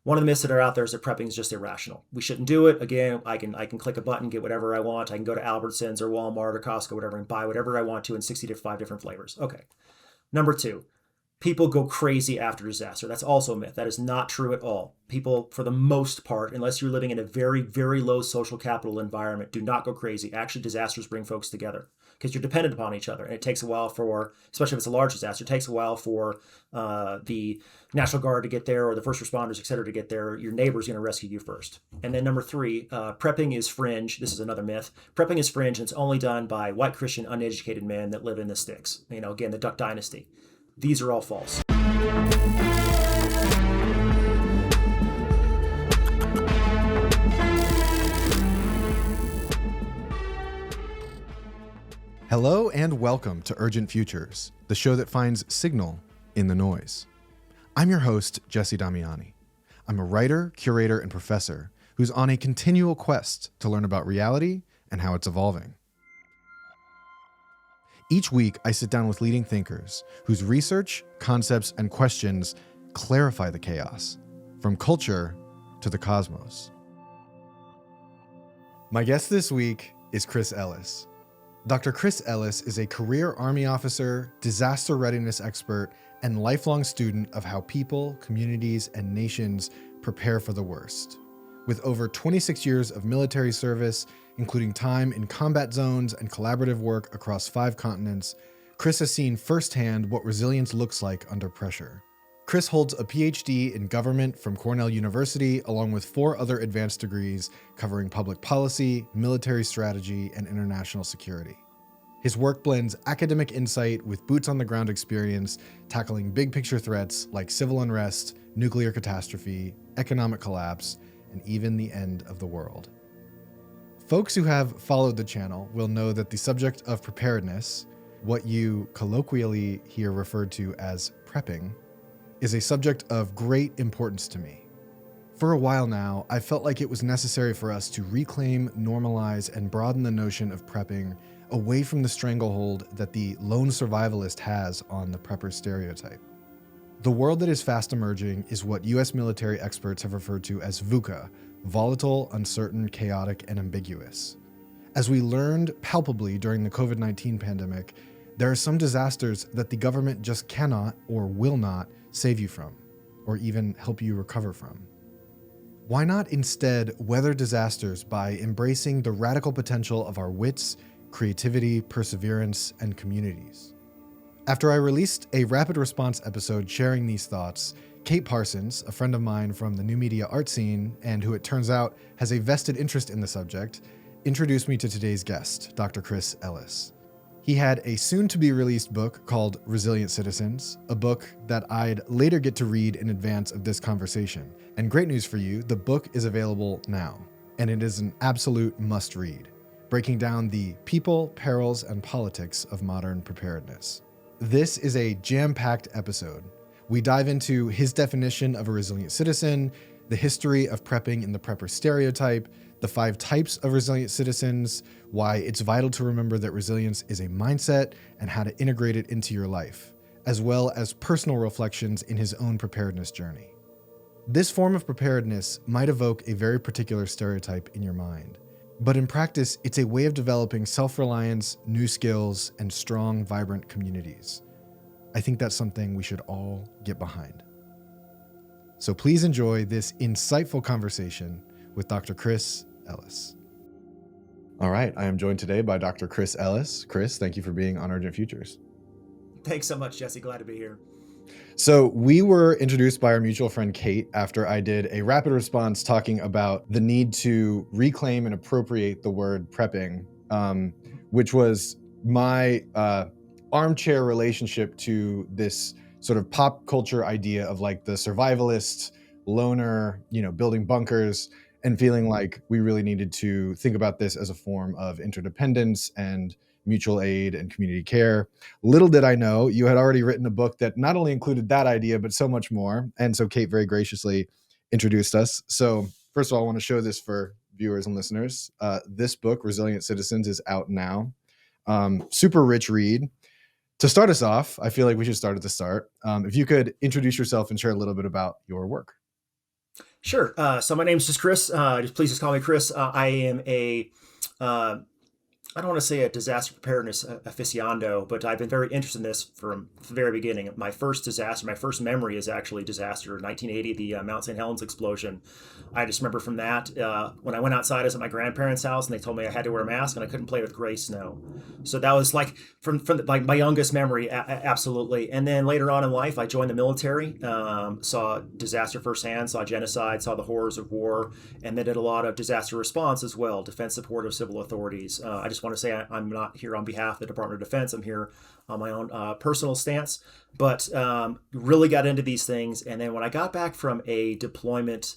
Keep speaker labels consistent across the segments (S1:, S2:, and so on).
S1: One of the myths that are out there is that prepping is just irrational. We shouldn't do it. Again, I can click a button, get whatever I want. I can go to Albertsons or Walmart or Costco, whatever, and buy whatever I want to in 65 different flavors. Okay. Number two, people go crazy after disaster. That's also a myth. That is not true at all. People, for the most part, unless you're living in a very, very low social capital environment, do not go crazy. Actually, disasters bring folks together because you're dependent upon each other. And it takes a while for, especially if it's a large disaster, it takes a while for the National Guard to get there or the first responders, et cetera, to get there. Your neighbor's going to rescue you first. And then number three, prepping is fringe. This is another myth. Prepping is fringe, and it's only done by white Christian, uneducated men that live in the sticks. Again, the Duck Dynasty. These are all false.
S2: Hello and welcome to Urgent Futures, the show that finds signal in the noise. I'm your host, Jesse Damiani. I'm a writer, curator, and professor who's on a continual quest to learn about reality and how it's evolving. Each week, I sit down with leading thinkers whose research, concepts, and questions clarify the chaos, from culture to the cosmos. My guest this week is Chris Ellis. Dr. Chris Ellis is a career Army officer, disaster readiness expert, and lifelong student of how people, communities, and nations prepare for the worst. With over 26 years of military service, including time in combat zones and collaborative work across 5 continents, Chris has seen firsthand what resilience looks like under pressure. Chris holds a Ph.D. in government from Cornell University, along with 4 other advanced degrees covering public policy, military strategy, and international security. His work blends academic insight with boots-on-the-ground experience, tackling big-picture threats like civil unrest, nuclear catastrophe, economic collapse, and even the end of the world. Folks who have followed the channel will know that the subject of preparedness, what you colloquially hear referred to as prepping, is a subject of great importance to me. For a while now, I felt like it was necessary for us to reclaim, normalize, and broaden the notion of prepping away from the stranglehold that the lone survivalist has on the prepper stereotype. The world that is fast emerging is what US military experts have referred to as VUCA, volatile, uncertain, chaotic, and ambiguous. As we learned palpably during the COVID-19 pandemic, there are some disasters that the government just cannot or will not save you from, or even help you recover from. Why not instead weather disasters by embracing the radical potential of our wits, creativity, perseverance, and communities? After I released a rapid response episode sharing these thoughts, Kate Parsons, a friend of mine from the new media art scene, and who it turns out has a vested interest in the subject, introduced me to today's guest, Dr. Chris Ellis. He had a soon-to-be-released book called Resilient Citizens, a book that I'd later get to read in advance of this conversation. And great news for you, the book is available now, and it is an absolute must-read, breaking down the people, perils, and politics of modern preparedness. This is a jam-packed episode. We dive into his definition of a resilient citizen, the history of prepping in the prepper stereotype, the 5 types of resilient citizens, why it's vital to remember that resilience is a mindset, and how to integrate it into your life, as well as personal reflections in his own preparedness journey. This form of preparedness might evoke a very particular stereotype in your mind, but in practice, it's a way of developing self-reliance, new skills, and strong, vibrant communities. I think that's something we should all get behind. So please enjoy this insightful conversation with Dr. Chris Ellis. All right, I am joined today by Dr. Chris Ellis. Chris, thank you for being on Urgent Futures.
S1: Thanks so much, Jesse. Glad to be here.
S2: So we were introduced by our mutual friend Kate after I did a rapid response talking about the need to reclaim and appropriate the word prepping, which was my armchair relationship to this sort of pop culture idea of like the survivalist, loner, building bunkers, and feeling like we really needed to think about this as a form of interdependence and mutual aid and community care. Little did I know you had already written a book that not only included that idea, but so much more. And so Kate very graciously introduced us. So first of all, I want to show this for viewers and listeners. This book, Resilient Citizens, is out now. Super rich read. To start us off, I feel like we should start at the start. If you could introduce yourself and share a little bit about your work.
S1: Sure. So my name's just Chris. Please just call me Chris. I am uh, I don't want to say a disaster preparedness aficionado, but I've been very interested in this from the very beginning. My first disaster, my first memory is actually disaster, 1980, the Mount St. Helens explosion. I just remember from that, when I went outside, I was at my grandparents' house and they told me I had to wear a mask and I couldn't play with gray snow. So that was like like my youngest memory, absolutely. And then later on in life, I joined the military, saw disaster firsthand, saw genocide, saw the horrors of war, and then did a lot of disaster response as well, defense support of civil authorities. I just want to say I'm not here on behalf of the Department of Defense. I'm here on my own personal stance, but really got into these things. And then when I got back from a deployment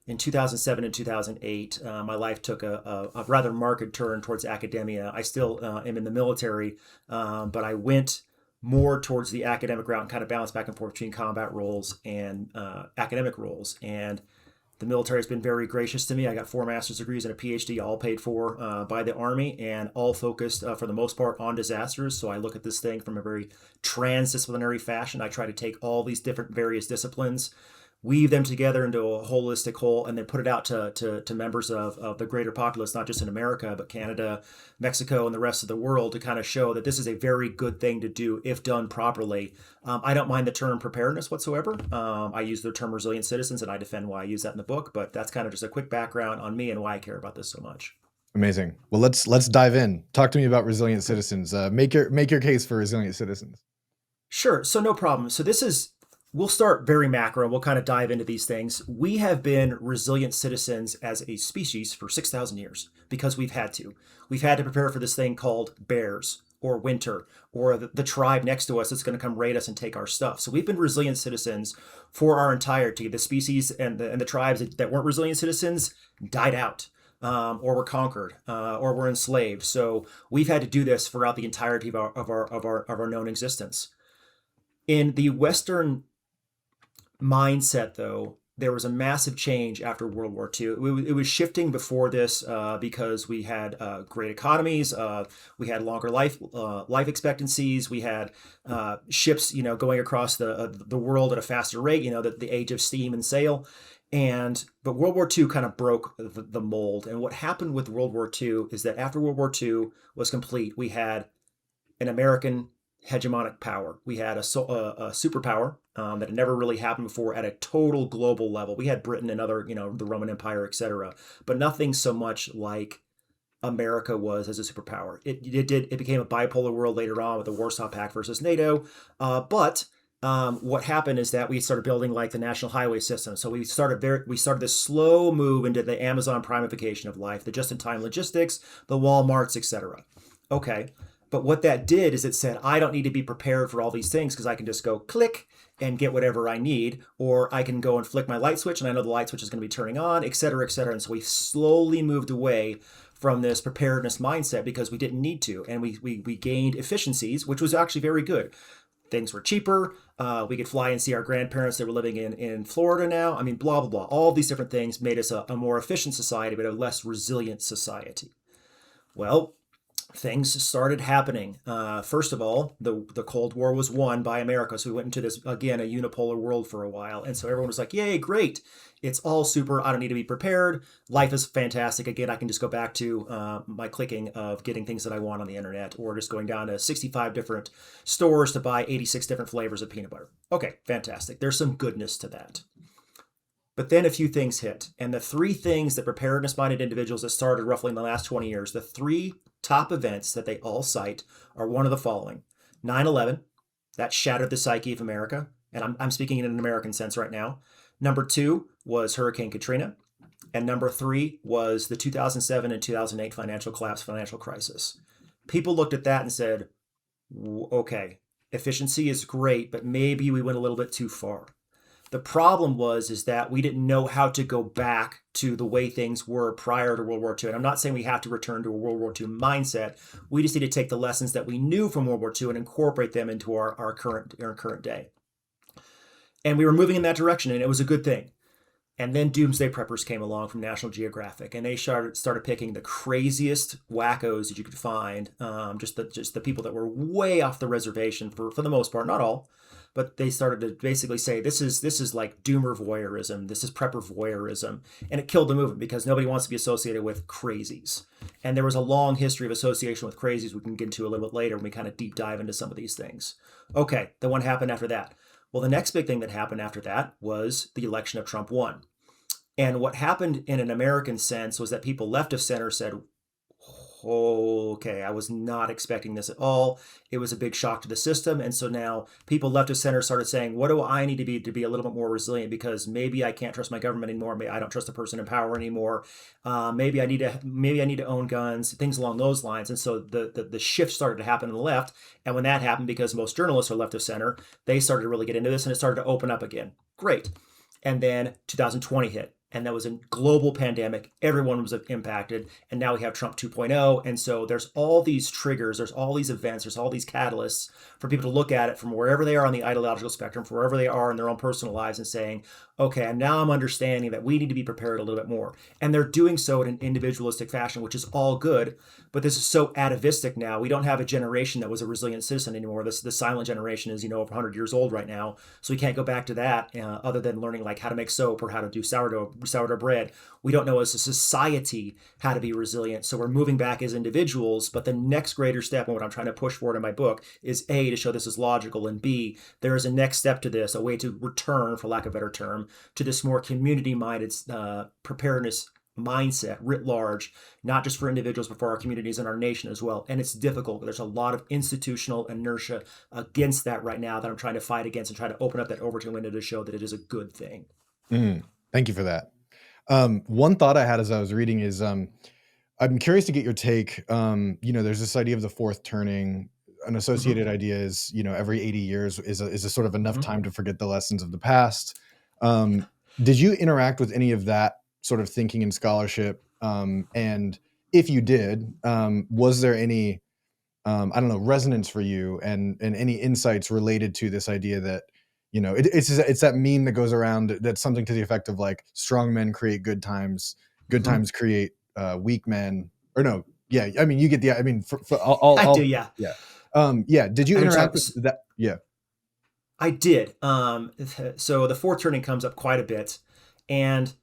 S1: in 2007 and 2008, my life took a rather marked turn towards academia. I still am in the military, but I went more towards the academic route and kind of bounced back and forth between combat roles and academic roles. And the military has been very gracious to me. I got 4 master's degrees and a Ph.D., all paid for by the Army, and all focused for the most part on disasters. So I look at this thing from a very transdisciplinary fashion. I try to take all these different various disciplines, weave them together into a holistic whole, and then put it out to members of the greater populace, not just in America, but Canada, Mexico, and the rest of the world, to kind of show that this is a very good thing to do if done properly. I don't mind the term preparedness whatsoever. I use the term resilient citizens, and I defend why I use that in the book, but that's kind of just a quick background on me and why I care about this so much.
S2: Amazing. Well, let's dive in. Talk to me about resilient citizens. Make your case for resilient citizens.
S1: Sure. So no problem. So we'll start very macro and we'll kind of dive into these things. We have been resilient citizens as a species for 6,000 years because we've had to. We've had to prepare for this thing called bears or winter or the tribe next to us that's going to come raid us and take our stuff. So we've been resilient citizens for our entirety. The species and the tribes that weren't resilient citizens died out. Or were conquered, or were enslaved. So we've had to do this throughout the entirety of our known existence. In the Western mindset, though, there was a massive change after World War II. It was shifting before this because we had great economies, we had longer life expectancies, we had ships, going across the world at a faster rate. The age of steam and sail. But World War II kind of broke the mold. And what happened with World War II is that after World War II was complete, we had an American hegemonic power. We had a superpower that had never really happened before at a total global level. We had Britain and other, the Roman Empire, etc., but nothing so much like America was as a superpower. It became a bipolar world later on with the Warsaw Pact versus NATO, but what happened is that we started building like the national highway system. So we started this slow move into the Amazon primification of life, the just-in-time logistics, the Walmarts, etc. Okay. But what that did is it said, I don't need to be prepared for all these things because I can just go click and get whatever I need, or I can go and flick my light switch and I know the light switch is going to be turning on, et cetera, et cetera. And so we slowly moved away from this preparedness mindset because we didn't need to. And we gained efficiencies, which was actually very good. Things were cheaper. We could fly and see our grandparents that were living in Florida now. I mean, blah, blah, blah. All these different things made us a more efficient society, but a less resilient society. Well, things started happening. First of all, the Cold War was won by America. So we went into this, again, a unipolar world for a while. And so everyone was like, yay, great. It's all super. I don't need to be prepared. Life is fantastic. Again, I can just go back to my clicking of getting things that I want on the internet, or just going down to 65 different stores to buy 86 different flavors of peanut butter. Okay, fantastic. There's some goodness to that. But then a few things hit. And the 3 things that preparedness-minded individuals that started roughly in the last 20 years, the 3 top events that they all cite are one of the following. 9/11, that shattered the psyche of America. And I'm speaking in an American sense right now. Number 2 was Hurricane Katrina. And number 3 was the 2007 and 2008 financial collapse, financial crisis. People looked at that and said, okay, efficiency is great, but maybe we went a little bit too far. The problem is that we didn't know how to go back to the way things were prior to World War II. And I'm not saying we have to return to a World War II mindset. We just need to take the lessons that we knew from World War II and incorporate them into our current day. And we were moving in that direction, and it was a good thing. And then doomsday preppers came along from National Geographic, and they started picking the craziest wackos that you could find, just the people that were way off the reservation for the most part, not all. but they started to basically say this is like doomer voyeurism, this is prepper voyeurism, and it killed the movement because nobody wants to be associated with crazies. And there was a long history of association with crazies we can get into a little bit later when we kind of deep dive into some of these things. Okay, then what happened after that? Well, the next big thing that happened after that was the election of Trump won. And what happened in an American sense was that people left of center said, okay, I was not expecting this at all. It was a big shock to the system. And so now people left of center started saying, what do I need to be a little bit more resilient? Because maybe I can't trust my government anymore. Maybe I don't trust the person in power anymore. Maybe I need to own guns, things along those lines. And so the shift started to happen on the left. And when that happened, because most journalists are left of center, they started to really get into this and it started to open up again. Great. And then 2020 hit. And that was a global pandemic. Everyone was impacted. And now we have Trump 2.0. And so there's all these triggers, there's all these events, there's all these catalysts for people to look at it from wherever they are on the ideological spectrum, from wherever they are in their own personal lives and saying, okay, and now I'm understanding that we need to be prepared a little bit more. And they're doing so in an individualistic fashion, which is all good. But this is so atavistic now. We don't have a generation that was a resilient citizen anymore. The silent generation is, over 100 years old right now. So we can't go back to that other than learning like how to make soap or how to do sourdough bread. We don't know as a society how to be resilient. So we're moving back as individuals. But the next greater step, and what I'm trying to push forward in my book, is A, to show this is logical, and B, there is a next step to this, a way to return, for lack of a better term, to this more community-minded preparedness mindset writ large, not just for individuals, but for our communities and our nation as well. And it's difficult. There's a lot of institutional inertia against that right now that I'm trying to fight against and try to open up that Overton window to show that it is a good thing.
S2: Thank you for that. One thought I had as I was reading is, I'm curious to get your take. There's this idea of the fourth turning. An associated idea is, every 80 years is a sort of enough time to forget the lessons of the past. Did you interact with any of that sort of thinking and scholarship? And if you did, was there any, resonance for you and any insights related to this idea that, it's that meme that goes around that's something to the effect of like, strong men create good times create weak men, or no. Yeah. I mean, you get the,
S1: I do. Yeah.
S2: Yeah. Did you interact with that? Yeah.
S1: I did. So the fourth turning comes up quite a bit, and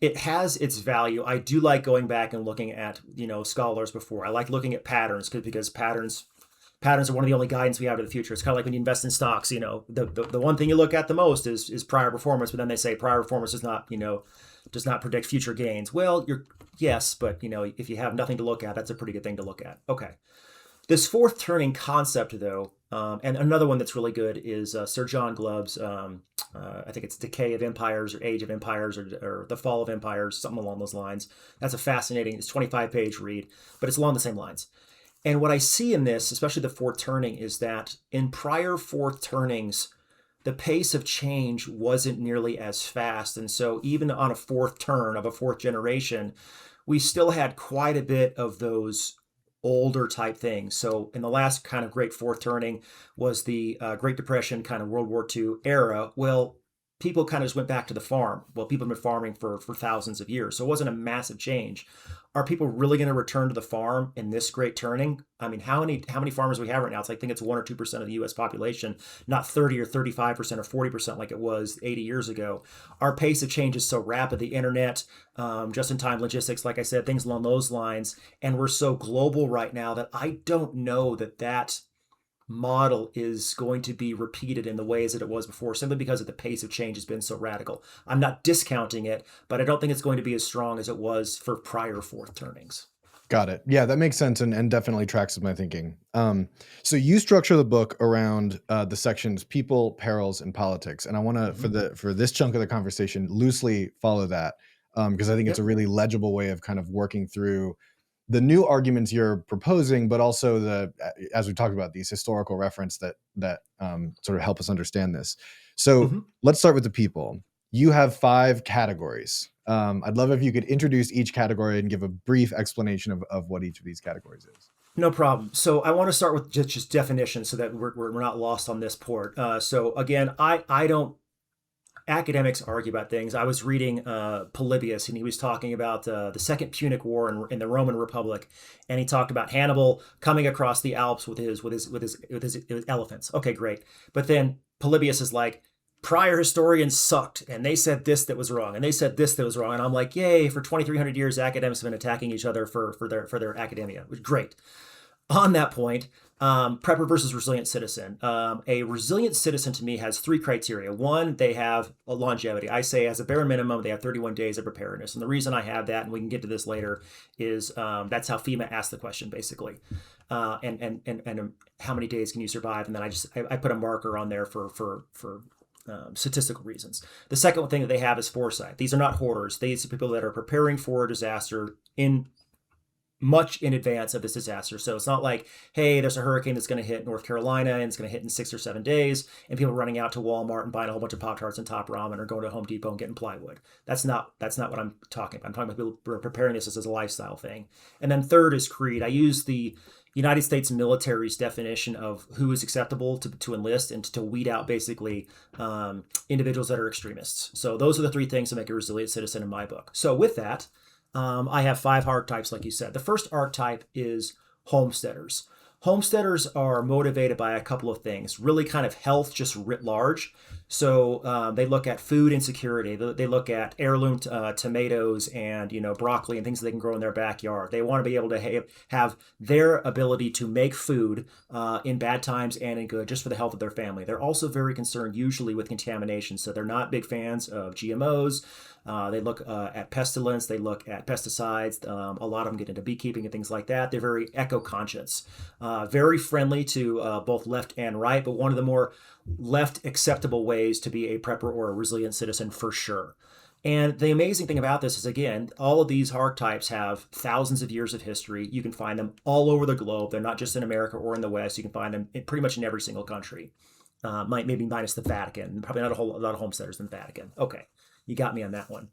S1: it has its value. I do like going back and looking at, scholars before. I like looking at patterns because patterns are one of the only guidance we have to the future. It's kind of like when you invest in stocks, the one thing you look at the most is prior performance, but then they say prior performance does not predict future gains. Well, yes, but if you have nothing to look at, that's a pretty good thing to look at. Okay. This fourth turning concept, though, and another one that's really good is Sir John Glubb's, I think it's Decay of Empires or Age of Empires or The Fall of Empires, something along those lines. That's a fascinating, it's 25-page read, but it's along the same lines. And what I see in this, especially the fourth turning, is that in prior fourth turnings, the pace of change wasn't nearly as fast. And so even on a fourth turn of a fourth generation, we still had quite a bit of those older type things. So in the last kind of great fourth turning was the Great Depression, kind of World War II era. Well, people kind of just went back to the farm. Well, people have been farming for thousands of years. So it wasn't a massive change. Are people really going to return to the farm in this great turning? I mean, how many farmers we have right now? It's like, I think it's 1 or 2% of the U.S. population, not 30 or 35% or 40% like it was 80 years ago. Our pace of change is so rapid. The internet, just-in-time logistics, like I said, things along those lines. And we're so global right now that I don't know that model is going to be repeated in the ways that it was before, simply because of the pace of change has been so radical. I'm not discounting it, but I don't think it's going to be as strong as it was for prior fourth turnings.
S2: Got it. Yeah, that makes sense and definitely tracks with my thinking. So you structure the book around the sections people, perils, and politics. And I want to, for this chunk of the conversation, loosely follow that because I think it's a really legible way of kind of working through the new arguments you're proposing, but also as we talked about, these historical reference that sort of help us understand this. So let's start with the people. You have 5 categories. I'd love if you could introduce each category and give a brief explanation of what each of these categories is.
S1: No problem. So I want to start with just definition so that we're not lost on this port. So again, academics argue about things. I was reading Polybius, and he was talking about the Second Punic War in the Roman Republic, and he talked about Hannibal coming across the Alps with his elephants. Okay, great. But then Polybius is like, prior historians sucked, and they said this that was wrong, and they said this that was wrong, and I'm like, yay! For 2,300 years, academics have been attacking each other for their academia. It was great. On that point, prepper versus resilient citizen. A resilient citizen to me has 3 criteria. One, they have a longevity. I say as a bare minimum, they have 31 days of preparedness. And the reason I have that, and we can get to this later, is that's how FEMA asked the question, basically. And how many days can you survive? And then I put a marker on there for statistical reasons. The second thing that they have is foresight. These are not hoarders. These are people that are preparing for a disaster much in advance of this disaster. So it's not like, hey, there's a hurricane that's going to hit North Carolina and it's going to hit in 6 or 7 days, and people running out to Walmart and buying a whole bunch of Pop-Tarts and Top Ramen, or going to Home Depot and getting plywood. That's not what I'm talking about. I'm talking about people who are preparing this as a lifestyle thing. And then third is creed. I use the United States military's definition of who is acceptable to enlist, and to weed out basically individuals that are extremists. So those are the 3 things that make a resilient citizen in my book. So with that, I have 5 archetypes, like you said. The first archetype is homesteaders. Homesteaders are motivated by a couple of things, really kind of health just writ large. So they look at food insecurity. They look at heirloom tomatoes and broccoli and things that they can grow in their backyard. They want to be able to have their ability to make food in bad times and in good, just for the health of their family. They're also very concerned usually with contamination. So they're not big fans of GMOs. They look at pestilence. They look at pesticides. A lot of them get into beekeeping and things like that. They're very eco-conscious, very friendly to both left and right, but one of the more left acceptable ways to be a prepper or a resilient citizen for sure. And the amazing thing about this is, again, all of these archetypes have thousands of years of history. You can find them all over the globe. They're not just in America or in the West. You can find them pretty much in every single country, maybe minus the Vatican. Probably not a lot of homesteaders in the Vatican. Okay. You got me on that one.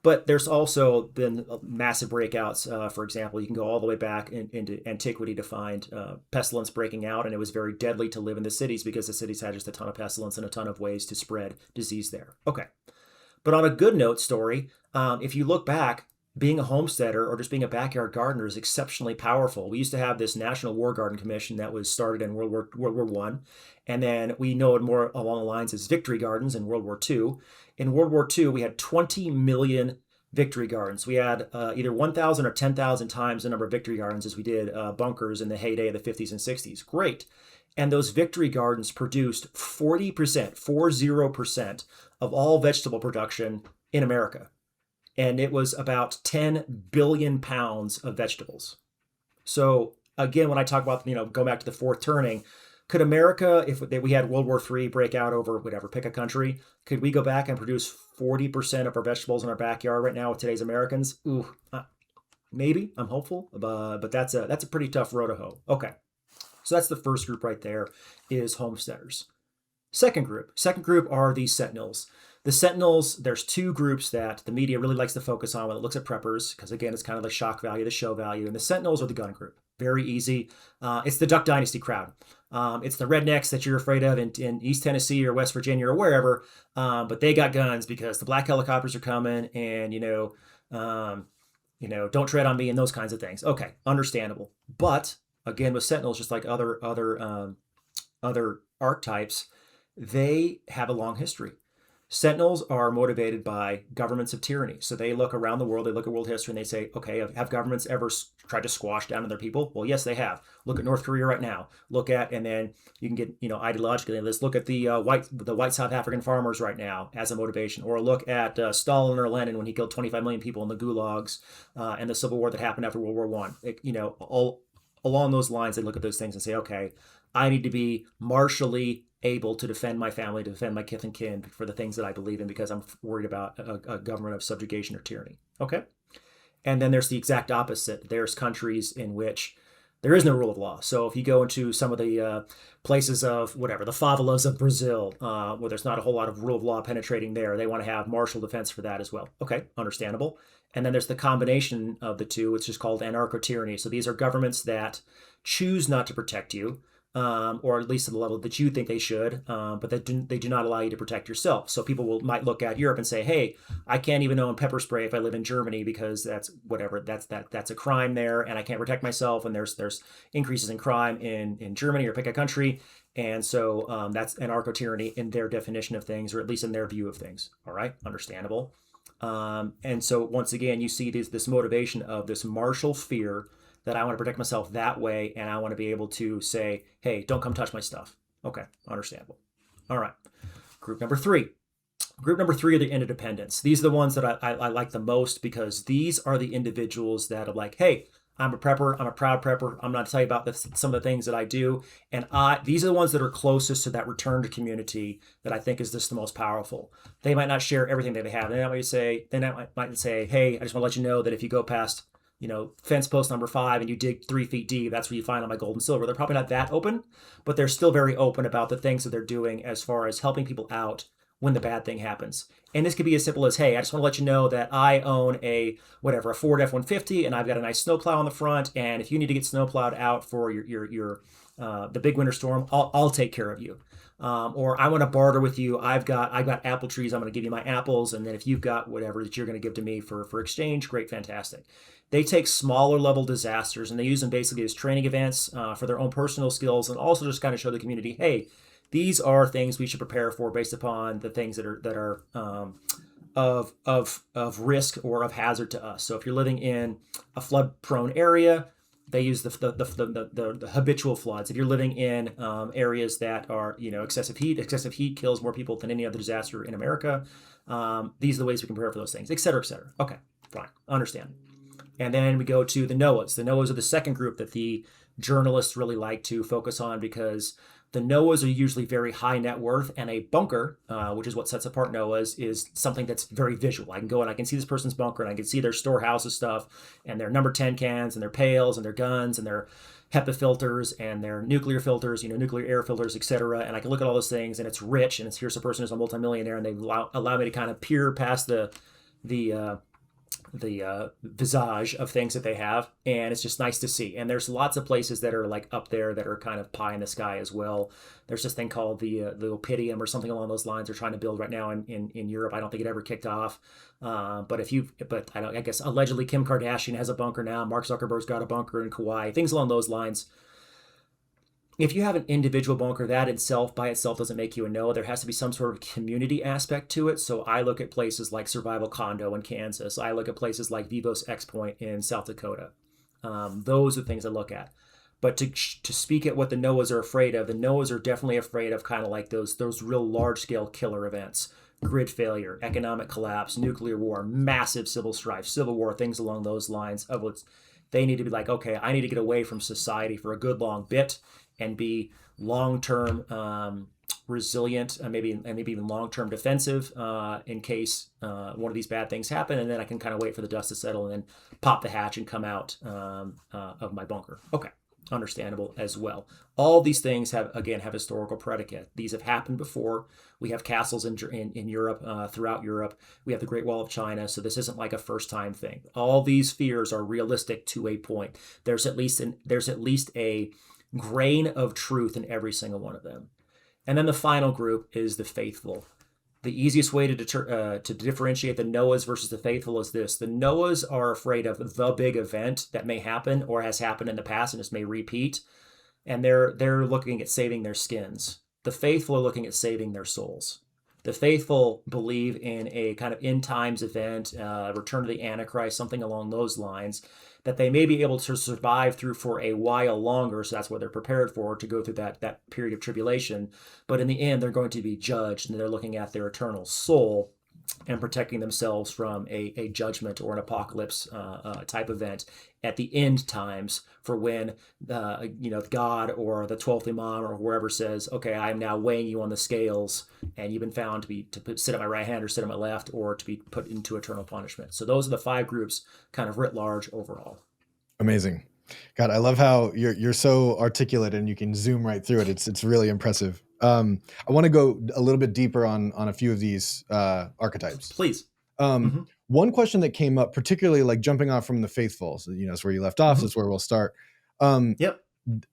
S1: But there's also been massive breakouts. For example, you can go all the way back into antiquity to find pestilence breaking out, and it was very deadly to live in the cities because the cities had just a ton of pestilence and a ton of ways to spread disease there. Okay. But on a good note story, if you look back, being a homesteader or just being a backyard gardener is exceptionally powerful. We used to have this National War Garden Commission that was started in World War I, and then we know it more along the lines as victory gardens in World War II. In World War II, we had 20 million victory gardens. We had either 1,000 or 10,000 times the number of victory gardens as we did bunkers in the heyday of the 50s and 60s. Great. And those victory gardens produced 40% of all vegetable production in America. And it was about 10 billion pounds of vegetables. So again, when I talk about, go back to the fourth turning, could America, if we had World War III break out over whatever, pick a country, could we go back and produce 40% of our vegetables in our backyard right now with today's Americans? Ooh, maybe. I'm hopeful, but that's a pretty tough road to hoe. Okay, so that's the first group right there, is homesteaders. Second group are the sentinels. The sentinels, there's 2 groups that the media really likes to focus on when it looks at preppers, because again, it's kind of the shock value, the show value, and the sentinels are the gun group. Very easy. It's the Duck Dynasty crowd. It's the rednecks that you're afraid of in East Tennessee or West Virginia or wherever, but they got guns because the black helicopters are coming, and don't tread on me and those kinds of things. Okay, understandable. But again, with sentinels, just like other archetypes, they have a long history. Sentinels are motivated by governments of tyranny. So they look around the world, they look at world history, and they say, okay, have governments ever tried to squash down their people? Well, yes, they have. Look at North Korea right now. And then you can get, ideologically, let's look at the white South African farmers right now as a motivation. Or look at Stalin or Lenin when he killed 25 million people in the gulags and the civil war that happened after World War I. All along those lines, they look at those things and say, okay, I need to be martially able to defend my family, to defend my kith and kin for the things that I believe in, because I'm worried about a government of subjugation or tyranny. Okay? And then there's the exact opposite. There's countries in which there is no rule of law. So if you go into some of the places of the favelas of Brazil, where there's not a whole lot of rule of law penetrating there, they want to have martial defense for that as well. Okay, understandable. And then there's the combination of the two, which is called anarcho-tyranny. So these are governments that choose not to protect you. or at least to the level that you think they should, but they do not allow you to protect yourself. So people might look at Europe and say, "Hey, I can't even own pepper spray if I live in Germany because that's whatever that's a crime there, and I can't protect myself. And there's increases in crime in Germany or pick a country, and so that's anarcho tyranny in their definition of things, or at least in their view of things. All right, understandable. And so once again, you see this motivation of this martial fear that I want to protect myself that way, and I want to be able to say, hey, don't come touch my stuff. Okay, understandable. All right. Group number three. Group number three are the interdependents. These are the ones that I like the most, because these are the individuals that are like, hey, I'm a prepper. I'm a proud prepper. I'm not to tell you about some of the things that I do. And these are the ones that are closest to that return to community that I think is just the most powerful. They might not share everything that they have. They might say, hey, I just want to let you know that if you go past, fence post number 5 and you dig 3 feet deep, that's where you find all my gold and silver. They're probably not that open, but they're still very open about the things that they're doing as far as helping people out when the bad thing happens. And this could be as simple as, hey, I just want to let you know that I own a Ford F-150, and I've got a nice snowplow on the front, and if you need to get snowplowed out for your the big winter storm, I'll take care of you. Or I want to barter with you. I've got apple trees. I'm going to give you my apples, and then if you've got whatever that you're going to give to me for exchange, great, fantastic. They take smaller level disasters and they use them basically as training events for their own personal skills, and also just kind of show the community, hey, these are things we should prepare for based upon the things that are of risk or of hazard to us. So if you're living in a flood prone area, they use the habitual floods. If you're living in areas that are excessive heat kills more people than any other disaster in America. These are the ways we can prepare for those things, et cetera, et cetera. Okay, fine, understand. And then we go to the NOAAs. The NOAAs are the second group that the journalists really like to focus on, because the NOAAs are usually very high net worth, and a bunker, which is what sets apart NOAAs, is something that's very visual. I can go and I can see this person's bunker, and I can see their storehouse of stuff, and their number 10 cans, and their pails, and their guns, and their HEPA filters, and their nuclear filters, nuclear air filters, etc. And I can look at all those things, and it's rich, and here's a person who's a multimillionaire, and they allow me to kind of peer past the visage of things that they have, and it's just nice to see. And there's lots of places that are like up there that are kind of pie in the sky as well. There's this thing called the Opidium or something along those lines they're trying to build right now in Europe. I don't think it ever kicked off, but I guess allegedly Kim Kardashian has a bunker now. Mark Zuckerberg's got a bunker in Kauai, things along those lines. If you have an individual bunker, that itself by itself doesn't make you a NOAA. There has to be some sort of community aspect to it. So I look at places like Survival Condo in Kansas. I look at places like Vivos X Point in South Dakota. Those are things I look at. But to speak at what the NOAAs are afraid of, the NOAAs are definitely afraid of kind of like those real large scale killer events: grid failure, economic collapse, nuclear war, massive civil strife, civil war, things along those lines. Of what they need to be like, okay, I need to get away from society for a good long bit and be long-term resilient, maybe even long-term defensive in case one of these bad things happen, and then I can kind of wait for the dust to settle and then pop the hatch and come out of my bunker. Okay, understandable as well. All these things have historical predicate. These have happened before. We have castles in Europe, throughout Europe. We have the Great Wall of China, so this isn't like a first-time thing. All these fears are realistic to a point. There's at least a grain of truth in every single one of them. And then the final group is the faithful. The easiest way to differentiate the NOAAs versus the faithful is this: the NOAAs are afraid of the big event that may happen or has happened in the past and this may repeat, and they're looking at saving their skins. The faithful are looking at saving their souls. The faithful believe in a kind of end times event, return of the Antichrist, something along those lines, that they may be able to survive through for a while longer. So that's what they're prepared for, to go through that period of tribulation. But in the end, they're going to be judged, and they're looking at their eternal soul and protecting themselves from a judgment or an apocalypse type event at the end times, for when God or the 12th Imam or whoever says, okay, I am now weighing you on the scales, and you've been found to sit at my right hand or sit at my left, or to be put into eternal punishment. So those are the 5 groups kind of writ large overall.
S2: Amazing. God, I love how you're so articulate and you can zoom right through it. It's really impressive. I want to go a little bit deeper on a few of these archetypes.
S1: Please.
S2: One question that came up, particularly like jumping off from the faithful, so, it's where you left off. So that's where we'll start.
S1: Yep.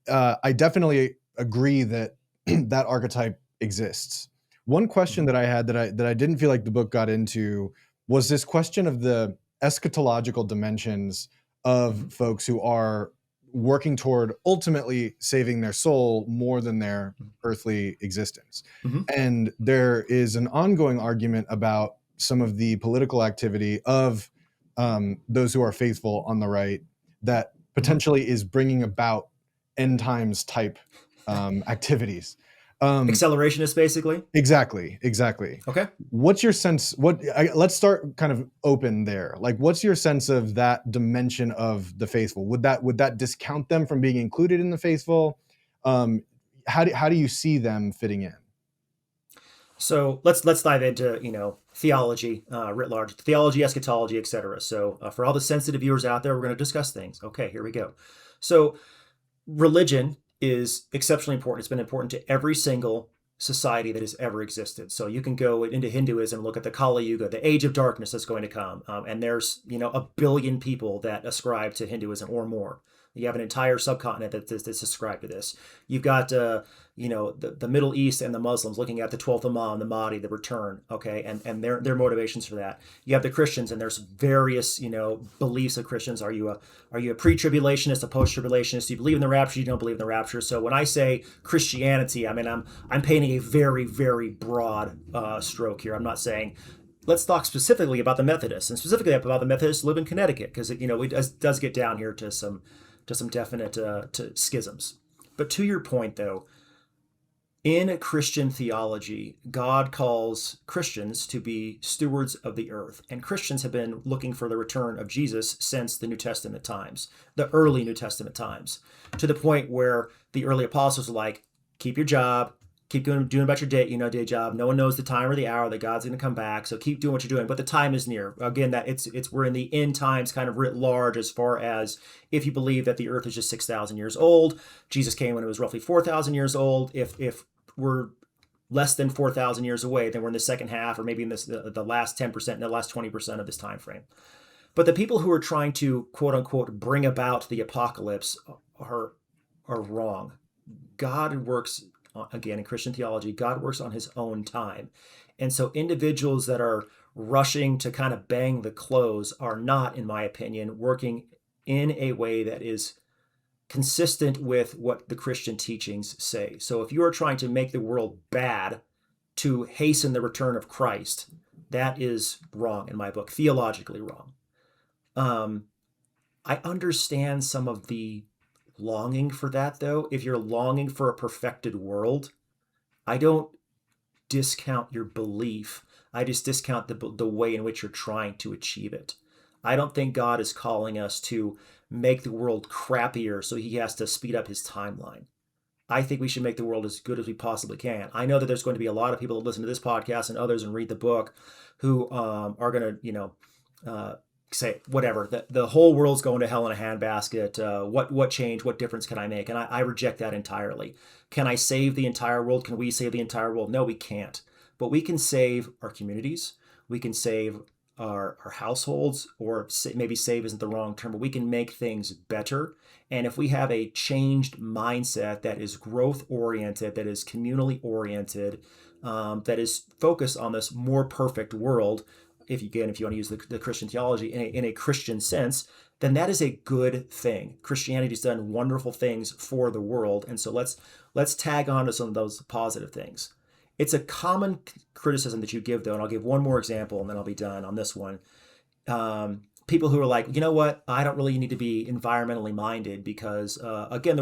S2: I definitely agree that that archetype exists. One question that I had that I didn't feel like the book got into was this question of the eschatological dimensions of folks who are working toward ultimately saving their soul more than their earthly existence.
S1: Mm-hmm.
S2: And there is an ongoing argument about some of the political activity of those who are faithful on the right that potentially is bringing about end times type activities.
S1: Accelerationist, basically.
S2: Exactly.
S1: Okay.
S2: What's your sense? Let's start kind of open there. Like, what's your sense of that dimension of the faithful? Would that discount them from being included in the faithful? How do you see them fitting in?
S1: So let's dive into theology writ large, theology, eschatology, etc. So for all the sensitive viewers out there, we're going to discuss things. Okay, here we go. So religion is exceptionally important. It's been important to every single society that has ever existed. So you can go into Hinduism, look at the Kali Yuga, the age of darkness that's going to come, and there's a billion people that ascribe to Hinduism or more. You have an entire subcontinent that's ascribed to this. You've got the Middle East and the Muslims looking at the 12th Imam, the Mahdi, the return, okay, and their motivations for that. You have the Christians, and there's various beliefs of Christians. Are you a pre-tribulationist, a post-tribulationist? Do you believe in the rapture? You don't believe in the rapture? So when I say Christianity, I mean I'm painting a very, very broad stroke here. I'm not saying. Let's talk specifically about the Methodists, and specifically about the Methodists who live in Connecticut, because it does get down here to some definite to schisms. But to your point, though, in Christian theology, God calls Christians to be stewards of the earth. And Christians have been looking for the return of Jesus since the New Testament times, the early New Testament times, to the point where the early apostles were like, keep your job, keep doing about your day job. No one knows the time or the hour that God's going to come back. So keep doing what you're doing. But the time is near. Again, that we're in the end times kind of writ large, as far as if you believe that the earth is just 6,000 years old. Jesus came when it was roughly 4,000 years old. If we're less than 4,000 years away, then we're in the second half, or maybe in the last 10%, and the last 20% of this time frame. But the people who are trying to quote unquote bring about the apocalypse are wrong. God works. Again, in Christian theology, God works on his own time. And so individuals that are rushing to kind of bang the close are not, in my opinion, working in a way that is consistent with what the Christian teachings say. So if you are trying to make the world bad to hasten the return of Christ, that is wrong in my book, theologically wrong. I understand some of the longing for that, though. If you're longing for a perfected world, I don't discount your belief. I just discount the way in which you're trying to achieve it. I don't think God is calling us to make the world crappier so he has to speed up his timeline. I think we should make the world as good as we possibly can. I know that there's going to be a lot of people that listen to this podcast and others and read the book who are going to, say whatever, the whole world's going to hell in a handbasket. What change, what difference can I make? And I reject that entirely. Can I save the entire world? Can we save the entire world? No, we can't. But we can save our communities. We can save our households, or maybe save isn't the wrong term, but we can make things better. And if we have a changed mindset that is growth oriented, that is communally oriented, that is focused on this more perfect world, if you want to use the Christian theology in a Christian sense, then that is a good thing. Christianity's done wonderful things for the world, and so let's tag on to some of those positive things. It's a common criticism that you give, though, and I'll give one more example, and then I'll be done on this one. People who are like, you know what, I don't really need to be environmentally minded because, again,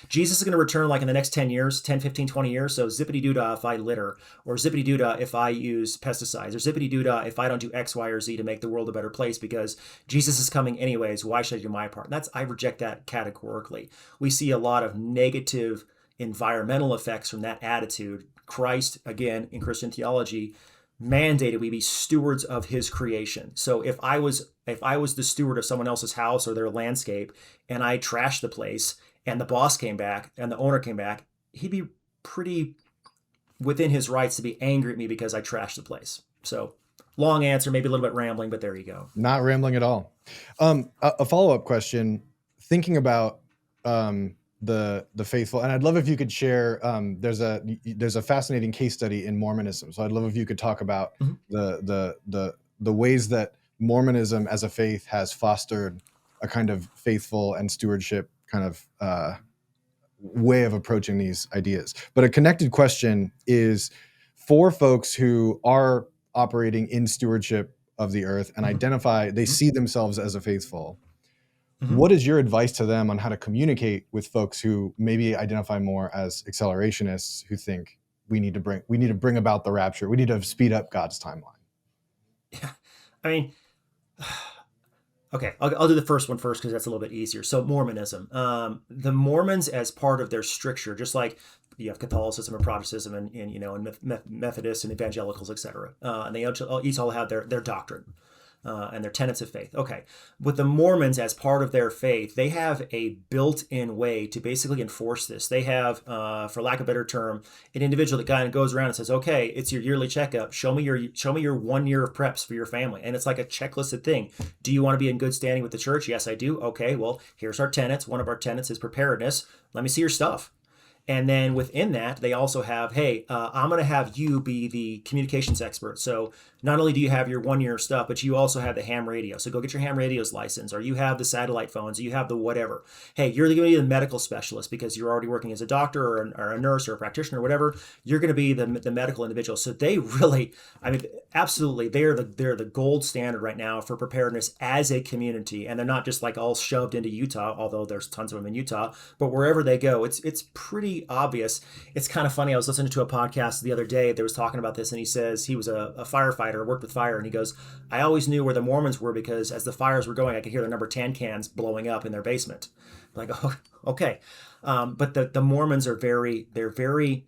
S1: Jesus is going to return like in the next 10 years, 10, 15, 20 years. So zippity-doo-dah if I litter, or zippity-doo-dah if I use pesticides, or zippity-doo-dah if I don't do X, Y, or Z to make the world a better place because Jesus is coming anyways. Why should I do my part? And I reject that categorically. We see a lot of negative environmental effects from that attitude. Christ, again, in Christian theology, mandated we be stewards of his creation. So if I was the steward of someone else's house or their landscape, and I trashed the place, and the boss came back and the owner came back, he'd be pretty within his rights to be angry at me because I trashed the place. So long answer, maybe a little bit rambling, but there you go.
S2: Not rambling at all. A follow-up question, thinking about the faithful. And I'd love if you could share. There's a fascinating case study in Mormonism. So I'd love if you could talk about
S1: Mhm.
S2: the ways that Mormonism as a faith has fostered a kind of faithful and stewardship kind of way of approaching these ideas. But a connected question is for folks who are operating in stewardship of the earth and
S1: Mhm.
S2: identify, they
S1: Mhm.
S2: see themselves as a faithful.
S1: Mhm.
S2: What is your advice to them on how to communicate with folks who maybe identify more as accelerationists who think we need to bring about the rapture. We need to speed up God's timeline.
S1: Yeah. I mean, okay, I'll do the first one first because that's a little bit easier. So Mormonism, the Mormons as part of their stricture, just like you have Catholicism and Protestantism and Methodists and evangelicals, etc. And they each all have their doctrine. And their tenets of faith. Okay. With the Mormons, as part of their faith, they have a built-in way to basically enforce this. They have, for lack of a better term, an individual that kind of goes around and says, "Okay, it's your yearly checkup. Show me your 1 year of preps for your family." And it's like a checklisted thing. Do you want to be in good standing with the church? Yes, I do. Okay, well, here's our tenets. One of our tenets is preparedness. Let me see your stuff. And then within that, they also have, hey, I'm going to have you be the communications expert. So not only do you have your 1 year stuff, but you also have the ham radio. So go get your ham radio's license, or you have the satellite phones, or you have the whatever. Hey, you're going to be the medical specialist because you're already working as a doctor or a nurse or a practitioner or whatever. You're going to be the medical individual. So they really, I mean, absolutely, they're the gold standard right now for preparedness as a community. And they're not just like all shoved into Utah, although there's tons of them in Utah, but wherever they go, it's pretty obvious. It's kind of funny. I was listening to a podcast the other day that was talking about this, and he says he was a firefighter, worked with fire, and he goes, "I always knew where the Mormons were because as the fires were going, I could hear the number 10 cans blowing up in their basement." I'm like, oh, okay. But the Mormons are they're very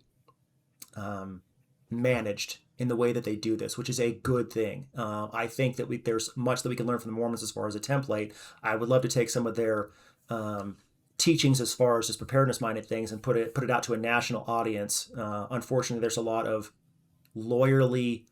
S1: managed in the way that they do this, which is a good thing. I think that there's much that we can learn from the Mormons as far as a template. I would love to take some of their teachings as far as just preparedness minded things and put it out to a national audience. Unfortunately, there's a lot of lawyerly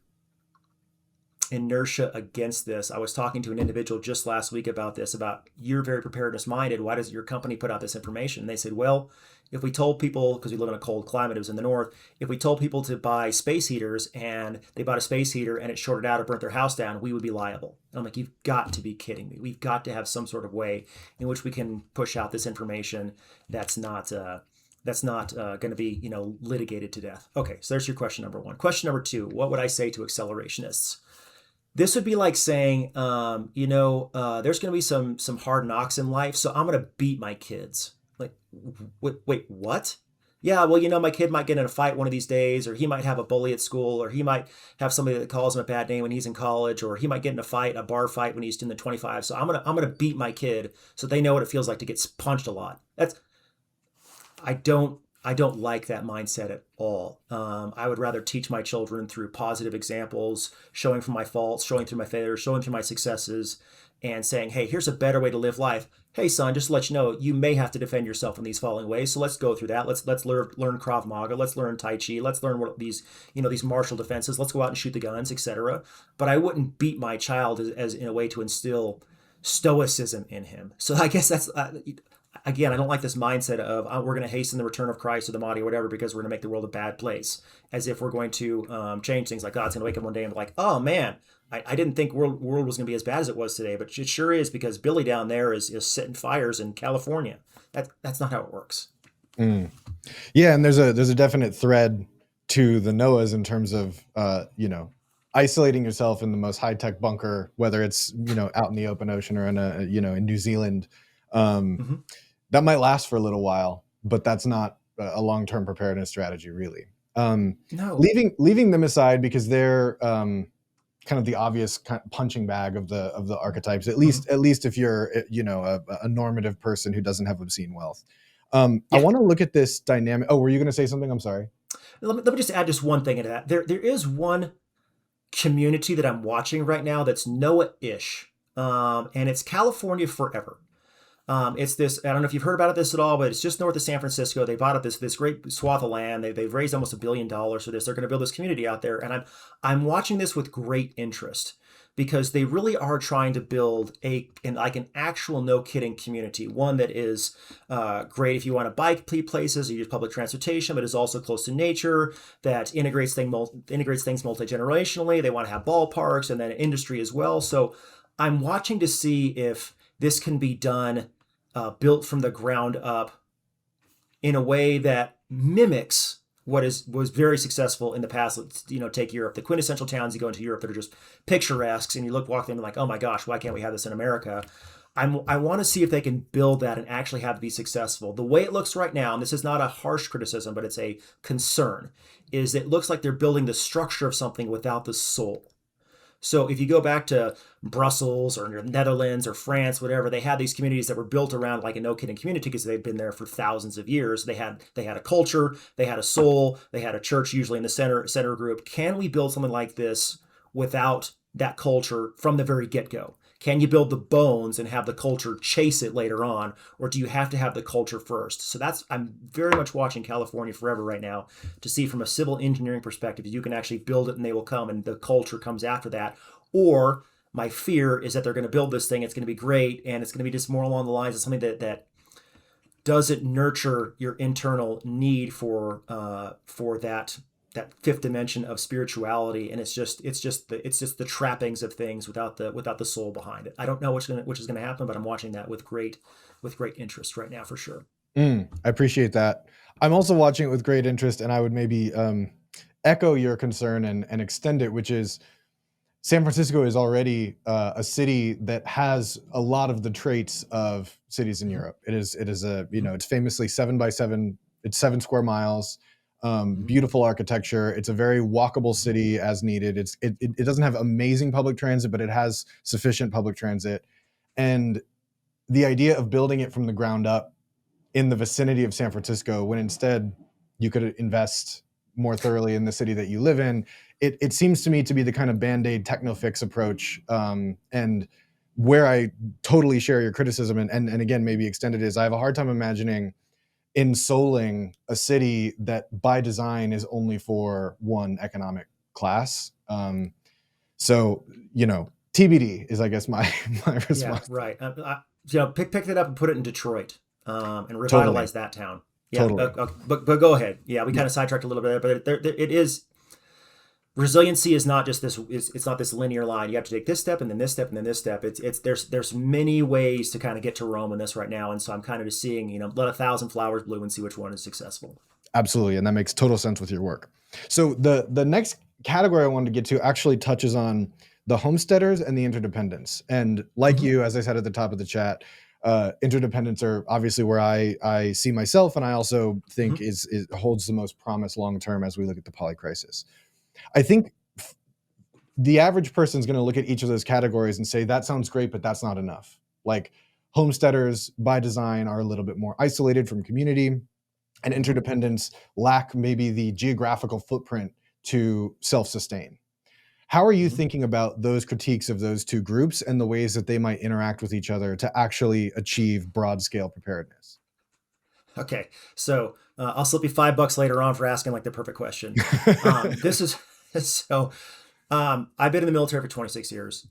S1: inertia against this. I was talking to an individual just last week about this, about you're very preparedness minded. Why does your company put out this information? And they said, well, if we told people, because we live in a cold climate, it was in the north, if we told people to buy space heaters and they bought a space heater and it shorted out or burnt their house down, we would be liable. And I'm like, you've got to be kidding me. We've got to have some sort of way in which we can push out this information that's not going to be, litigated to death. Okay, so there's your question number one. Question number two, what would I say to accelerationists? This would be like saying, there's going to be some hard knocks in life, so I'm going to beat my kids. Like, wait, what? Yeah, well, my kid might get in a fight one of these days, or he might have a bully at school, or he might have somebody that calls him a bad name when he's in college, or he might get in a bar fight when he's in the 25. So I'm gonna beat my kid so they know what it feels like to get punched a lot. I don't like that mindset at all. I would rather teach my children through positive examples, showing from my faults, showing through my failures, showing through my successes, and saying, hey, here's a better way to live life. Hey, son, just to let you know, you may have to defend yourself in these following ways. So let's go through that. Let's learn Krav Maga. Let's learn Tai Chi. Let's learn what these martial defenses. Let's go out and shoot the guns, etc. But I wouldn't beat my child as in a way to instill stoicism in him. So I guess that's again, I don't like this mindset of we're going to hasten the return of Christ or the Mahdi or whatever because we're going to make the world a bad place, as if we're going to change things. Like God's going to wake up one day and be like, oh man, I didn't think world was going to be as bad as it was today, but it sure is because Billy down there is setting fires in California. That's not how it works.
S2: Mm. Yeah, and there's a definite thread to the Noahs in terms of isolating yourself in the most high-tech bunker, whether it's out in the open ocean or in New Zealand. That might last for a little while, but that's not a long-term preparedness strategy, really.
S1: No.
S2: Leaving them aside because they're kind of the obvious punching bag of the archetypes. At least if you're a normative person who doesn't have obscene wealth. I want to look at this dynamic. Oh, were you going to say something? I'm sorry.
S1: Let me just add just one thing into that. There is one community that I'm watching right now that's Noah-ish, and it's California Forever. It's this, I don't know if you've heard about this at all, but it's just north of San Francisco. They bought up this great swath of land. They've raised almost $1 billion for this. They're going to build this community out there. And I'm watching this with great interest because they really are trying to build an actual, no kidding, community, one that is great if you want to bike places or use public transportation, but is also close to nature, that integrates things multi-generationally. They want to have ballparks and then industry as well. So I'm watching to see if this can be done, built from the ground up in a way that mimics what was very successful in the past. Let's, take Europe. The quintessential towns you go into Europe that are just picturesque, and you walk them and like, oh my gosh, why can't we have this in America? I want to see if they can build that and actually have it be successful. The way it looks right now, and this is not a harsh criticism, but it's a concern, is it looks like they're building the structure of something without the soul. So if you go back to Brussels or Netherlands or France, whatever, they had these communities that were built around like a no kidding community because they've been there for thousands of years. They had a culture, they had a soul, they had a church usually in the center group. Can we build something like this without that culture from the very get-go? Can you build the bones and have the culture chase it later on, or do you have to have the culture first? So I'm very much watching California Forever right now to see from a civil engineering perspective if you can actually build it and they will come and the culture comes after that. Or my fear is that they're going to build this thing, it's going to be great, and it's going to be just more along the lines of something that doesn't nurture your internal need for that fifth dimension of spirituality, and it's just the trappings of things without the soul behind it. I don't know which is going to happen, but I'm watching that with great interest right now for sure.
S2: I appreciate that. I'm also watching it with great interest, and I would maybe echo your concern and extend it, which is San Francisco is already a city that has a lot of the traits of cities in Europe. It is it's famously 7x7. It's 7 square miles. Beautiful architecture. It's a very walkable city as needed. It doesn't have amazing public transit, but it has sufficient public transit. And the idea of building it from the ground up in the vicinity of San Francisco, when instead you could invest more thoroughly in the city that you live in, it seems to me to be the kind of Band-Aid techno-fix approach. And where I totally share your criticism and again, maybe extended is I have a hard time imagining ensouling a city that by design is only for one economic class. So, TBD is, I guess, my response.
S1: Yeah, right. Picked it up and put it in Detroit and revitalize that town. Yeah, totally. But go ahead. Yeah, we kind of sidetracked a little bit, but it is. Resiliency is not just this. It's not this linear line. You have to take this step and then this step and then this step. There's many ways to kind of get to Rome in this right now, and so I'm kind of just seeing let 1,000 flowers bloom and see which one is successful.
S2: Absolutely, and that makes total sense with your work. So the next category I wanted to get to actually touches on the homesteaders and the interdependents. And like you, as I said at the top of the chat, interdependents are obviously where I see myself, and I also think is holds the most promise long term as we look at the polycrisis. I think the average person is going to look at each of those categories and say, that sounds great, but that's not enough. Like homesteaders by design are a little bit more isolated from community, and interdependents lack maybe the geographical footprint to self-sustain. How are you thinking about those critiques of those two groups and the ways that they might interact with each other to actually achieve broad scale preparedness?
S1: Okay, so I'll slip you $5 later on for asking like the perfect question. I've been in the military for 26 years.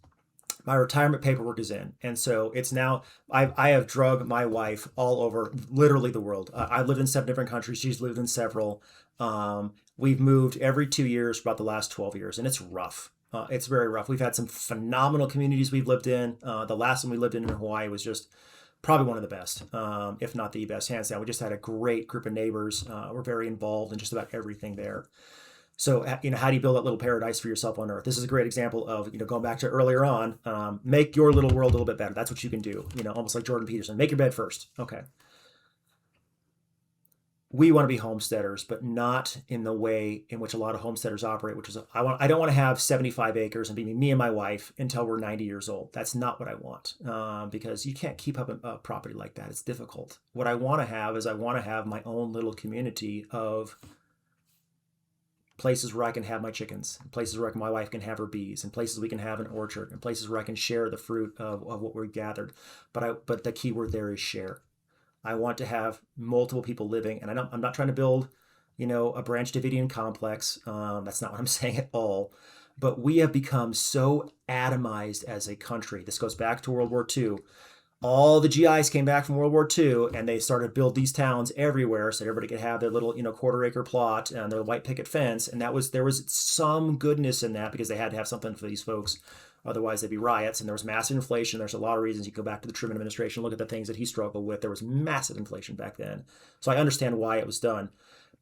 S1: My retirement paperwork is in, and so it's now I have drug my wife all over literally the world. I've lived in 7 different countries. She's lived in several. We've moved every 2 years for about the last 12 years, and it's rough. It's very rough. We've had some phenomenal communities we've lived in. The last one we lived in Hawaii was just probably one of the best, if not the best, hands down. We just had a great group of neighbors. We're very involved in just about everything there. So, how do you build that little paradise for yourself on Earth? This is a great example of, going back to earlier on, make your little world a little bit better. That's what you can do, almost like Jordan Peterson. Make your bed first. Okay. We want to be homesteaders, but not in the way in which a lot of homesteaders operate, which is I don't want to have 75 acres and be me and my wife until we're 90 years old. That's not what I want, because you can't keep up a property like that. It's difficult. What I want to have is my own little community of places where I can have my chickens, places where my wife can have her bees, and places we can have an orchard, and places where I can share the fruit of what we've gathered. But the key word there is share. I want to have multiple people living, and I'm not trying to build, a Branch Davidian complex. That's not what I'm saying at all. But we have become so atomized as a country. This goes back to World War II. All the GIs came back from World War II and they started to build these towns everywhere so everybody could have their little, quarter-acre plot and their white picket fence. And there was some goodness in that because they had to have something for these folks. Otherwise, there'd be riots, and there was massive inflation. There's a lot of reasons. You go back to the Truman administration, look at the things that he struggled with. There was massive inflation back then. So I understand why it was done.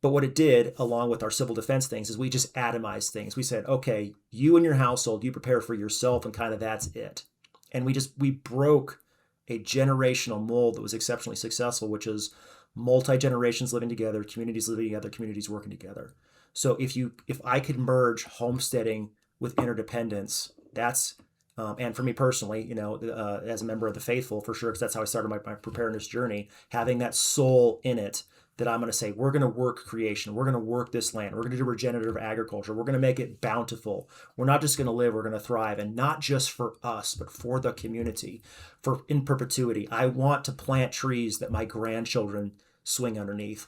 S1: But what it did, along with our civil defense things, is we just atomized things. We said, okay, you and your household, you prepare for yourself, and kind of that's it. And we broke a generational mold that was exceptionally successful, which is multi-generations living together, communities living together, communities working together. So if I could merge homesteading with interdependence, that's and for me personally, as a member of the faithful, for sure, because that's how I started my preparedness journey, having that soul in it, that I'm going to say, we're going to work creation. We're going to work this land. We're going to do regenerative agriculture. We're going to make it bountiful. We're not just going to live, we're going to thrive. And not just for us, but for the community, for in perpetuity. I want to plant trees that my grandchildren swing underneath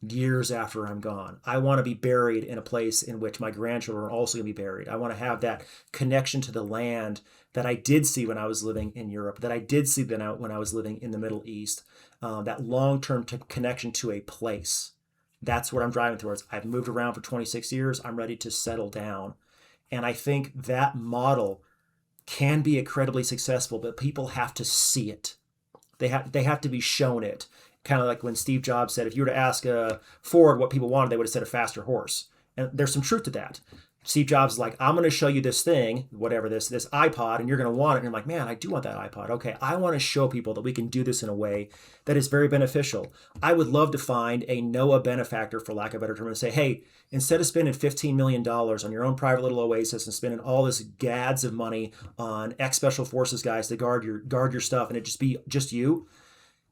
S1: years after I'm gone. I want to be buried in a place in which my grandchildren are also going to be buried. I want to have that connection to the land that I did see when I was living in Europe, that I did see when I was living in the Middle East, that long-term connection to a place. That's what I'm driving towards. I've moved around for 26 years. I'm ready to settle down. And I think that model can be incredibly successful, but people have to see it. They have to be shown it. Kind of like when Steve Jobs said, if you were to ask Ford what people wanted, they would have said a faster horse. And there's some truth to that. Steve Jobs is like, I'm going to show you this thing, whatever this iPod, and you're going to want it. And you're like, man, I do want that iPod. Okay, I want to show people that we can do this in a way that is very beneficial. I would love to find a NOAA benefactor, for lack of a better term, and say, hey, instead of spending $15 million on your own private little oasis and spending all this gads of money on ex-special forces guys to guard your stuff and it just be just you,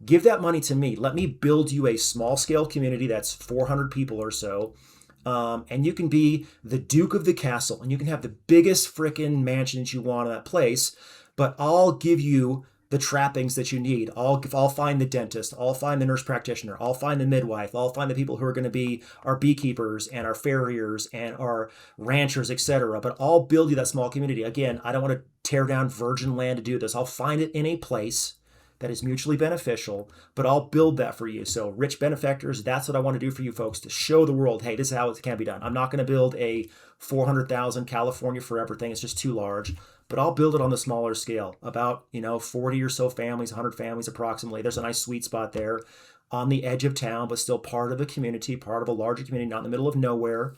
S1: give that money to me. Let me build you a small-scale community that's 400 people or so. And you can be the Duke of the castle and you can have the biggest frickin' mansion that you want in that place, but I'll give you the trappings that you need. I'll find the dentist. I'll find the nurse practitioner. I'll find the midwife. I'll find the people who are going to be our beekeepers and our farriers and our ranchers, etc. But I'll build you that small community. Again, I don't want to tear down virgin land to do this. I'll find it in a place that is mutually beneficial, but I'll build that for you. So rich benefactors, that's what I want to do for you folks, to show the world, hey, this is how it can be done. I'm not going to build a 400,000 California forever thing. It's just too large, but I'll build it on the smaller scale, about 40 or so families, 100 families approximately. There's a nice sweet spot there on the edge of town, but still part of a community, part of a larger community, not in the middle of nowhere.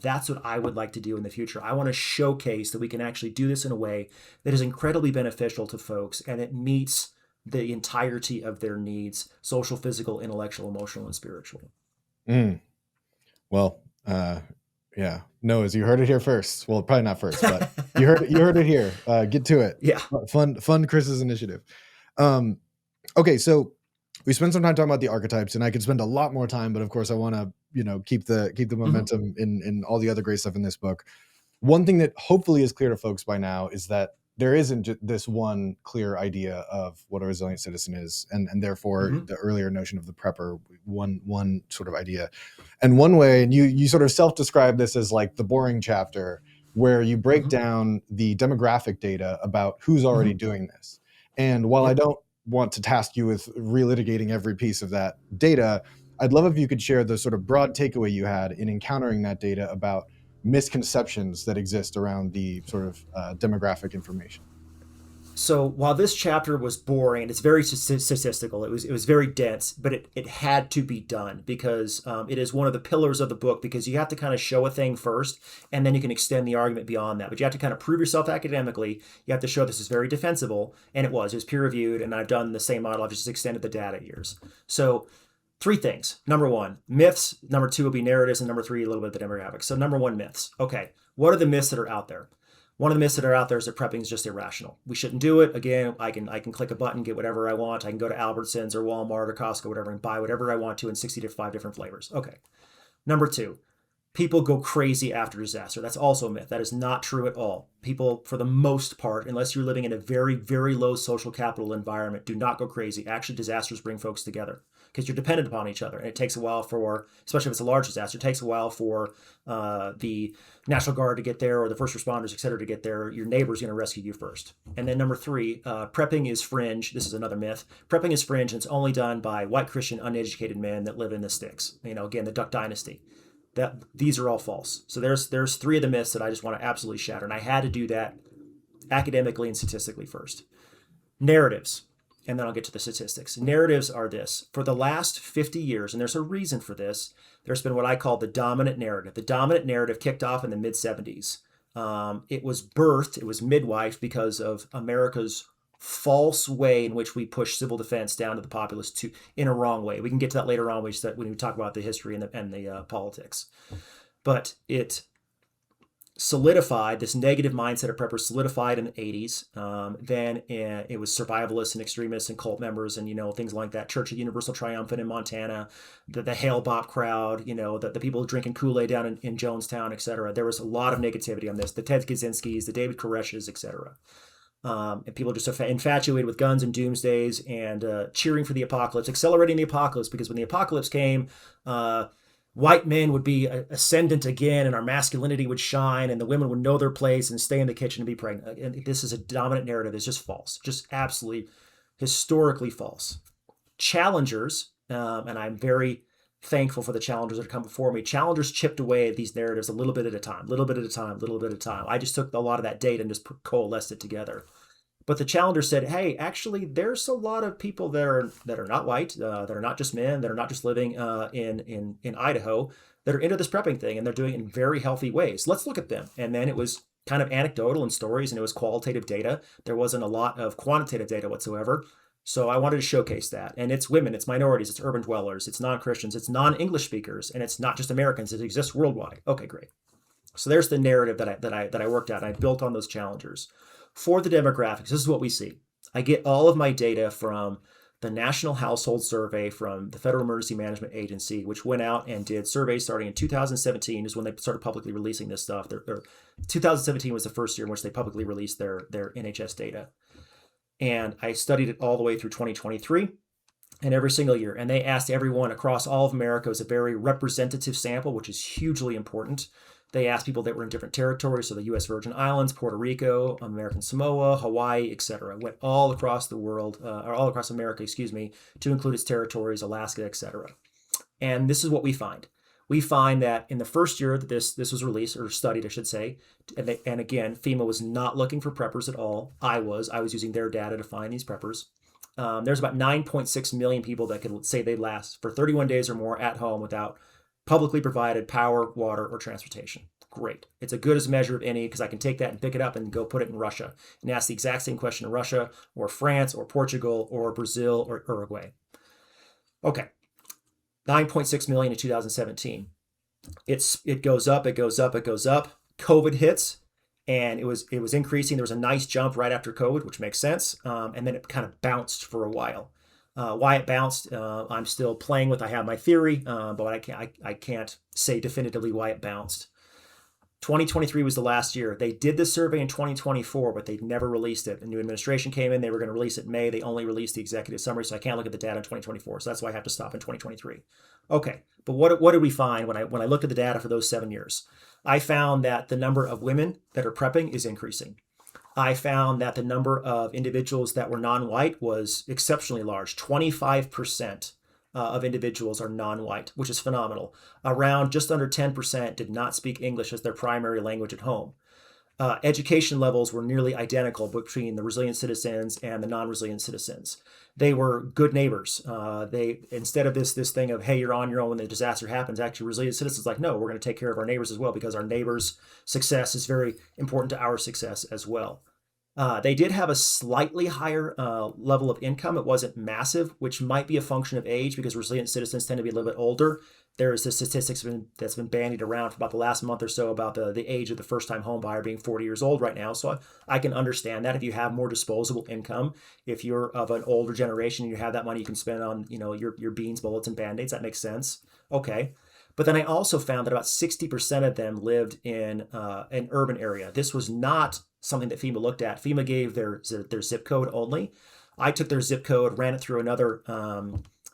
S1: That's what I would like to do in the future. I want to showcase that we can actually do this in a way that is incredibly beneficial to folks and it meets the entirety of their needs: social, physical, intellectual, emotional, and spiritual.
S2: Well, yeah. Noahs, you heard it here first. Well, probably not first, but you heard it here. Get to it.
S1: Yeah.
S2: Fund Chris's initiative. Okay, so we spent some time talking about the archetypes, and I could spend a lot more time, but of course I want to keep the momentum in all the other great stuff in this book. One thing that hopefully is clear to folks by now is that there isn't this one clear idea of what a resilient citizen is, and therefore the earlier notion of the prepper, one sort of idea. And one way, and you sort of self-describe this as like the boring chapter, where you break down the demographic data about who's already doing this. And while I don't want to task you with relitigating every piece of that data, I'd love if you could share the sort of broad takeaway you had in encountering that data about misconceptions that exist around the sort of demographic information.
S1: So while this chapter was boring, it's very statistical. It was very dense, but it had to be done because it is one of the pillars of the book, because you have to kind of show a thing first, and then you can extend the argument beyond that. But you have to kind of prove yourself academically. You have to show this is very defensible, and it was peer reviewed, and I've done the same model. I've just extended the data years. So 3 things. Number 1, myths. Number 2 will be narratives. And number 3, a little bit of the demographics. So number 1, myths. Okay, what are the myths that are out there? One of the myths that are out there is that prepping is just irrational. We shouldn't do it. Again, I can click a button, get whatever I want. I can go to Albertsons or Walmart or Costco, whatever, and buy whatever I want to in 65 different flavors. Okay. Number 2, people go crazy after disaster. That's also a myth. That is not true at all. People, for the most part, unless you're living in a very, very low social capital environment, do not go crazy. Actually, disasters bring folks together. because you're dependent upon each other. And it takes a while for, especially if it's a large disaster, it takes a while for the National Guard to get there or the first responders, et cetera, to get there. Your neighbor's going to rescue you first. And then number three, prepping is fringe. This is another myth. Prepping is fringe, and it's only done by white Christian uneducated men that live in the sticks. Again, the Duck Dynasty. These are all false. So there's three of the myths that I just want to absolutely shatter. And I had to do that academically and statistically first. Narratives. And then I'll get to the statistics. Narratives are this. For the last 50 years, and there's a reason for this, there's been what I call the dominant narrative. The dominant narrative kicked off in the mid-70s. It was birthed, it was midwifed because of America's false way in which we push civil defense down to the populace in a wrong way. We can get to that later on when we talk about the history and the politics. But it solidified, this negative mindset of preppers solidified in the 80s. Then it was survivalists and extremists and cult members and, things like that. Church of Universal Triumphant in Montana, the Hail Bop crowd, the people drinking Kool-Aid down in Jonestown, et cetera. There was a lot of negativity on this. The Ted Kaczynskis, the David Koresh's, et cetera. And people just infatuated with guns and doomsdays and cheering for the apocalypse, accelerating the apocalypse, because when the apocalypse came, white men would be ascendant again and our masculinity would shine and the women would know their place and stay in the kitchen and be pregnant. And this is a dominant narrative. It's just false, just absolutely historically false. Challengers, and I'm very thankful for the challengers that come before me. Challengers chipped away at these narratives a little bit at a time, little bit at a time. I just took a lot of that data and just coalesced it together. But the challenger said, hey, actually, there's a lot of people that are not white, that are not just men, that are not just living in Idaho, that are into this prepping thing, and they're doing it in very healthy ways. Let's look at them. And then it was kind of anecdotal and stories, and it was qualitative data. There wasn't a lot of quantitative data whatsoever. So I wanted to showcase that. And it's women, it's minorities, it's urban dwellers, it's non-Christians, it's non-English speakers, and it's not just Americans. It exists worldwide. Okay, great. So there's the narrative that I worked at, and I built on those challengers. For the demographics, this is what we see. I get all of my data from the National Household Survey from the Federal Emergency Management Agency, which went out and did surveys starting in 2017 is when they started publicly releasing this stuff. 2017 was the first year in which they publicly released their NHS data. And I studied it all the way through 2023 and every single year. And they asked everyone across all of America. It was a very representative sample, which is hugely important. They asked people that were in different territories, so the U.S. Virgin Islands, Puerto Rico, American Samoa, Hawaii, etc. Went all across the world, or all across America, to include its territories, Alaska, etc. And this is what we find. We find that in the first year that this was released, or studied, I should say, and again, FEMA was not looking for preppers at all. I was using their data to find these preppers. There's about 9.6 million people that could say they last for 31 days or more at home without publicly provided power, water, or transportation. Great. It's as good as a measure of any, because I can take that and pick it up and go put it in Russia and ask the exact same question in Russia or France or Portugal or Brazil or Uruguay. Okay. 9.6 million in 2017. It goes up. COVID hits, and it was increasing. There was a nice jump right after COVID, which makes sense. And then it kind of bounced for a while. Why it bounced, I'm still playing with. I have my theory, but I can't say definitively why it bounced. 2023 was the last year. They did this survey in 2024, but they never released it. A new administration came in. They were going to release it in May. They only released the executive summary, so I can't look at the data in 2024. So that's why I have to stop in 2023. Okay, but what did we find when I looked at the data for those 7 years? I found that the number of women that are prepping is increasing. I found that the number of individuals that were non-white was exceptionally large. 25% of individuals are non-white, which is phenomenal. Around just under 10% did not speak English as their primary language at home. Education levels were nearly identical between the resilient citizens and the non-resilient citizens. They were good neighbors. They, instead of this thing of, hey, you're on your own when the disaster happens, actually resilient citizens like, no, we're going to take care of our neighbors as well, because our neighbors' success is very important to our success as well. They did have a slightly higher level of income. It wasn't massive, which might be a function of age, because resilient citizens tend to be a little bit older. There is the statistics that's been bandied around for about the last month or so about the age of the first-time home buyer being 40 years old right now. So I can understand that. If you have more disposable income, if you're of an older generation and you have that money you can spend on, your beans, bullets, and Band-Aids, that makes sense. Okay. But then I also found that about 60% of them lived in an urban area. This was not something that FEMA looked at. FEMA gave their zip code only. I took their zip code, ran it through another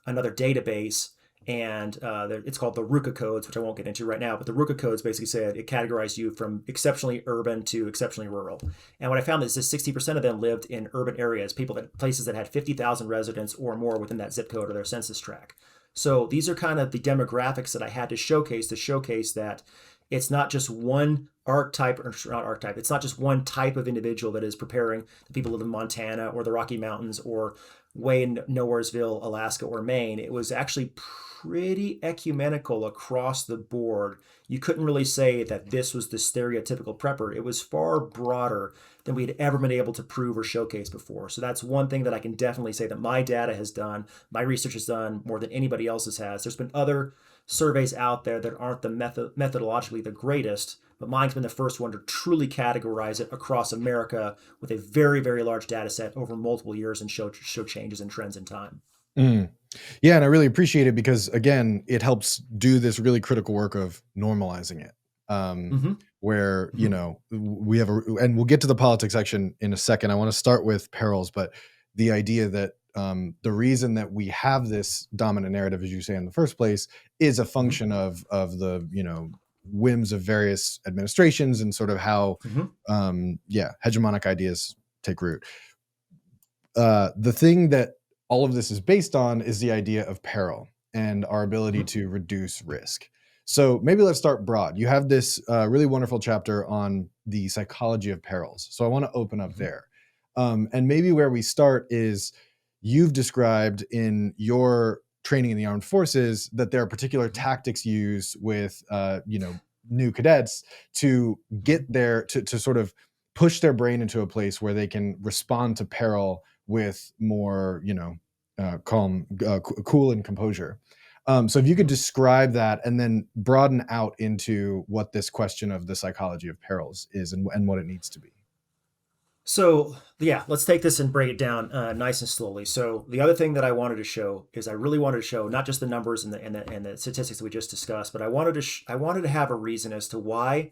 S1: another database, and it's called the RUCA codes, which I won't get into right now. But the RUCA codes basically said it categorized you from exceptionally urban to exceptionally rural. And what I found is that 60% of them lived in urban areas, places that had 50,000 residents or more within that zip code or their census tract. So these are kind of the demographics that I had to showcase that it's not just one archetype, or not archetype, it's not just one type of individual that is preparing the people who live in Montana or the Rocky Mountains or way in Nowheresville, Alaska, or Maine. It was actually pretty ecumenical across the board. You couldn't really say that this was the stereotypical prepper. It was far broader than we'd ever been able to prove or showcase before. So that's one thing that I can definitely say that my data has done, my research has done more than anybody else's has. There's been other surveys out there that aren't the methodologically the greatest, but mine's been the first one to truly categorize it across America with a very, very large data set over multiple years and show changes and trends in time.
S2: Mm. Yeah, and I really appreciate it because, again, it helps do this really critical work of normalizing it. Where, you know, we have and we'll get to the politics section in a second. I want to start with perils, but the idea that the reason that we have this dominant narrative, as you say, in the first place, is a function of the, you know, whims of various administrations and sort of how, hegemonic ideas take root. The thing that all of this is based on is the idea of peril and our ability to reduce risk. So maybe let's start broad. You have this really wonderful chapter on the psychology of perils. So I want to open up there. And maybe where we start is you've described in your training in the armed forces that there are particular tactics used with, new cadets to get there, to sort of push their brain into a place where they can respond to peril with more, calm, cool and composure. So if you could describe that and then broaden out into what this question of the psychology of perils is and what it needs to be.
S1: So yeah, let's take this and break it down nice and slowly. So the other thing that I wanted to show is I really wanted to show not just the numbers and the statistics that we just discussed, but I wanted to have a reason as to why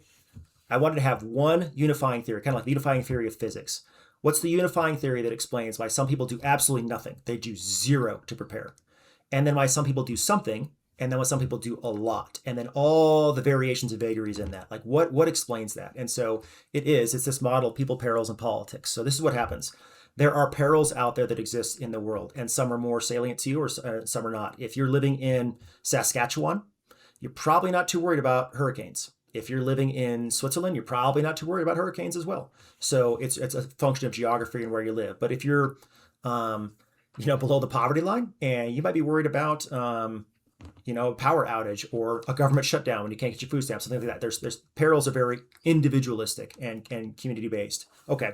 S1: I wanted to have one unifying theory, kind of like the unifying theory of physics. What's the unifying theory that explains why some people do absolutely nothing? They do zero to prepare. And then why some people do something, and then why some people do a lot. And then all the variations and vagaries in that. Like what explains that? And so it's this model of people, perils, and politics. So this is what happens. There are perils out there that exist in the world, and some are more salient to you or some are not. If you're living in Saskatchewan, you're probably not too worried about hurricanes. If you're living in Switzerland, you're probably not too worried about hurricanes as well. So it's a function of geography and where you live. But if you're, below the poverty line, and you might be worried about, power outage or a government shutdown when you can't get your food stamps, something like that. There's perils are very individualistic and community based. Okay.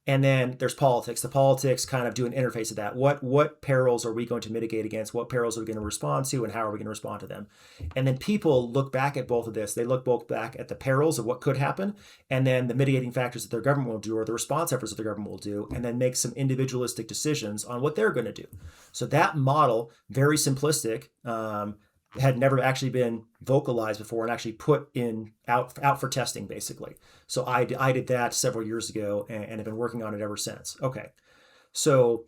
S1: And then there's politics. The politics kind of do an interface of that. What perils are we going to mitigate against? What perils are we going to respond to? And how are we going to respond to them? And then people look back at both of this. They look both back at the perils of what could happen, and then the mitigating factors that their government will do or the response efforts that their government will do, and then make some individualistic decisions on what they're going to do. So that model, very simplistic, had never actually been vocalized before and actually put out for testing, basically. So I did that several years ago and have been working on it ever since. Okay, so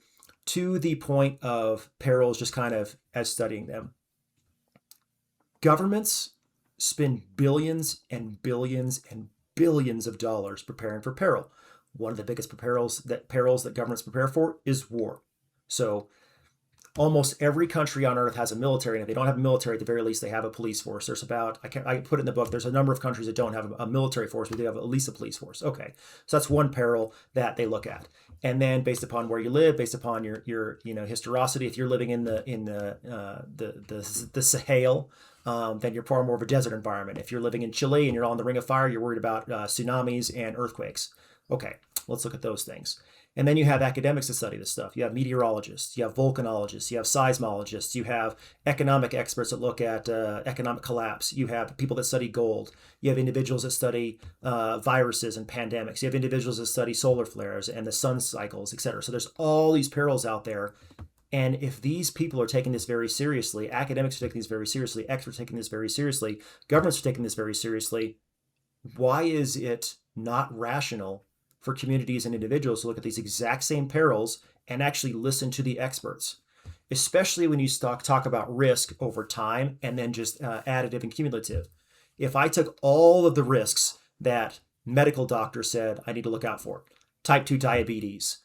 S1: to the point of perils, just kind of as studying them, governments spend billions and billions and billions of dollars preparing for peril. One of the biggest perils that governments prepare for is war. So almost every country on earth has a military, and if they don't have a military, at the very least, they have a police force. There's I put it in the book, there's a number of countries that don't have a military force, but they have at least a police force. Okay, so that's one peril that they look at. And then based upon where you live, based upon your historicity, if you're living in the Sahel, then you're far more of a desert environment. If you're living in Chile and you're on the Ring of Fire, you're worried about tsunamis and earthquakes. Okay, let's look at those things. And then you have academics that study this stuff. You have meteorologists, you have volcanologists, you have seismologists, you have economic experts that look at economic collapse. You have people that study gold. You have individuals that study viruses and pandemics. You have individuals that study solar flares and the sun cycles, et cetera. So there's all these perils out there. And if these people are taking this very seriously, academics are taking this very seriously, experts are taking this very seriously, governments are taking this very seriously, why is it not rational for communities and individuals to look at these exact same perils and actually listen to the experts? especially when you talk about risk over time and then just additive and cumulative. If I took all of the risks that medical doctors said I need to look out for, type 2 diabetes,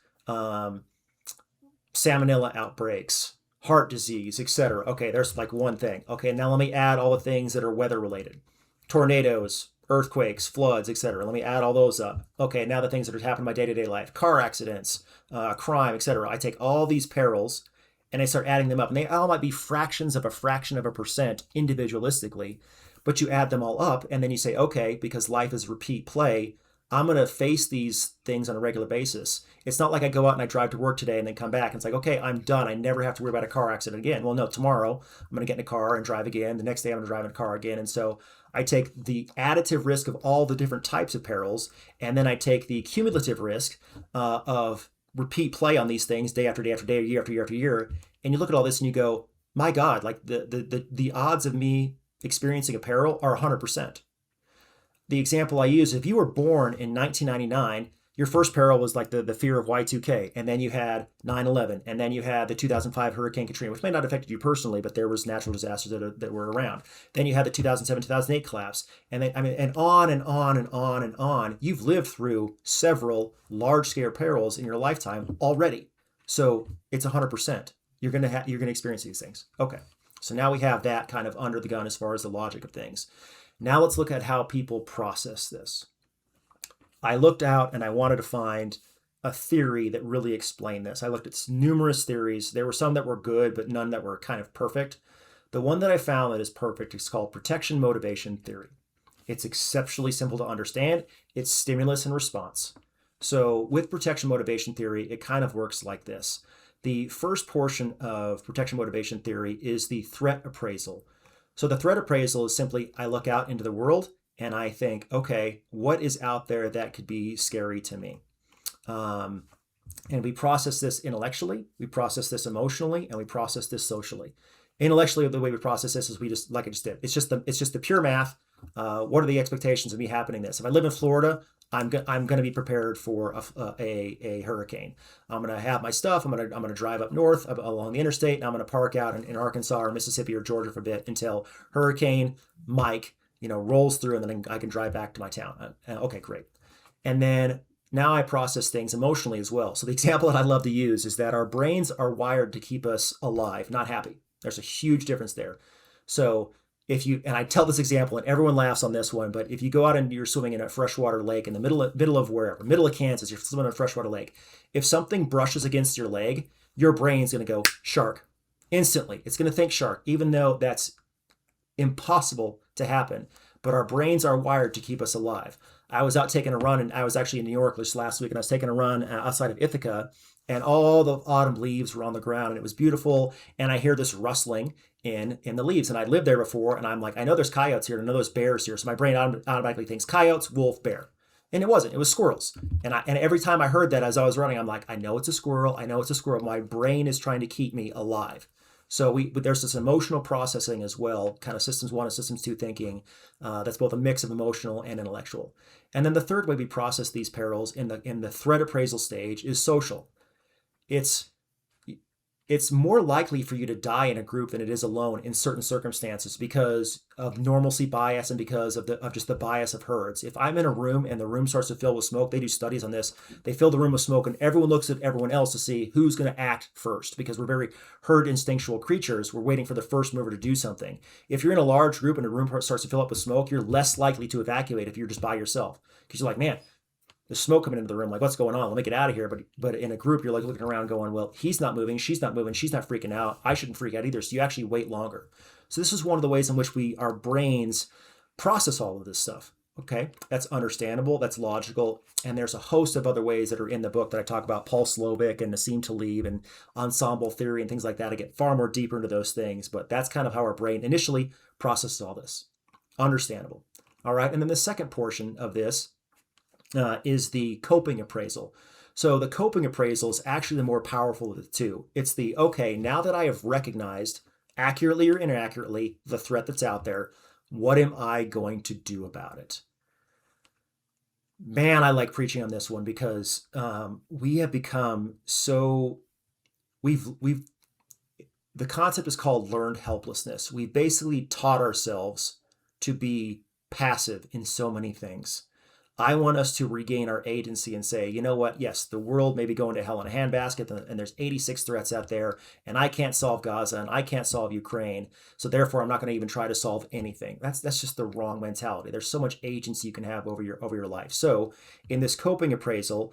S1: salmonella outbreaks, heart disease, etc. Okay, there's like one thing. Okay, now let me add all the things that are weather related. Tornadoes, earthquakes, floods, etc. Let me add all those up. Okay, now the things that are happening in my day-to-day life, car accidents, crime, etc. I take all these perils and I start adding them up. And they all might be fractions of a fraction of a percent individualistically, but you add them all up and then you say, okay, because life is repeat play, I'm going to face these things on a regular basis. It's not like I go out and I drive to work today and then come back and it's like, okay, I'm done. I never have to worry about a car accident again. Well, no, tomorrow I'm going to get in a car and drive again. The next day I'm going to drive in a car again. And so I take the additive risk of all the different types of perils, and then I take the cumulative risk of repeat play on these things day after day after day, year after year after year. And you look at all this and you go, my God, like the odds of me experiencing a peril are 100%. The example I use, if you were born in 1999, your first peril was like the fear of Y2K, and then you had 9/11, and then you had the 2005 Hurricane Katrina, which may not have affected you personally, but there was natural disasters that were around. Then you had the 2007, 2008 collapse, and then, and on and on and on and on. You've lived through several large-scale perils in your lifetime already, so it's 100%. You're gonna experience these things. Okay, so now we have that kind of under the gun as far as the logic of things. Now let's look at how people process this. I looked out and I wanted to find a theory that really explained this. I looked at numerous theories. There were some that were good, but none that were kind of perfect. The one that I found that is perfect is called protection motivation theory. It's exceptionally simple to understand. It's stimulus and response. So with protection motivation theory, it kind of works like this. The first portion of protection motivation theory is the threat appraisal. So the threat appraisal is simply, I look out into the world and I think, okay, what is out there that could be scary to me? And we process this intellectually, we process this emotionally, and we process this socially. Intellectually, the way we process this is we just, like I just did, it's just the pure math. What are the expectations of me happening this? If I live in Florida, I'm going to be prepared for a hurricane. I'm going to have my stuff. I'm going to drive up north along the interstate, and I'm going to park out in Arkansas or Mississippi or Georgia for a bit until Hurricane Mike, rolls through, and then I can drive back to my town. Okay, great. And then now I process things emotionally as well. So the example that I love to use is that our brains are wired to keep us alive, not happy. There's a huge difference there. So and I tell this example and everyone laughs on this one, but if you go out and you're swimming in a freshwater lake in the middle of wherever, middle of Kansas, you're swimming in a freshwater lake. If something brushes against your leg, your brain's going to go shark instantly. It's going to think shark, even though that's impossible to happen. But our brains are wired to keep us alive. I was out taking a run, and I was actually in New York this last week, and I was taking a run outside of Ithaca, and all the autumn leaves were on the ground, and it was beautiful. And I hear this rustling in the leaves, and I lived there before, and I'm like, I know there's coyotes here, and I know there's bears here. So my brain automatically thinks coyotes, wolf, bear. And it wasn't. It was squirrels. And every time I heard that as I was running, I'm like, I know it's a squirrel. I know it's a squirrel. My brain is trying to keep me alive. So there's this emotional processing as well, kind of systems 1 and systems 2 thinking. That's both a mix of emotional and intellectual. And then the third way we process these perils in the threat appraisal stage is social. It's more likely for you to die in a group than it is alone in certain circumstances because of normalcy bias and because of just the bias of herds. If I'm in a room and the room starts to fill with smoke, they do studies on this. They fill the room with smoke and everyone looks at everyone else to see who's going to act first because we're very herd instinctual creatures. We're waiting for the first mover to do something. If you're in a large group and a room starts to fill up with smoke, you're less likely to evacuate if you're just by yourself because you're like, man, there's smoke coming into the room. Like, what's going on? Let me get out of here. But in a group, you're like looking around going, well, he's not moving. She's not moving. She's not freaking out. I shouldn't freak out either. So you actually wait longer. So this is one of the ways in which our brains process all of this stuff. Okay. That's understandable. That's logical. And there's a host of other ways that are in the book that I talk about, Paul Slovic and Nassim Taleb and ensemble theory and things like that. I get far more deeper into those things, but that's kind of how our brain initially processes all this. Understandable. All right. And then the second portion of this is the coping appraisal. So the coping appraisal is actually the more powerful of the two. It's okay, now that I have recognized accurately or inaccurately the threat that's out there, what am I going to do about it? Man, I like preaching on this one because we have become so, we've the concept is called learned helplessness. We basically taught ourselves to be passive in so many things. I want us to regain our agency and say, you know what? Yes, the world may be going to hell in a handbasket, and there's 86 threats out there, and I can't solve Gaza, and I can't solve Ukraine, so therefore I'm not going to even try to solve anything. That's just the wrong mentality. There's so much agency you can have over your life. So in this coping appraisal,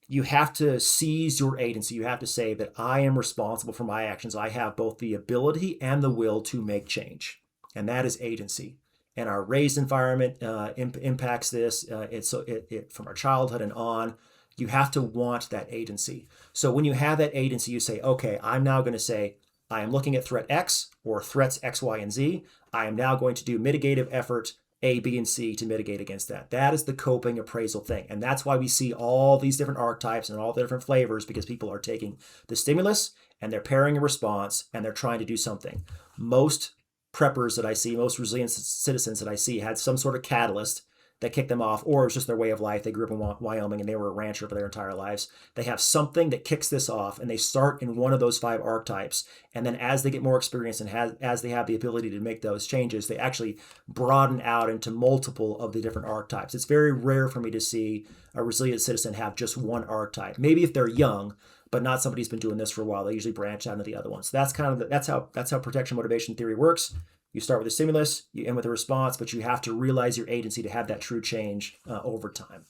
S1: you have to seize your agency. You have to say that I am responsible for my actions. I have both the ability and the will to make change, and that is agency. And our raised environment impacts this. From our childhood and on. You have to want that agency. So when you have that agency, you say, okay, I'm now going to say, I am looking at threat X or threats X, Y, and Z. I am now going to do mitigative effort A, B, and C to mitigate against that. That is the coping appraisal thing. And that's why we see all these different archetypes and all the different flavors, because people are taking the stimulus and they're pairing a response and they're trying to do something. Most preppers that I see, most resilient citizens that I see had some sort of catalyst that kicked them off, or it was just their way of life. They grew up in Wyoming and they were a rancher for their entire lives. They have something that kicks this off, and they start in one of those 5 archetypes. And then as they get more experience and as they have the ability to make those changes, they actually broaden out into multiple of the different archetypes. It's very rare for me to see a resilient citizen have just one archetype. Maybe if they're young, but not somebody who's been doing this for a while. They usually branch out into the other ones. So that's how protection motivation theory works. You start with a stimulus, you end with a response, but you have to realize your agency to have that true change over time.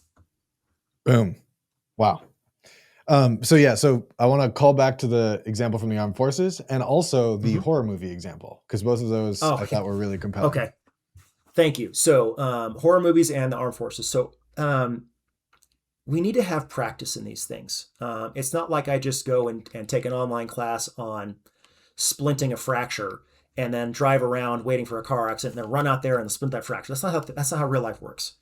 S2: Boom. Wow. So I want to call back to the example from the armed forces and also the horror movie example, because both of those I thought were really compelling.
S1: Okay. Thank you. So horror movies and the armed forces. So we need to have practice in these things. It's not like I just go and take an online class on splinting a fracture and then drive around waiting for a car accident and then run out there and splint that fracture. That's not how real life works.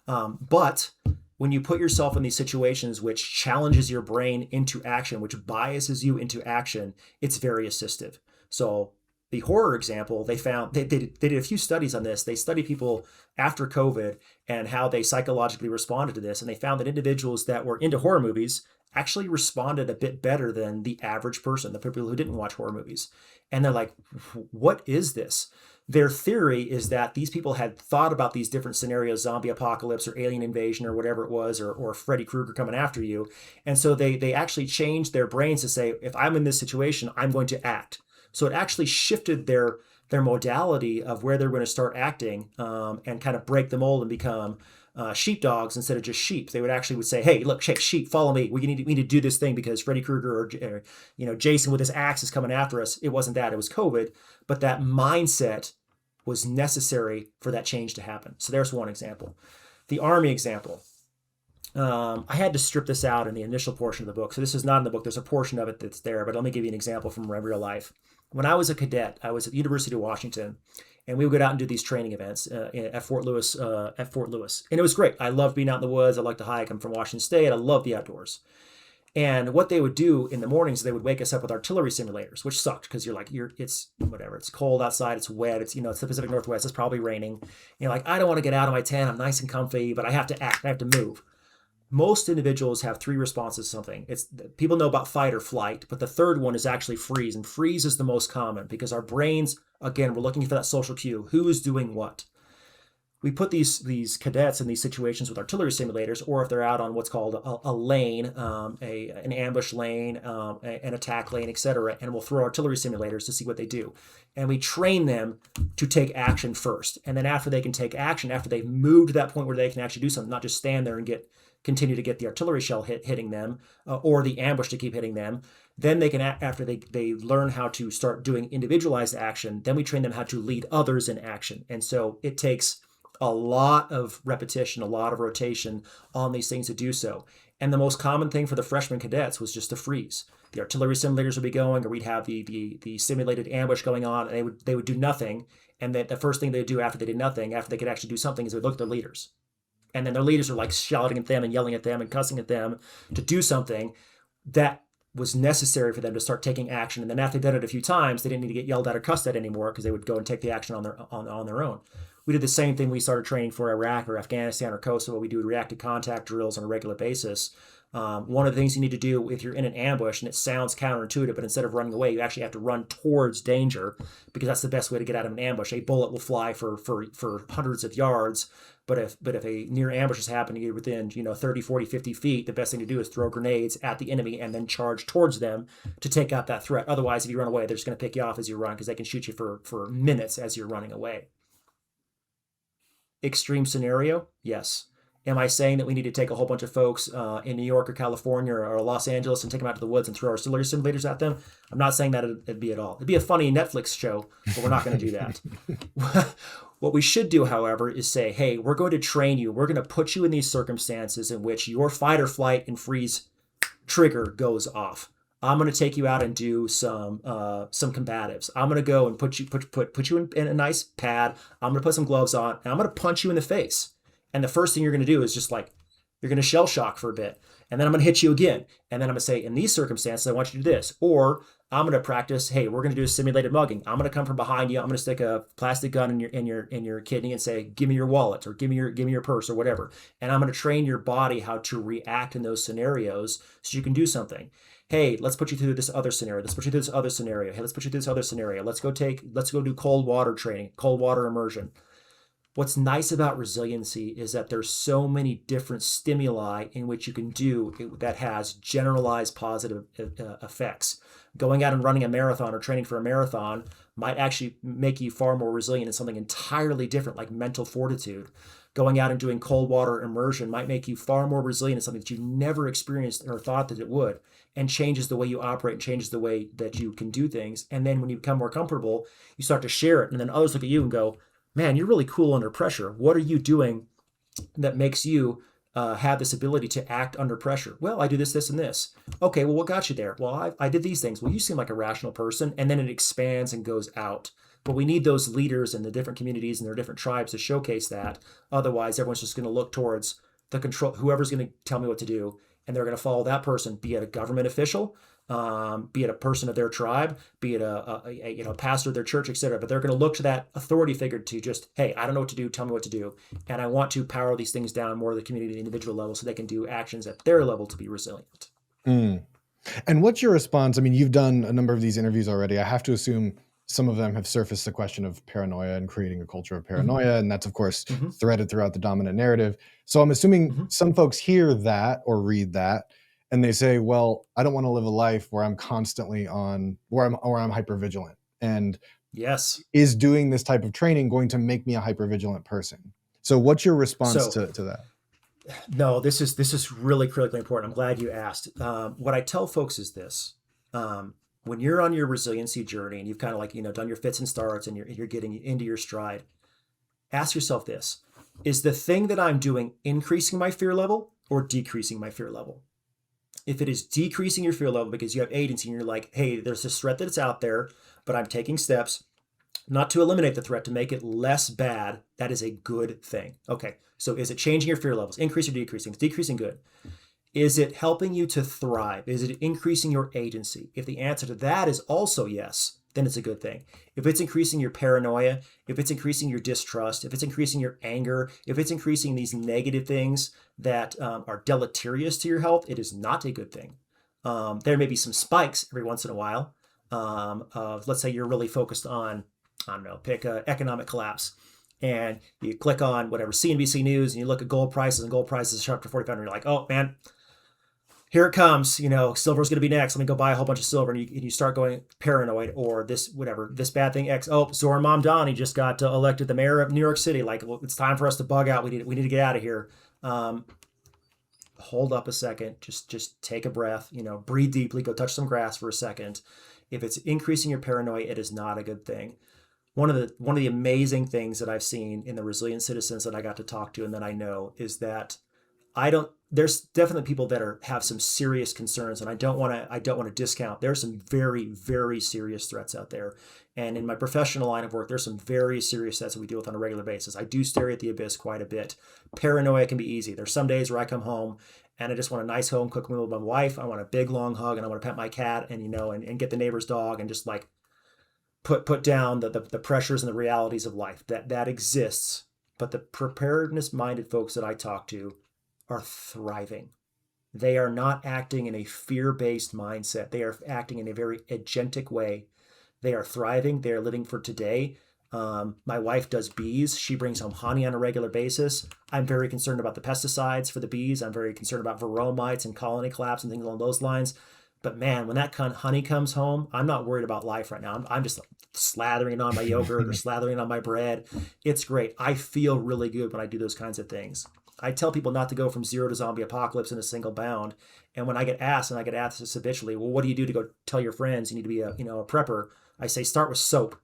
S1: But when you put yourself in these situations which challenges your brain into action, which biases you into action, it's very assistive. So the horror example, they found they did a few studies on this. They studied people after COVID and how they psychologically responded to this, and they found that individuals that were into horror movies actually responded a bit better than the average person, the people who didn't watch horror movies. And they're like, what is this? Their theory is that these people had thought about these different scenarios, zombie apocalypse or alien invasion or whatever it was, or Freddy Krueger coming after you. And so they actually changed their brains to say, if I'm in this situation, I'm going to act. So it actually shifted their modality of where they're going to start acting and kind of break the mold and become sheepdogs instead of just sheep. They would say, hey, look, sheep, follow me. We need to do this thing because Freddy Krueger or Jason with his axe is coming after us. It wasn't that, it was COVID. But that mindset was necessary for that change to happen. So there's one example. The Army example. I had to strip this out in the initial portion of the book. So this is not in the book. There's a portion of it that's there, but let me give you an example from real life. When I was a cadet, I was at the University of Washington, and we would go out and do these training events at Fort Lewis. And it was great. I love being out in the woods. I like to hike. I'm from Washington State. I love the outdoors. And what they would do in the mornings, they would wake us up with artillery simulators, which sucked because it's whatever. It's cold outside. It's wet. It's the Pacific Northwest. It's probably raining. You're like, I don't want to get out of my tent. I'm nice and comfy, but I have to act. I have to move. Most individuals have 3 responses to something. People know about fight or flight, but the third one is actually freeze. And freeze is the most common because our brains, again, we're looking for that social cue. Who is doing what? We put these cadets in these situations with artillery simulators, or if they're out on what's called a lane, an ambush lane, an attack lane, etc., and we'll throw artillery simulators to see what they do. And we train them to take action first. And then after they can take action, after they've moved to that point where they can actually do something, not just stand there and continue to get the artillery shell hitting them or the ambush to keep hitting them, then they can, after they learn how to start doing individualized action, then we train them how to lead others in action. And so it takes a lot of repetition, a lot of rotation on these things to do so. And the most common thing for the freshman cadets was just to freeze. The artillery simulators would be going, or we'd have the simulated ambush going on, and they would do nothing. And the first thing they'd do after they did nothing, after they could actually do something, is they'd look at their leaders. And then their leaders are like shouting at them and yelling at them and cussing at them to do something that was necessary for them to start taking action. And then after they did it a few times, they didn't need to get yelled at or cussed at anymore because they would go and take the action on their own. We did the same thing. We started training for Iraq or Afghanistan or Kosovo. We do reactive contact drills on a regular basis. One of the things you need to do if you're in an ambush, and it sounds counterintuitive, but instead of running away, you actually have to run towards danger, because that's the best way to get out of an ambush. A bullet will fly for hundreds of yards, but if a near ambush is happening within 30, 40, 50 feet, the best thing to do is throw grenades at the enemy and then charge towards them to take out that threat. Otherwise, if you run away, they're just going to pick you off as you run, because they can shoot you for minutes as you're running away. Extreme scenario, yes. Am I saying that we need to take a whole bunch of folks in New York or California or Los Angeles and take them out to the woods and throw artillery simulators at them? I'm not saying that it'd be at all. It'd be a funny Netflix show, but we're not going to do that. What we should do, however, is say, hey, we're going to train you. We're going to put you in these circumstances in which your fight or flight and freeze trigger goes off. I'm going to take you out and do some combatives. I'm going to go and put you in a nice pad. I'm going to put some gloves on, and I'm going to punch you in the face. And the first thing you're going to do is just like, you're going to shell shock for a bit. And then I'm going to hit you again. And then I'm going to say, in these circumstances, I want you to do this. Or I'm going to practice, hey, we're going to do a simulated mugging. I'm going to come from behind you. I'm going to stick a plastic gun in your kidney and say, give me your wallet, or give me your purse, or whatever. And I'm going to train your body how to react in those scenarios so you can do something. Hey, let's put you through this other scenario. Let's put you through this other scenario. Hey, let's put you through this other scenario. Let's go do cold water training, cold water immersion. What's nice about resiliency is that there's so many different stimuli in which you can do that has generalized positive effects. Going out and running a marathon or training for a marathon might actually make you far more resilient in something entirely different, like mental fortitude. Going out and doing cold water immersion might make you far more resilient in something that you never experienced or thought that it would, and changes the way you operate and changes the way that you can do things. And then when you become more comfortable, you start to share it. And then others look at you and go, man, you're really cool under pressure. What are you doing that makes you have this ability to act under pressure? Well, I do this, this, and this. Okay, well, what got you there? Well, I did these things. Well, you seem like a rational person. And then it expands and goes out. But we need those leaders in the different communities and their different tribes to showcase that. Otherwise, everyone's just going to look towards the control, whoever's going to tell me what to do, and they're going to follow that person, be it a government official, be it a person of their tribe, be it a pastor of their church, etc. But they're going to look to that authority figure to just, hey, I don't know what to do, tell me what to do. And I want to power these things down more at the community and individual level so they can do actions at their level to be resilient.
S2: Mm. And what's your response? I mean, you've done a number of these interviews already. I have to assume some of them have surfaced the question of paranoia and creating a culture of paranoia. Mm-hmm. And that's, of course, mm-hmm. threaded throughout the dominant narrative. So I'm assuming mm-hmm. some folks hear that or read that and they say, well, I don't want to live a life where I'm constantly on, where I'm hypervigilant. And
S1: yes,
S2: is doing this type of training going to make me a hypervigilant person? So what's your response to that?
S1: No, this is really critically important. I'm glad you asked. What I tell folks is this. When you're on your resiliency journey and you've kind of like, done your fits and starts and you're getting into your stride, ask yourself this: is the thing that I'm doing increasing my fear level or decreasing my fear level? If it is decreasing your fear level because you have agency and you're like, hey, there's this threat that's out there, but I'm taking steps not to eliminate the threat, to make it less bad, that is a good thing. Okay, so is it changing your fear levels? Increase or decreasing? It's decreasing, good. Is it helping you to thrive? Is it increasing your agency? If the answer to that is also yes, then it's a good thing. If it's increasing your paranoia, if it's increasing your distrust, if it's increasing your anger, if it's increasing these negative things that are deleterious to your health, it is not a good thing. There may be some spikes every once in a while. Let's say you're really focused on, I don't know, pick economic collapse. And you click on whatever CNBC News and you look at gold prices, and gold prices are sharp to 45, and you're like, oh man, here it comes, silver's going to be next. Let me go buy a whole bunch of silver. And you start going paranoid, or this bad thing X. Oh, Zohran Mamdani just got elected the mayor of New York City. Like, well, it's time for us to bug out. We need to get out of here. Hold up a second. Just take a breath, breathe deeply, go touch some grass for a second. If it's increasing your paranoia, it is not a good thing. One of the amazing things that I've seen in the resilient citizens that I got to talk to and that I know is that there's definitely people that have some serious concerns, and I don't want to discount. There's some very, very serious threats out there. And in my professional line of work, there's some very serious threats that we deal with on a regular basis. I do stare at the abyss quite a bit. Paranoia can be easy. There's some days where I come home and I just want a nice home cooked meal with my wife. I want a big long hug, and I want to pet my cat and and get the neighbor's dog and just like put down the pressures and the realities of life. That exists. But the preparedness minded folks that I talk to are thriving. They are not acting in a fear-based mindset. They are acting in a very agentic way. They are thriving. They are living for today. My wife does bees. She brings home honey on a regular basis. I'm very concerned about the pesticides for the bees. I'm very concerned about varroa mites and colony collapse and things along those lines. But man, when that honey comes home, I'm not worried about life right now. I'm just slathering it on my yogurt or slathering it on my bread. It's great. I feel really good when I do those kinds of things. I tell people not to go from zero to zombie apocalypse in a single bound. And when I get asked, and I get asked this habitually, well, what do you do to go tell your friends you need to be a prepper? I say start with soap,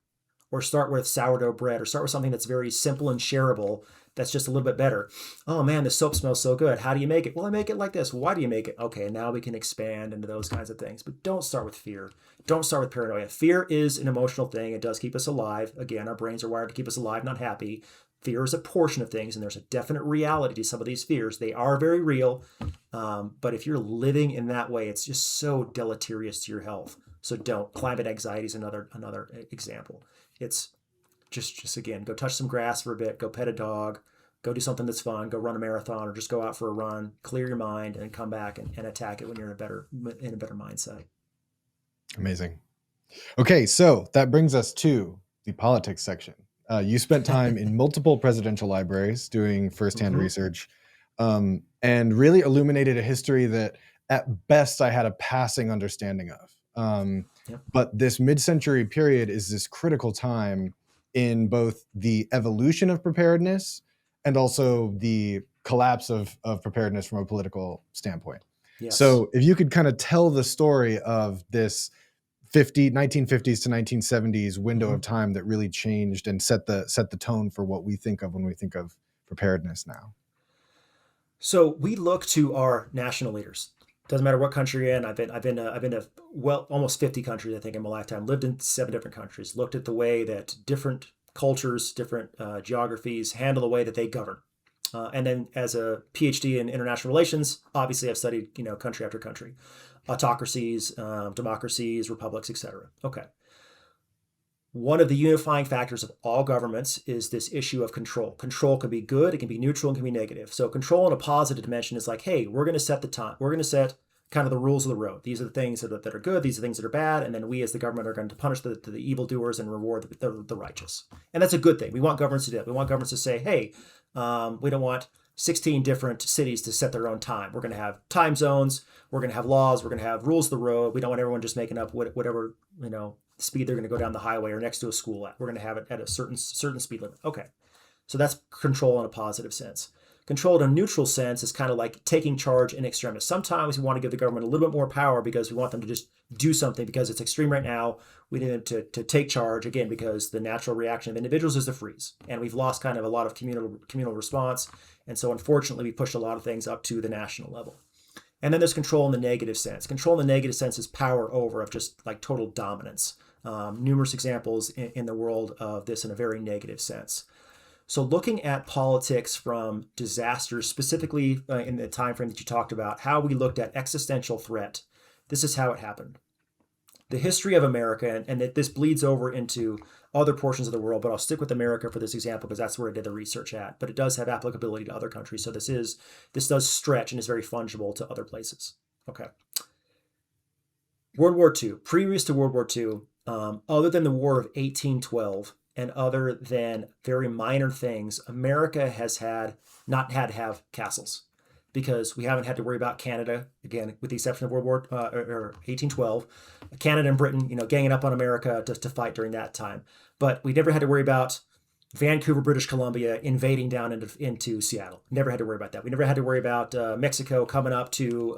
S1: or start with sourdough bread, or start with something that's very simple and shareable that's just a little bit better. Oh man, the soap smells so good. How do you make it? Well, I make it like this. Why do you make it? Okay, now we can expand into those kinds of things. But don't start with fear. Don't start with paranoia. Fear is an emotional thing. It does keep us alive. Again, our brains are wired to keep us alive, not happy. Fear is a portion of things, and there's a definite reality to some of these fears. They are very real, but if you're living in that way, it's just so deleterious to your health. So don't. Climate anxiety is another example. It's just again, go touch some grass for a bit, go pet a dog, go do something that's fun, go run a marathon, or just go out for a run, clear your mind, and come back and attack it when you're in a better mindset.
S2: Amazing. Okay, so that brings us to the politics section. You spent time in multiple presidential libraries doing firsthand research, and really illuminated a history that at best I had a passing understanding of. But this mid-century period is this critical time in both the evolution of preparedness and also the collapse of preparedness from a political standpoint.
S1: Yes.
S2: So if you could kind of tell the story of this 1950s to 1970s window of time that really changed and set the tone for what we think of when we think of preparedness now.
S1: So we look to our national leaders. Doesn't matter what country you're in. I've been to almost 50 countries, I think, in my lifetime. Lived in 7 different countries. Looked at the way that different cultures, different geographies handle the way that they govern. And then as a Ph.D. in international relations, obviously I've studied country after country, autocracies, democracies, republics, etc. Okay. One of the unifying factors of all governments is this issue of control. Control can be good, it can be neutral, and can be negative. So control in a positive dimension is like, hey, we're going to set the time. We're going to set kind of the rules of the road. These are the things that are good. These are the things that are bad. And then we as the government are going to punish the evildoers and reward the righteous. And that's a good thing. We want governments to do that. We want governments to say, hey, we don't want 16 different cities to set their own time. We're going to have time zones. We're going to have laws. We're going to have rules of the road. We don't want everyone just making up whatever, speed they're going to go down the highway or next to a school at. We're going to have it at a certain speed limit. Okay. So that's control in a positive sense. Control in a neutral sense is kind of like taking charge in extremis. Sometimes we want to give the government a little bit more power because we want them to just do something because it's extreme right now. We need them to take charge, again, because the natural reaction of individuals is to freeze. And we've lost kind of a lot of communal response. And so unfortunately, we pushed a lot of things up to the national level. And then there's control in the negative sense. Control in the negative sense is power over of just like total dominance. Numerous examples in the world of this in a very negative sense. So looking at politics from disasters, specifically in the time frame that you talked about, how we looked at existential threat, this is how it happened. The history of America, and that this bleeds over into other portions of the world, but I'll stick with America for this example because that's where I did the research at, but it does have applicability to other countries. So this does stretch and is very fungible to other places. Okay. World War II, previous to World War II, other than the War of 1812, and other than very minor things, America has not had to have castles because we haven't had to worry about Canada, again, with the exception of World War or 1812, Canada and Britain, ganging up on America to fight during that time. But we never had to worry about Vancouver, British Columbia invading down into Seattle. Never had to worry about that. We never had to worry about Mexico coming up to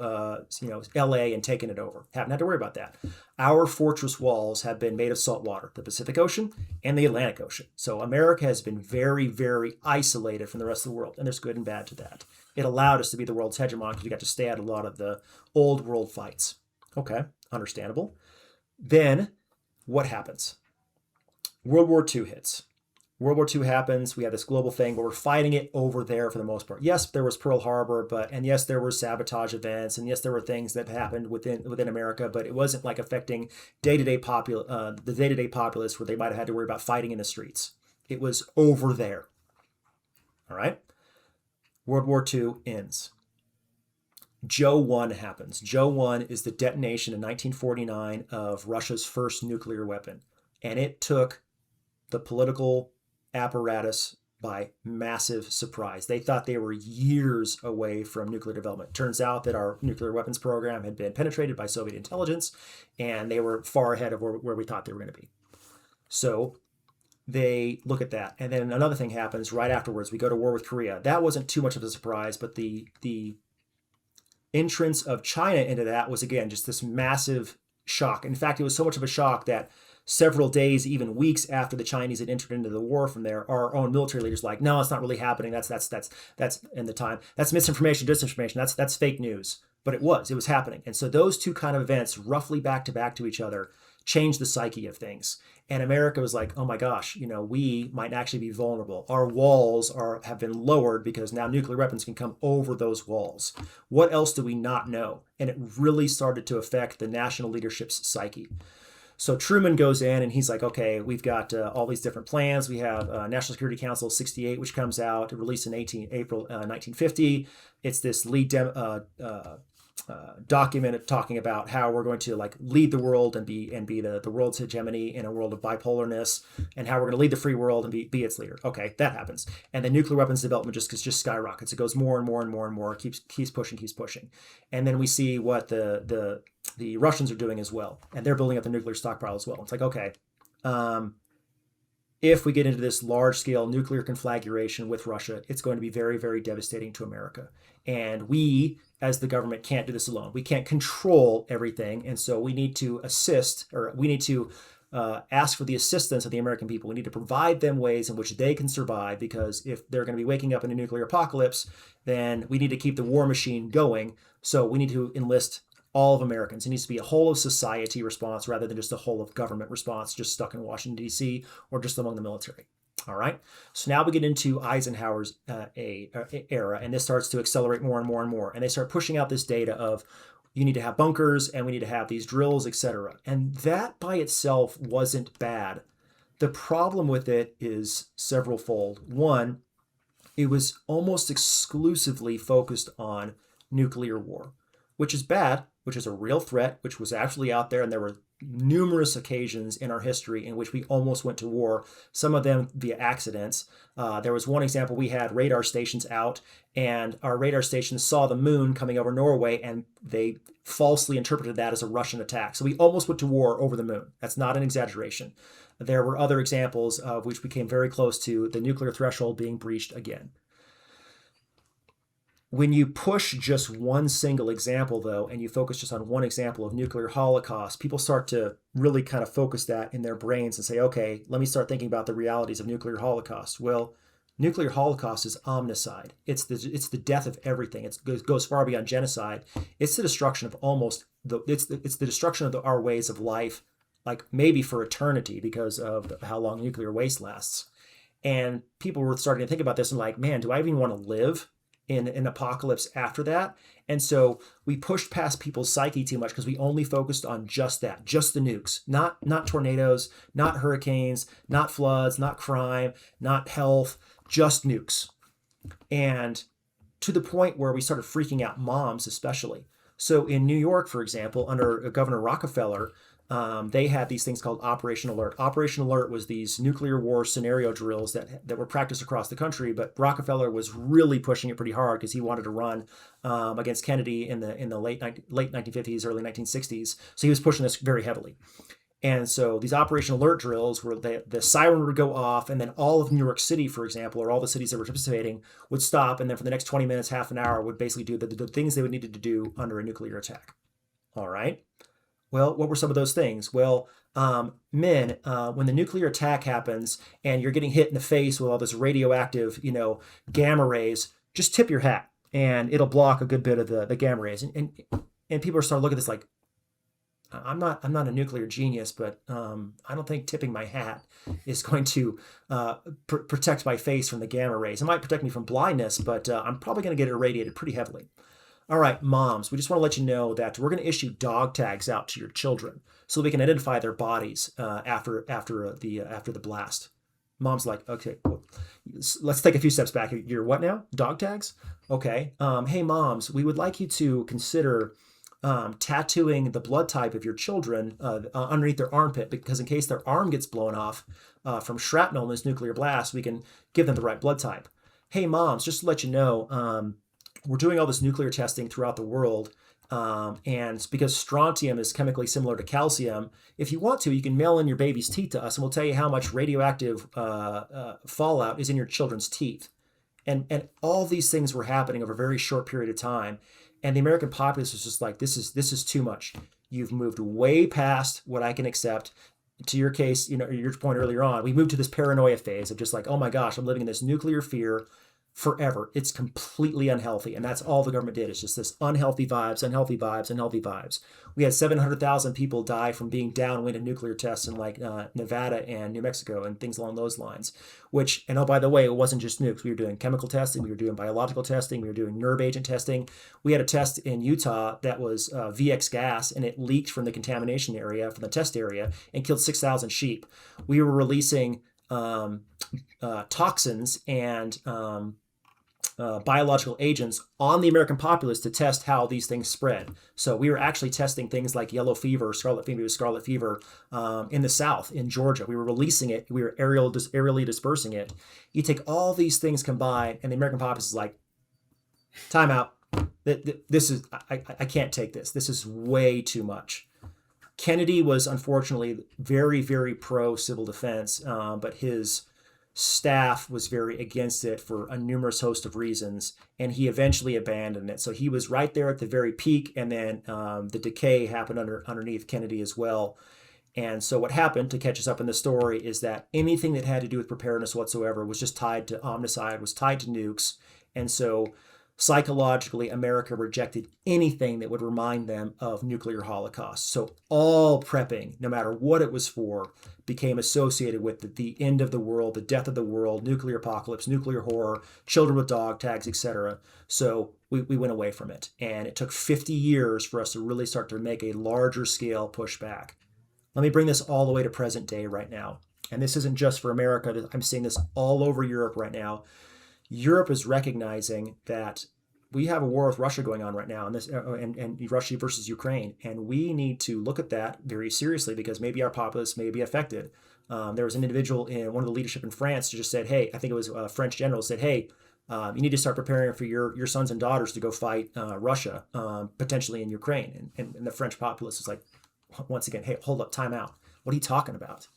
S1: LA and taking it over. Haven't had to worry about that. Our fortress walls have been made of salt water, the Pacific Ocean and the Atlantic Ocean. So America has been very, very isolated from the rest of the world, and there's good and bad to that. It allowed us to be the world's hegemon because we got to stay out a lot of the old world fights. Okay, understandable. Then what happens? World War II hits. World War II happens. We have this global thing where we're fighting it over there for the most part. Yes, there was Pearl Harbor, and yes, there were sabotage events, and yes, there were things that happened within America, but it wasn't like affecting the day-to-day populace where they might have had to worry about fighting in the streets. It was over there. All right. World War II ends. Joe 1 happens. Joe 1 is the detonation in 1949 of Russia's first nuclear weapon. And it took the political apparatus by massive surprise. They thought they were years away from nuclear development. Turns out that our nuclear weapons program had been penetrated by Soviet intelligence, and they were far ahead of where we thought they were going to be. So they look at that. And then another thing happens right afterwards. We go to war with Korea. That wasn't too much of a surprise, but the entrance of China into that was, again, just this massive shock. In fact, it was so much of a shock that several days, even weeks after the Chinese had entered into the war from there, our own military leaders like, no, it's not really happening. That's in the time. That's misinformation, disinformation. That's fake news. But it was happening. And so those two kind of events, roughly back to each other, changed the psyche of things. And America was like, oh my gosh, we might actually be vulnerable. Our walls have been lowered because now nuclear weapons can come over those walls. What else do we not know? And it really started to affect the national leadership's psyche. So Truman goes in and he's like, okay, we've got all these different plans. We have National Security Council 68, which comes out, released in April 1950. It's this lead document talking about how we're going to lead the world and be the world's hegemony in a world of bipolarness, and how we're going to lead the free world and be its leader. Okay, that happens, and then nuclear weapons development just skyrockets. It goes more and more and more and more. Keeps pushing, and then we see what the Russians are doing as well, and they're building up the nuclear stockpile as well. It's like, okay, if we get into this large-scale nuclear conflagration with Russia, it's going to be very, very devastating to America. And we, as the government, can't do this alone. We can't control everything, and so we need to assist, or we need to ask for the assistance of the American people. We need to provide them ways in which they can survive, because if they're going to be waking up in a nuclear apocalypse, then we need to keep the war machine going. So we need to enlist all of Americans. It needs to be a whole of society response rather than just a whole of government response, just stuck in Washington, D.C., or just among the military. All right. So now we get into Eisenhower's era, and this starts to accelerate more and more and more. And they start pushing out this data of you need to have bunkers and we need to have these drills, etc. And that by itself wasn't bad. The problem with it is severalfold. One, it was almost exclusively focused on nuclear war, which is bad, which is a real threat, which was actually out there. And there were numerous occasions in our history in which we almost went to war, some of them via accidents. There was one example, we had radar stations out, and our radar stations saw the moon coming over Norway, and they falsely interpreted that as a Russian attack. So we almost went to war over the moon. That's not an exaggeration. There were other examples of which we came very close to the nuclear threshold being breached again. When you push just one single example, though, and you focus just on one example of nuclear holocaust, people start to really kind of focus that in their brains and say, okay, let me start thinking about the realities of nuclear holocaust. Well, nuclear holocaust is omnicide. It's the death of everything. It goes far beyond genocide. It's the destruction of it's the destruction of our ways of life, like maybe for eternity because of how long nuclear waste lasts. And people were starting to think about this and like, man, do I even want to live in an apocalypse after that? And so we pushed past people's psyche too much because we only focused on just that, just the nukes, not tornadoes, not hurricanes, not floods, not crime, not health, just nukes. And to the point where we started freaking out moms, especially. So in New York, for example, under Governor Rockefeller, they had these things called Operation Alert. Operation Alert was these nuclear war scenario drills that were practiced across the country, but Rockefeller was really pushing it pretty hard because he wanted to run against Kennedy in the late 1950s, early 1960s. So he was pushing this very heavily. And so these Operation Alert drills where the siren would go off, and then all of New York City, for example, or all the cities that were participating would stop, and then for the next 20 minutes, half an hour, would basically do the things they would need to do under a nuclear attack. All right. Well, what were some of those things? Well, when the nuclear attack happens and you're getting hit in the face with all this radioactive, gamma rays, just tip your hat and it'll block a good bit of the gamma rays. And people are starting to look at this like, I'm not a nuclear genius, but I don't think tipping my hat is going to protect my face from the gamma rays. It might protect me from blindness, but I'm probably going to get irradiated pretty heavily. All right, moms, we just want to let you know that we're going to issue dog tags out to your children so we can identify their bodies after the blast. Mom's like, okay, well, let's take a few steps back. You're what now? Dog tags? Okay. Hey, moms, we would like you to consider tattooing the blood type of your children underneath their armpit, because in case their arm gets blown off from shrapnel in this nuclear blast, we can give them the right blood type. Hey, moms, just to let you know, we're doing all this nuclear testing throughout the world. And because strontium is chemically similar to calcium, if you want to, you can mail in your baby's teeth to us, and we'll tell you how much radioactive fallout is in your children's teeth. And all these things were happening over a very short period of time. And the American populace was just like, this is too much. You've moved way past what I can accept. To your case, your point earlier on, we moved to this paranoia phase of just like, oh my gosh, I'm living in this nuclear fear forever. It's completely unhealthy. And that's all the government did. It's just this unhealthy vibes, unhealthy vibes, unhealthy vibes. We had 700,000 people die from being downwind of nuclear tests in like Nevada and New Mexico and things along those lines, which, and oh, by the way, it wasn't just nukes. We were doing chemical testing. We were doing biological testing. We were doing nerve agent testing. We had a test in Utah that was VX gas, and it leaked from the contamination area, from the test area, and killed 6,000 sheep. We were releasing toxins and biological agents on the American populace to test how these things spread. So we were actually testing things like yellow fever, scarlet fever in the South, in Georgia. We were releasing it. We were aerially dispersing it. You take all these things combined, and the American populace is like, time out. This is, I can't take this. This is way too much. Kennedy was unfortunately very, very pro civil defense, but his staff was very against it for a numerous host of reasons, and he eventually abandoned it. So he was right there at the very peak, and then the decay happened underneath Kennedy as well. And so what happened, to catch us up in the story, is that anything that had to do with preparedness whatsoever was just tied to omnicide, was tied to nukes. And so psychologically, America rejected anything that would remind them of nuclear holocaust. So all prepping, no matter what it was for, became associated with the end of the world, the death of the world, nuclear apocalypse, nuclear horror, children with dog tags, etc. So we went away from it. And it took 50 years for us to really start to make a larger scale pushback. Let me bring this all the way to present day right now. And this isn't just for America. I'm seeing this all over Europe right now. Europe is recognizing that we have a war with Russia going on right now, and Russia versus Ukraine, and we need to look at that very seriously, because maybe our populace may be affected. There was an individual in one of the leadership in France who just said, hey, I think it was a French general, said, hey, you need to start preparing for your sons and daughters to go fight Russia, potentially in Ukraine. And the French populace is like, once again, hey, hold up, time out. What are you talking about?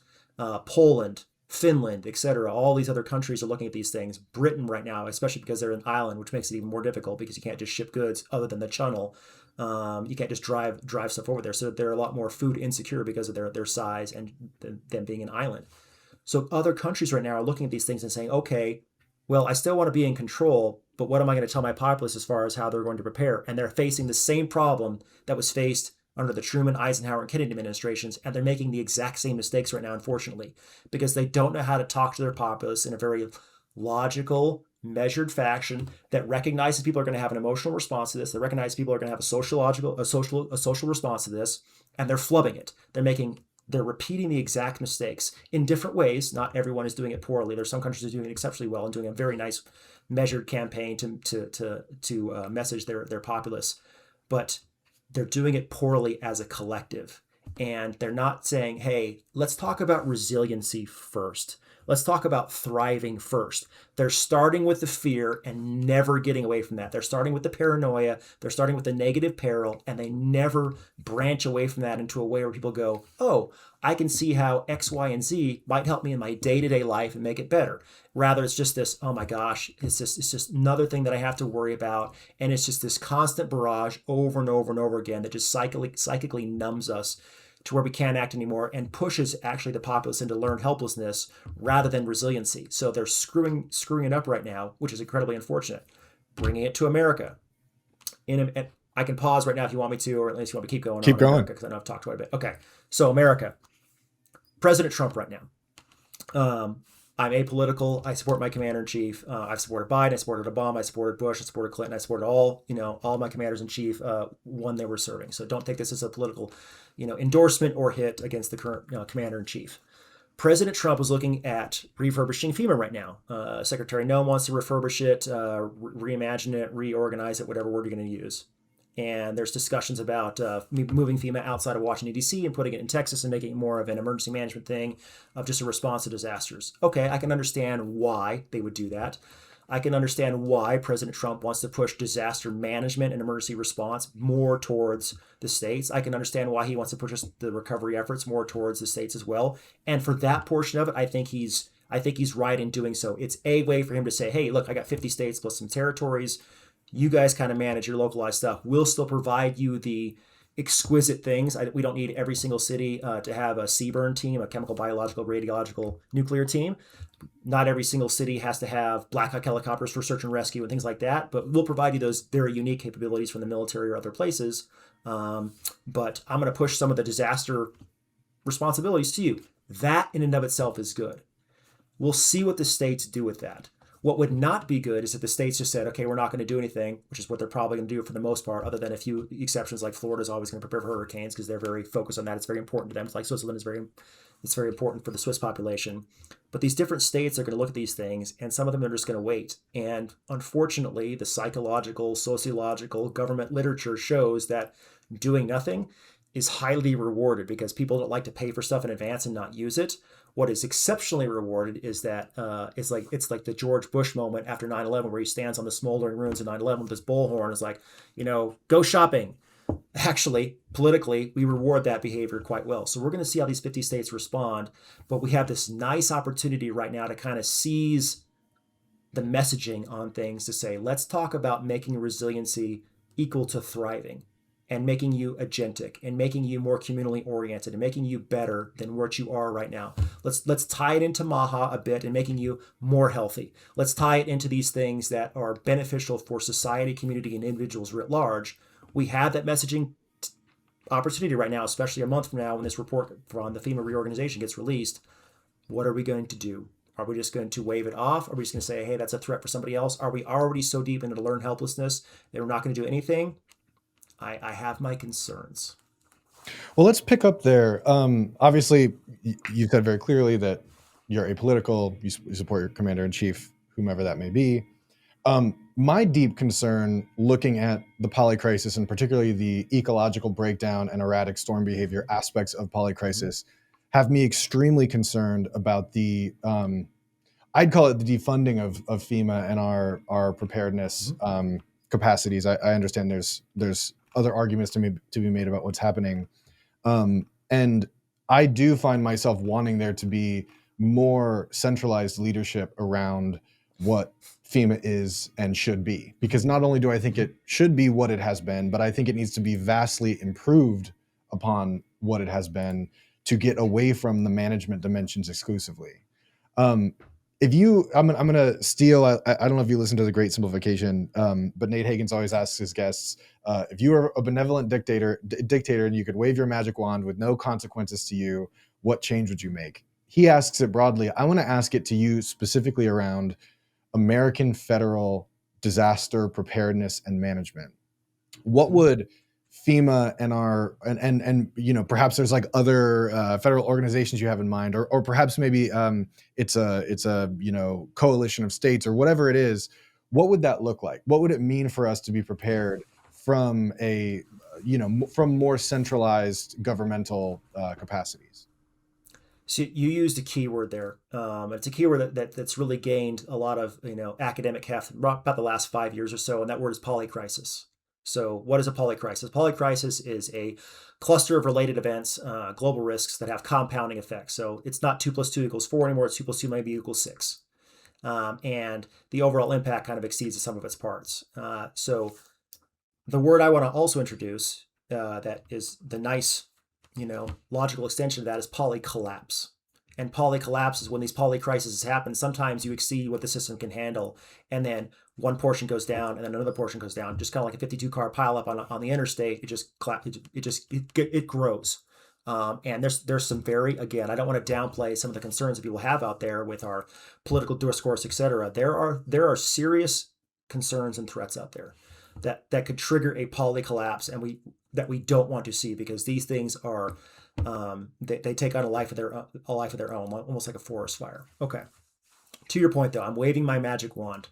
S1: Poland, Finland, etc. All these other countries are looking at these things. Britain right now, especially because they're an island, which makes it even more difficult because you can't just ship goods other than the channel. You can't just drive stuff over there. So they're a lot more food insecure because of their size and them being an island. So other countries right now are looking at these things and saying, okay, well, I still want to be in control, but what am I going to tell my populace as far as how they're going to prepare? And they're facing the same problem that was faced under the Truman, Eisenhower, and Kennedy administrations, and they're making the exact same mistakes right now, unfortunately, because they don't know how to talk to their populace in a very logical, measured fashion that recognizes people are going to have an emotional response to this, that recognizes people are going to have a social response to this, and they're flubbing it. They're repeating the exact mistakes in different ways. Not everyone is doing it poorly. There's some countries that are doing it exceptionally well and doing a very nice measured campaign to message their populace, but they're doing it poorly as a collective. And they're not saying, hey, let's talk about resiliency first. Let's talk about thriving first. They're starting with the fear and never getting away from that. They're starting with the paranoia. They're starting with the negative peril, and they never branch away from that into a way where people go, oh, I can see how X, Y, and Z might help me in my day-to-day life and make it better. Rather, it's just this, oh my gosh, it's just another thing that I have to worry about. And it's just this constant barrage over and over and over again that just psychically numbs us to where we can't act anymore and pushes actually the populace into learned helplessness rather than resiliency. So they're screwing it up right now, which is incredibly unfortunate. Bringing it to America. And I can pause right now if you want me to, or at least you want me to keep going.
S2: Keep going.
S1: Because I know I've talked quite a bit. Okay, so America. President Trump right now. I'm apolitical. I support my commander-in-chief. I've supported Biden. I supported Obama. I supported Bush. I supported Clinton. I supported all my commanders-in-chief when they were serving. So don't take this as a political, endorsement or hit against the current commander-in-chief. President Trump was looking at refurbishing FEMA right now. Secretary Noem wants to refurbish it, reimagine it, reorganize it, whatever word you're going to use. And there's discussions about moving FEMA outside of Washington, D.C. and putting it in Texas and making it more of an emergency management thing of just a response to disasters. Okay, I can understand why they would do that. I can understand why President Trump wants to push disaster management and emergency response more towards the states. I can understand why he wants to push the recovery efforts more towards the states as well. And for that portion of it, I think he's right in doing so. It's a way for him to say, hey, look, I got 50 states plus some territories. You guys kind of manage your localized stuff. We'll still provide you the exquisite things. We don't need every single city to have a CBRN team, a chemical, biological, radiological, nuclear team. Not every single city has to have Black Hawk helicopters for search and rescue and things like that, but we'll provide you those very unique capabilities from the military or other places. But I'm going to push some of the disaster responsibilities to you. That in and of itself is good. We'll see what the states do with that. What would not be good is if the states just said, okay, we're not going to do anything, which is what they're probably going to do for the most part, other than a few exceptions like Florida is always going to prepare for hurricanes because they're very focused on that. It's very important to them. It's like Switzerland it's very important for the Swiss population. But these different states are going to look at these things, and some of them are just going to wait. And unfortunately, the psychological, sociological, government literature shows that doing nothing is highly rewarded because people don't like to pay for stuff in advance and not use it. What is exceptionally rewarded is that it's like the George Bush moment after 9/11 where he stands on the smoldering ruins of 9/11 with his bullhorn. It's like, go shopping. Actually, politically, we reward that behavior quite well. So we're going to see how these 50 states respond. But we have this nice opportunity right now to kind of seize the messaging on things to say, let's talk about making resiliency equal to thriving, and making you agentic and making you more communally oriented and making you better than what you are right now. Let's tie it into Maha a bit and making you more healthy. Let's tie it into these things that are beneficial for society, community, and individuals writ large. We have that messaging opportunity right now, especially a month from now when this report from the FEMA reorganization gets released. What are we going to do? Are we just going to wave it off? Are we just going to say, hey, that's a threat for somebody else? Are we already so deep into the learned helplessness that we're not going to do anything? I have my concerns.
S2: Well, let's pick up there. Obviously, you said very clearly that you're apolitical. You support your commander-in-chief, whomever that may be. My deep concern looking at the polycrisis and particularly the ecological breakdown and erratic storm behavior aspects of polycrisis have me extremely concerned about the, I'd call it the defunding of FEMA and our preparedness capacities. I understand there's other arguments to be made about what's happening. And I do find myself wanting there to be more centralized leadership around what FEMA is and should be. Because not only do I think it should be what it has been, but I think it needs to be vastly improved upon what it has been to get away from the management dimensions exclusively. I'm going to steal, I don't know if you listen to The Great Simplification, but Nate Hagens always asks his guests, if you were a benevolent dictator and you could wave your magic wand with no consequences to you, what change would you make? He asks it broadly. I want to ask it to you specifically around American federal disaster preparedness and management. What would FEMA and perhaps there's like other federal organizations you have in mind, or perhaps maybe it's a coalition of states or whatever it is. What would that look like? What would it mean for us to be prepared from from more centralized governmental capacities?
S1: So you used a keyword there. It's a keyword that's really gained a lot of academic heft about the last 5 years or so, and that word is polycrisis. So what is a polycrisis? Polycrisis is a cluster of related events, global risks that have compounding effects. So it's not 2 + 2 = 4 anymore. It's 2 + 2 maybe equals 6. And the overall impact kind of exceeds the sum of its parts. So the word I want to also introduce that is the nice, logical extension of that is polycollapse. And polycollapse is when these polycrises happen. Sometimes you exceed what the system can handle, and then one portion goes down, and then another portion goes down. Just kind of like a 52-car pileup on the interstate. It grows. And there's some again, I don't want to downplay some of the concerns that people have out there with our political discourse, et cetera. There are serious concerns and threats out there that could trigger a polycollapse, and we don't want to see, because these things are They take on a life of their own, almost like a forest fire. Okay. To your point, though, I'm waving my magic wand.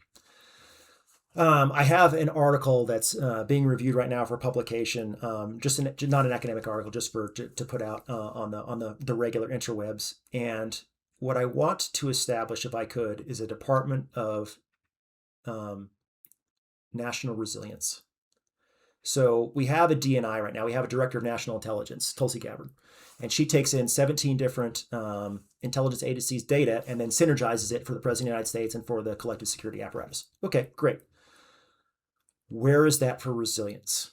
S1: I have an article that's being reviewed right now for publication, not an academic article, just to put out on the regular interwebs. And what I want to establish, if I could, is a Department of National Resilience. So we have a DNI right now. We have a Director of National Intelligence, Tulsi Gabbard, and she takes in 17 different intelligence agencies' data and then synergizes it for the President of the United States and for the collective security apparatus. Okay, great. Where is that for resilience?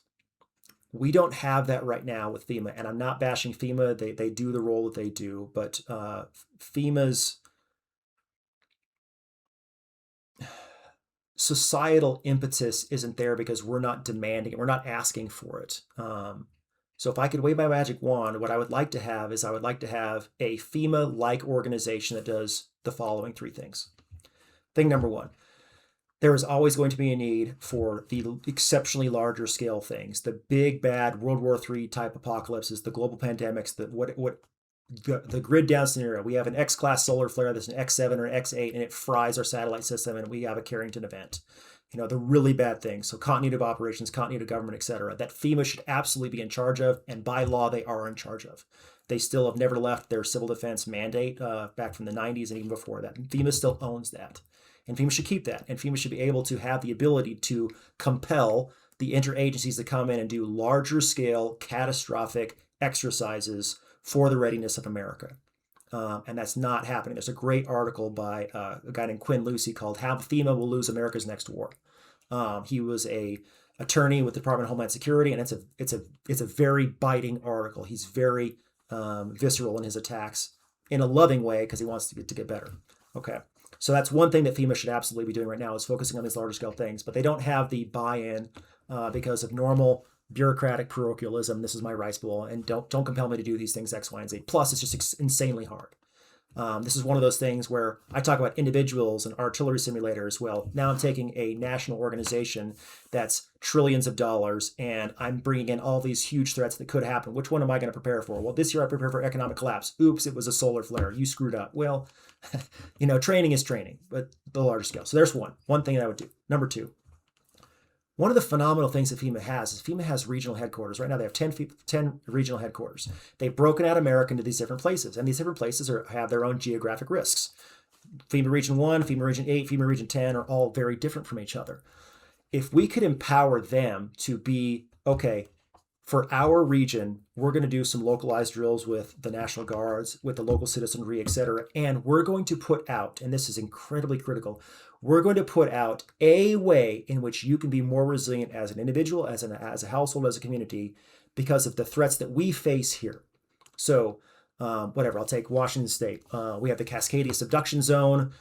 S1: We don't have that right now with FEMA, and I'm not bashing FEMA. They do the role that they do, but FEMA's societal impetus isn't there because we're not demanding it. We're not asking for it. So if I could wave my magic wand, what I would like to have is I would like to have a FEMA-like organization that does the following three things. Thing number one, there is always going to be a need for the exceptionally larger scale things, the big bad World War III type apocalypses, the global pandemics, the grid down scenario. We have an X-class solar flare that's an X7 or X8, and it fries our satellite system, and we have a Carrington event. The really bad things. So continuity of operations, continuity of government, et cetera, that FEMA should absolutely be in charge of, and by law, they are in charge of. They still have never left their civil defense mandate back from the 90s and even before that. And FEMA still owns that. And FEMA should keep that. And FEMA should be able to have the ability to compel the interagencies to come in and do larger scale catastrophic exercises for the readiness of America. And that's not happening. There's a great article by a guy named Quinn Lucy called "How FEMA Will Lose America's Next War." He was a attorney with the Department of Homeland Security, and it's a very biting article. He's very visceral in his attacks in a loving way because he wants to get better. Okay, so that's one thing that FEMA should absolutely be doing right now is focusing on these larger scale things, but they don't have the buy-in because of normal bureaucratic parochialism. This is my rice bowl, and don't compel me to do these things X, Y, and Z. Plus, it's just insanely hard. This is one of those things where I talk about individuals and artillery simulators. Well, now I'm taking a national organization that's trillions of dollars, and I'm bringing in all these huge threats that could happen. Which one am I going to prepare for? Well, this year I prepare for economic collapse. Oops, it was a solar flare. You screwed up. Well, training is training, but the larger scale. So there's one thing that I would do. Number two, one of the phenomenal things that FEMA has is FEMA has regional headquarters. Right now they have 10 regional headquarters. They've broken out America into these different places, and these different places have their own geographic risks. FEMA Region 1, FEMA Region 8, FEMA Region 10 are all very different from each other. If we could empower them to be, okay, for our region, we're going to do some localized drills with the National Guards, with the local citizenry, et cetera, and we're going to put out, and this is incredibly critical, we're going to put out a way in which you can be more resilient as an individual, as a household, as a community, because of the threats that we face here. So whatever, I'll take Washington State. We have the Cascadia subduction zone.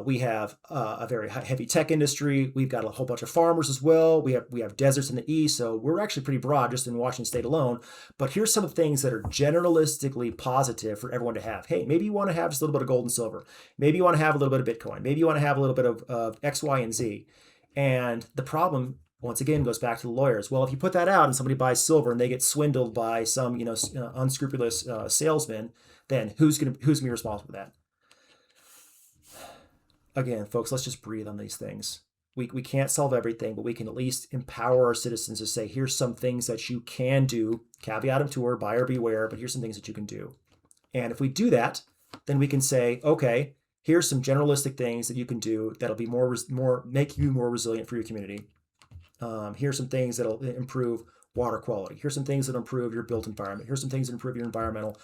S1: We have a very heavy tech industry. We've got a whole bunch of farmers as well. We have deserts in the east, so we're actually pretty broad just in Washington State alone. But here's some of the things that are generalistically positive for everyone to have. Hey, maybe you want to have just a little bit of gold and silver. Maybe you want to have a little bit of Bitcoin. Maybe you want to have a little bit of X, Y, and Z. And the problem, once again, goes back to the lawyers. Well, if you put that out and somebody buys silver and they get swindled by some unscrupulous salesman, then who's gonna be responsible for that? Again, folks, let's just breathe on these things. We can't solve everything, but we can at least empower our citizens to say, here's some things that you can do, caveat emptor, buyer beware, but here's some things that you can do. And if we do that, then we can say, okay, here's some generalistic things that you can do that'll be make you more resilient for your community. Here's some things that'll improve water quality. Here's some things that improve your built environment. Here's some things that improve your environmental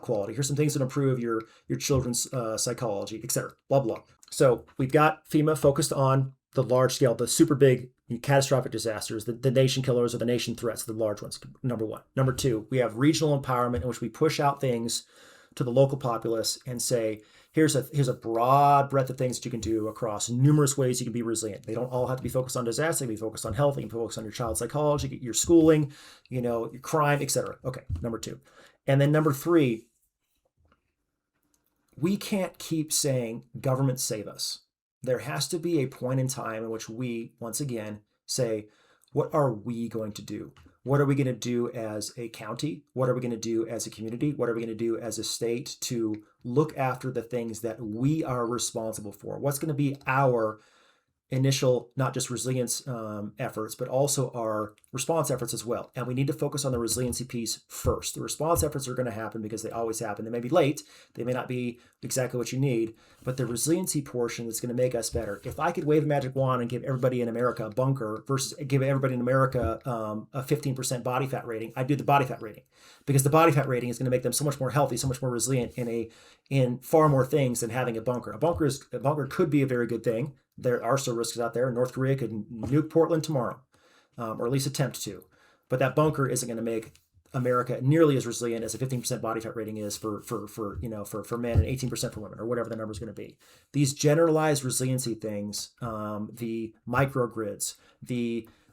S1: quality. Here's some things that improve your children's psychology, et cetera, blah, blah. So we've got FEMA focused on the large scale, the super big catastrophic disasters, the nation killers or the nation threats, the large ones, number one. Number two, we have regional empowerment in which we push out things to the local populace and say, here's a broad breadth of things that you can do across numerous ways you can be resilient. They don't all have to be focused on disaster. They can be focused on health. They can focus on your child's psychology, your schooling, your crime, et cetera. Okay, number two. And then number three, we can't keep saying, government save us. There has to be a point in time in which we, once again, say, what are we going to do? What are we going to do as a county? What are we going to do as a community? What are we going to do as a state to look after the things that we are responsible for? What's going to be our initial, not just resilience efforts, but also our response efforts as well. And we need to focus on the resiliency piece first. The response efforts are going to happen because they always happen. They may be late, they may not be exactly what you need, but the resiliency portion is going to make us better. If I could wave a magic wand and give everybody in America a bunker versus give everybody in America a 15% body fat rating, I'd do the body fat rating, because the body fat rating is going to make them so much more healthy, so much more resilient in far more things than having a bunker. A bunker could be a very good thing. There are still risks out there. North Korea could nuke Portland tomorrow, or at least attempt to. But that bunker isn't going to make America nearly as resilient as a 15% body fat rating is for men and 18% for women, or whatever the number is going to be. These generalized resiliency things, the microgrids,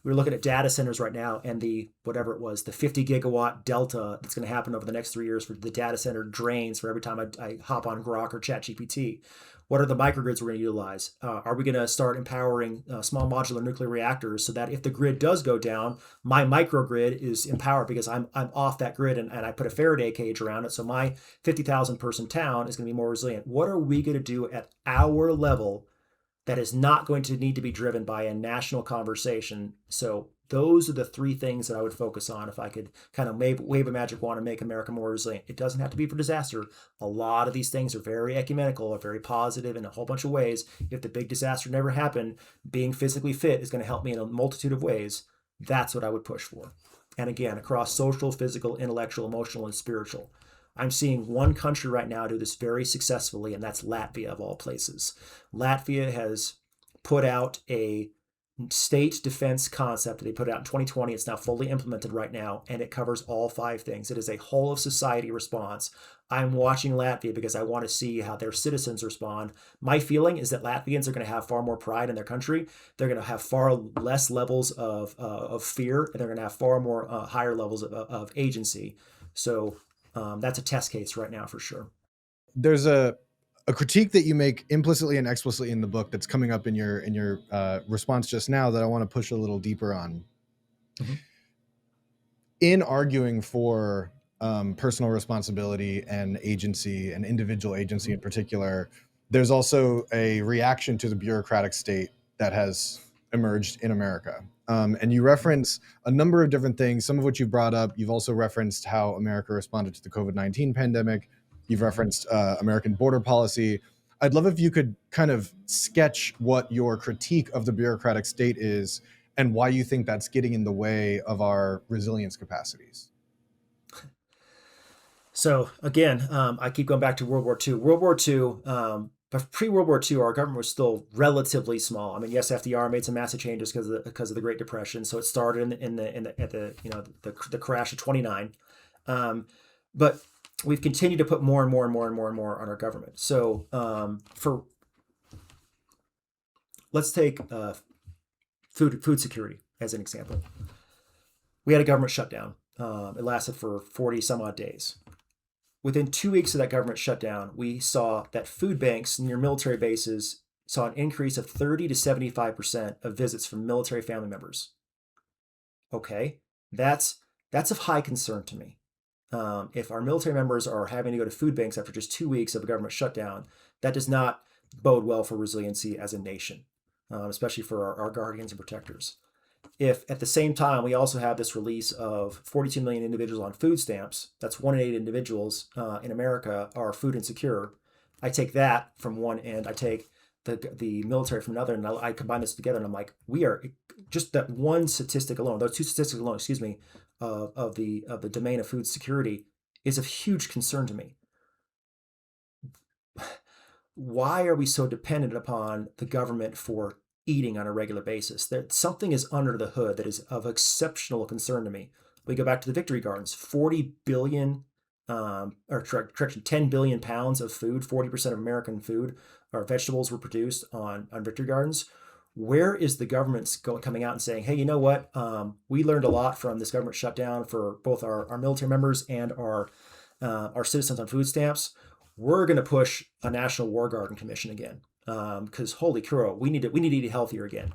S1: we're looking at data centers right now, and the 50 gigawatt delta that's going to happen over the next 3 years for the data center drains for every time I hop on Grok or ChatGPT. What are the microgrids we're going to utilize? Are we going to start empowering small modular nuclear reactors so that if the grid does go down, my microgrid is empowered because I'm off that grid and I put a Faraday cage around it, so my 50,000 person town is going to be more resilient? What are we going to do at our level that is not going to need to be driven by a national conversation? So those are the three things that I would focus on if I could kind of wave a magic wand and make America more resilient. It doesn't have to be for disaster. A lot of these things are very ecumenical, or very positive in a whole bunch of ways. If the big disaster never happened, being physically fit is going to help me in a multitude of ways. That's what I would push for. And again, across social, physical, intellectual, emotional, and spiritual. I'm seeing one country right now do this very successfully, and that's Latvia, of all places. Latvia has put out a state defense concept that they put out in 2020. It's now fully implemented right now, and it covers all 5 things. It is a whole of society response. I'm watching Latvia because I want to see how their citizens respond. My feeling is that Latvians are going to have far more pride in their country. They're going to have far less levels of fear, and they're going to have far more higher levels of agency. So that's a test case right now for sure.
S2: There's a critique that you make implicitly and explicitly in the book that's coming up in your response just now that I want to push a little deeper on. Mm-hmm. In arguing for personal responsibility and agency, and individual agency in particular, there's also a reaction to the bureaucratic state that has emerged in America. And you reference a number of different things, some of which you've brought up. You've also referenced how America responded to the COVID-19 pandemic. You've referenced American border policy. I'd love if you could kind of sketch what your critique of the bureaucratic state is and why you think that's getting in the way of our resilience capacities.
S1: So again, I keep going back to World War II. World War II, but pre-World War II, our government was still relatively small. I mean, yes, FDR made some massive changes because of the Great Depression. So it started at the crash of '29, but we've continued to put more and more and more and more and more on our government. So let's take food security as an example. We had a government shutdown. It lasted for 40 some odd days. Within 2 weeks of that government shutdown, we saw that food banks near military bases saw an increase of 30 to 75% of visits from military family members. Okay, that's of high concern to me. If our military members are having to go to food banks after just 2 weeks of a government shutdown, that does not bode well for resiliency as a nation, especially for our guardians and protectors. If at the same time we also have this release of 42 million individuals on food stamps, that's 1 in 8 individuals in America are food insecure. I take that from one end, I take the military from another, and I combine this together, and I'm like, we are just that one statistic alone, those 2 statistics alone, of the domain of food security is of huge concern to me. Why are we so dependent upon the government for eating on a regular basis? That something is under the hood that is of exceptional concern to me. We go back to the Victory Gardens, 40 billion, 10 billion pounds of food, 40% of American food or vegetables were produced on Victory Gardens. Where is the government coming out and saying, hey, you know what? We learned a lot from this government shutdown for both our military members and our citizens on food stamps. We're going to push a National War Garden Commission again. Because holy crow, we need to eat healthier again.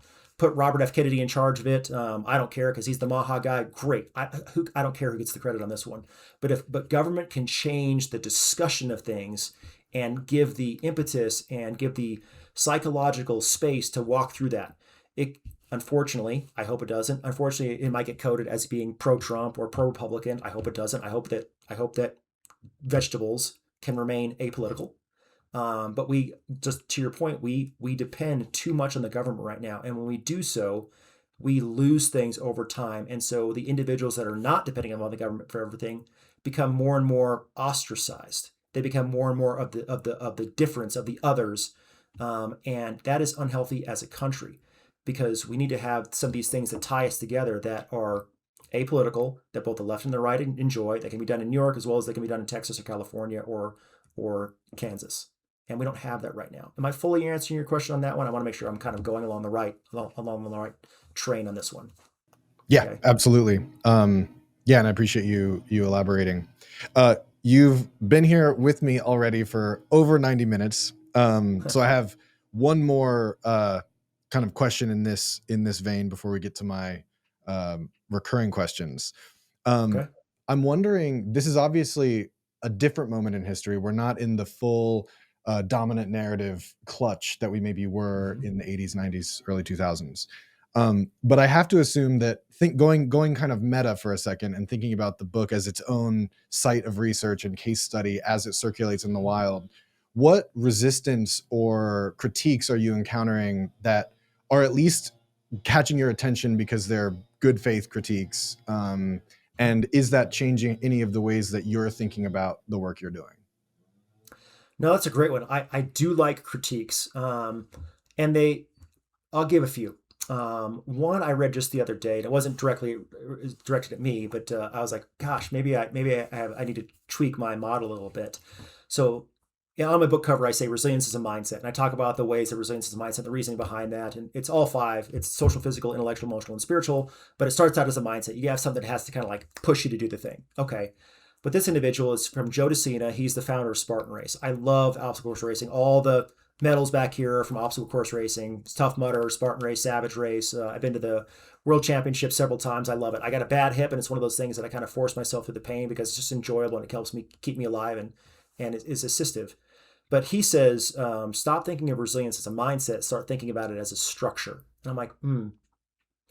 S1: put Robert F. Kennedy in charge of it. I don't care because he's the Maha guy. Great. I don't care who gets the credit on this one. But government can change the discussion of things and give the impetus and give the psychological space to walk through that. It unfortunately, I hope it doesn't. Unfortunately, it might get coded as being pro-Trump or pro-Republican. I hope it doesn't. I hope that vegetables can remain apolitical. But we, just to your point, we depend too much on the government right now, and when we do so, we lose things over time. And so the individuals that are not depending on the government for everything become more and more ostracized. They become more and more of the difference of the others, and that is unhealthy as a country, because we need to have some of these things that tie us together that are apolitical, that both the left and the right enjoy. That can be done in New York as well as they can be done in Texas or California or Kansas. And we don't have that right now. Am I fully answering your question on that one? I want to make sure I'm kind of going along the right train on this one.
S2: Yeah,
S1: Okay.
S2: absolutely. Yeah, and I appreciate you elaborating. You've been here with me already for over 90 minutes. So I have one more kind of question in this vein before we get to my recurring questions.
S1: Okay.
S2: I'm wondering, this is obviously a different moment in history. We're not in the full dominant narrative clutch that we maybe were in the 80s, 90s, early 2000s. But I have to assume that going kind of meta for a second and thinking about the book as its own site of research and case study as it circulates in the wild, what resistance or critiques are you encountering that are at least catching your attention because they're good faith critiques? And is that changing any of the ways that you're thinking about the work you're doing?
S1: No, that's a great one. I do like critiques. And I'll give a few. One I read just the other day, and it wasn't directly directed at me, but I was like, gosh, maybe I need to tweak my model a little bit. So on my book cover, I say resilience is a mindset, and I talk about the ways that resilience is a mindset, the reasoning behind that, and it's all five. It's social, physical, intellectual, emotional, and spiritual. But it starts out as a mindset. You have something that has to kind of like push you to do the thing. Okay. But this individual is from Joe DeCina. He's the founder of Spartan Race. I love obstacle course racing. All the medals back here are from obstacle course racing. It's Tough Mudder, Spartan Race, Savage Race. I've been to the World Championship several times. I love it. I got a bad hip, and it's one of those things that I kind of force myself through the pain because it's just enjoyable and it helps me keep me alive and is assistive. But he says, stop thinking of resilience as a mindset. Start thinking about it as a structure. And I'm like,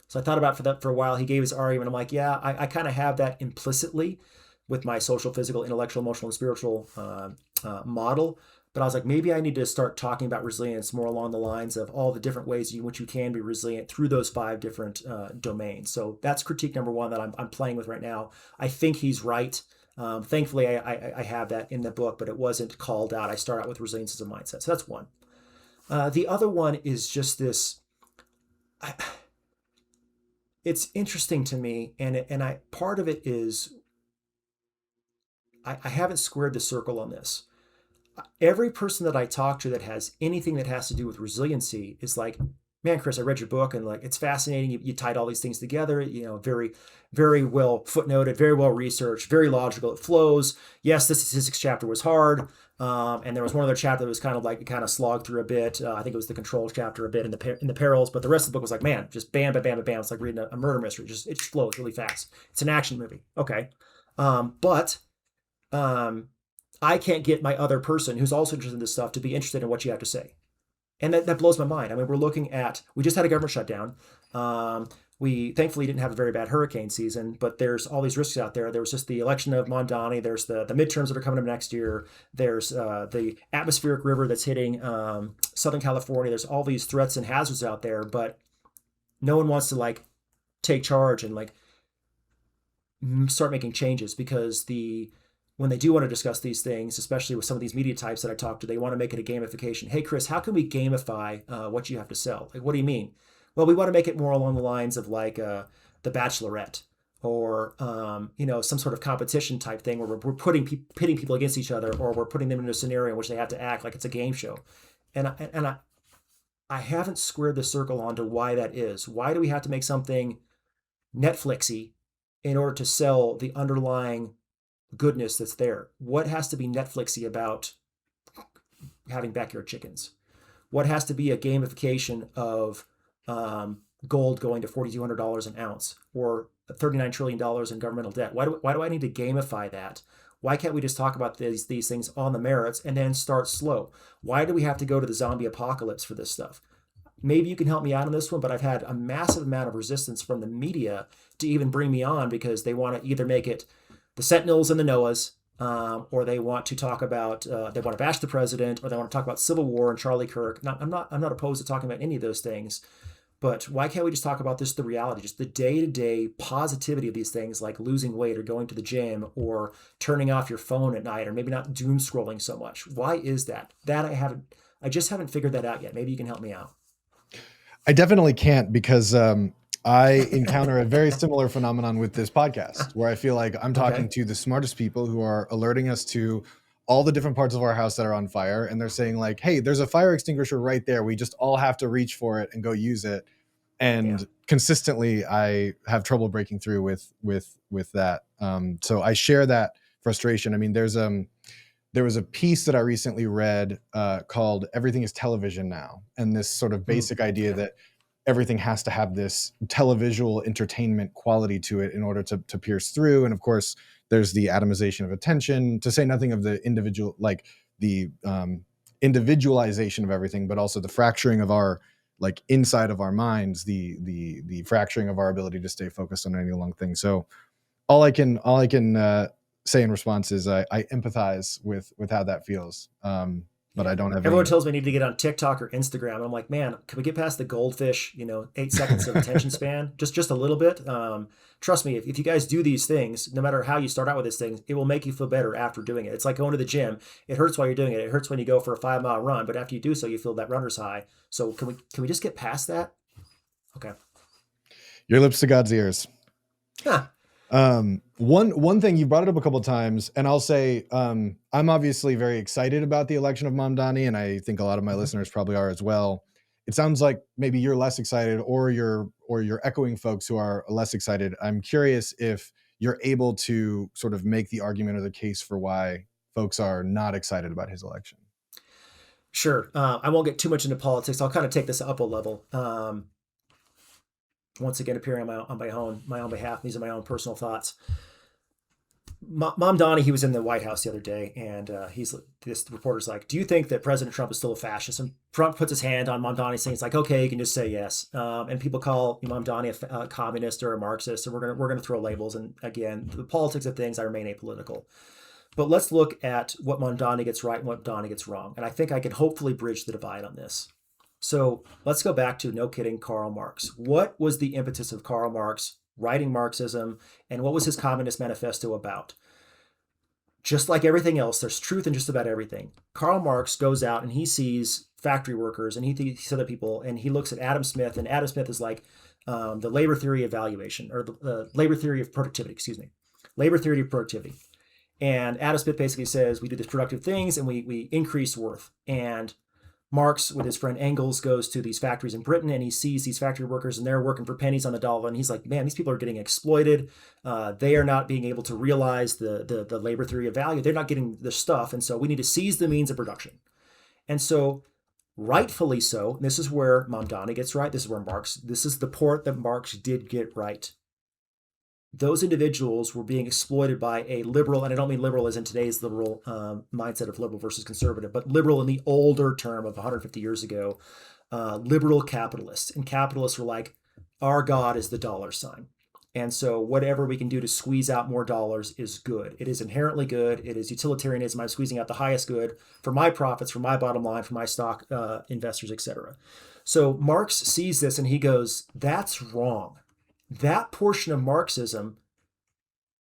S1: So I thought about that for a while. He gave his argument. I'm like, yeah, I kind of have that implicitly with my social, physical, intellectual, emotional, and spiritual model. But I was like, maybe I need to start talking about resilience more along the lines of all the different ways in which you can be resilient through those five different domains. So that's critique number one that I'm playing with right now. I think he's right. Thankfully, I have that in the book, but it wasn't called out. I start out with resilience as a mindset. So that's one. The other one is just this. It's interesting to me, and part of it is I haven't squared the circle on this. Every person that I talk to that has anything that has to do with resiliency is like, man, Chris, I read your book and like, it's fascinating. You tied all these things together, very, very well footnoted, very well researched, very logical. It flows. Yes, the statistics chapter was hard. And there was one other chapter that was kind of slogged through a bit. I think it was the controls chapter a bit in the perils, but the rest of the book was like, man, just bam, bam, bam, bam. It's like reading a murder mystery. It just flows really fast. It's an action movie. Okay. But I can't get my other person who's also interested in this stuff to be interested in what you have to say. And that blows my mind. I mean, we just had a government shutdown. We thankfully didn't have a very bad hurricane season, but there's all these risks out there. There was just the election of Mondani. There's the midterms that are coming up next year. There's the atmospheric river that's hitting Southern California. There's all these threats and hazards out there, but no one wants to like take charge and like start making changes because when they do want to discuss these things, especially with some of these media types that I talk to, they want to make it a gamification. Hey, Chris, how can we gamify what you have to sell? Like, what do you mean? Well, we want to make it more along the lines of like The Bachelorette or, some sort of competition type thing where we're pitting people against each other, or we're putting them in a scenario in which they have to act like it's a game show. And I haven't squared the circle onto why that is. Why do we have to make something Netflixy in order to sell the underlying goodness that's there? What has to be Netflixy about having backyard chickens? What has to be a gamification of gold going to $4,200 an ounce or $39 trillion in governmental debt? Why do I need to gamify that? Why can't we just talk about these things on the merits and then start slow? Why do we have to go to the zombie apocalypse for this stuff? Maybe you can help me out on this one, but I've had a massive amount of resistance from the media to even bring me on because they want to either make it the Sentinels and the Noahs, or they want to talk about they want to bash the president, or they want to talk about Civil War and Charlie Kirk. Now, I'm not opposed to talking about any of those things, but why can't we just talk about this, the reality, just the day-to-day positivity of these things, like losing weight or going to the gym or turning off your phone at night, or maybe not doom scrolling so much? Why is that? I just haven't figured that out yet. Maybe you can help me out.
S2: I definitely can't, because I encounter a very similar phenomenon with this podcast, where I feel like I'm talking to the smartest people who are alerting us to all the different parts of our house that are on fire. And they're saying like, hey, there's a fire extinguisher right there. We just all have to reach for it and go use it. And consistently, I have trouble breaking through with that. So I share that frustration. I mean, there was a piece that I recently read called "Everything is Television Now," and this sort of basic idea that everything has to have this televisual entertainment quality to it in order to pierce through. And of course, there's the atomization of attention, to say nothing of the individual, like the individualization of everything, but also the fracturing of our, like inside of our minds, the fracturing of our ability to stay focused on any long thing. So all I can say in response is I empathize with how that feels. But I don't have.
S1: Everyone tells me I need to get on TikTok or Instagram. And I'm like, man, can we get past the goldfish, 8 seconds of attention span? Just a little bit. Trust me, if you guys do these things, no matter how you start out with these things, it will make you feel better after doing it. It's like going to the gym. It hurts while you're doing it. It hurts when you go for a 5-mile run, but after you do so, you feel that runner's high. So can we just get past that? Okay.
S2: Your lips to God's ears.
S1: Huh.
S2: One thing, you brought it up a couple of times, and I'll say, I'm obviously very excited about the election of Mamdani, and I think a lot of my listeners probably are as well. It sounds like maybe you're less excited, or you're echoing folks who are less excited. I'm curious if you're able to sort of make the argument or the case for why folks are not excited about his election.
S1: Sure. I won't get too much into politics. I'll kind of take this up a level. Once again, appearing on my own behalf. These are my own personal thoughts. Mamdani, he was in the White House the other day, and this reporter's like, do you think that President Trump is still a fascist? And Trump puts his hand on Mamdani, saying, it's like, okay, you can just say yes. And people call Mamdani a communist or a Marxist, and we're gonna throw labels. And again, the politics of things, I remain apolitical. But let's look at what Mamdani gets right and what Mamdani gets wrong. And I think I can hopefully bridge the divide on this. So let's go back to, no kidding, Karl Marx. What was the impetus of Karl Marx writing Marxism, and what was his Communist Manifesto about? Just like everything else, there's truth in just about everything. Karl Marx goes out and he sees factory workers and he sees other people, and he looks at Adam Smith, and Adam Smith is like the labor theory of valuation, or the labor theory of productivity, labor theory of productivity. And Adam Smith basically says we do these productive things and we increase worth. And Marx, with his friend Engels, goes to these factories in Britain, and he sees these factory workers, and they're working for pennies on the dollar. And he's like, man, these people are getting exploited. They are not being able to realize the labor theory of value. They're not getting the stuff. And so we need to seize the means of production. And so rightfully so, this is where Mamdani gets right. This is the port that Marx did get right. Those individuals were being exploited by a liberal, and I don't mean liberal as in today's liberal mindset of liberal versus conservative, but liberal in the older term of 150 years ago, liberal capitalists. And capitalists were like, our God is the dollar sign. And so whatever we can do to squeeze out more dollars is good. It is inherently good. It is utilitarianism. I'm squeezing out the highest good for my profits, for my bottom line, for my stock investors, etc. So Marx sees this and he goes, that's wrong. That portion of Marxism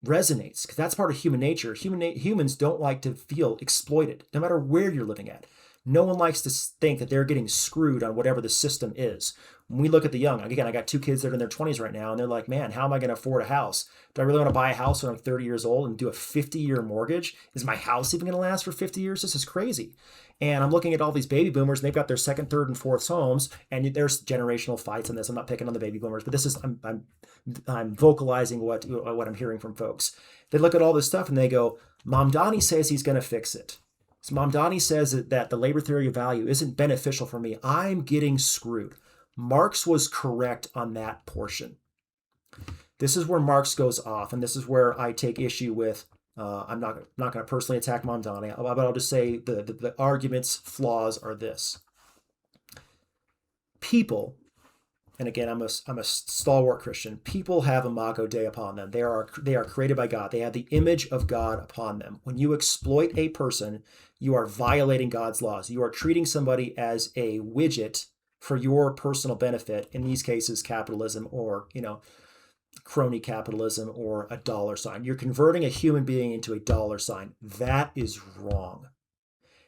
S1: resonates because that's part of human nature. Humans don't like to feel exploited, no matter where you're living at. No one likes to think that they're getting screwed on whatever the system is. When we look at the young, again, I got 2 kids that are in their 20s right now, and they're like, man, how am I going to afford a house? Do I really want to buy a house when I'm 30 years old and do a 50-year mortgage? Is my house even going to last for 50 years? This is crazy. And I'm looking at all these baby boomers, and they've got their 2nd, 3rd, and 4th homes, and there's generational fights on this. I'm not picking on the baby boomers, but this is I'm vocalizing what I'm hearing from folks. They look at all this stuff and they go, Mamdani says he's going to fix it. So Mamdani says that the labor theory of value isn't beneficial for me. I'm getting screwed. Marx was correct on that portion. This is where Marx goes off, and this is where I take issue with. I'm not going to personally attack Mamdani, but I'll just say the argument's flaws are this. People, and again, I'm a stalwart Christian. People have imago Dei upon them. They are created by God. They have the image of God upon them. When you exploit a person, you are violating God's laws. You are treating somebody as a widget for your personal benefit. In these cases, capitalism, or crony capitalism, or a dollar sign. You're converting a human being into a dollar sign. That is wrong.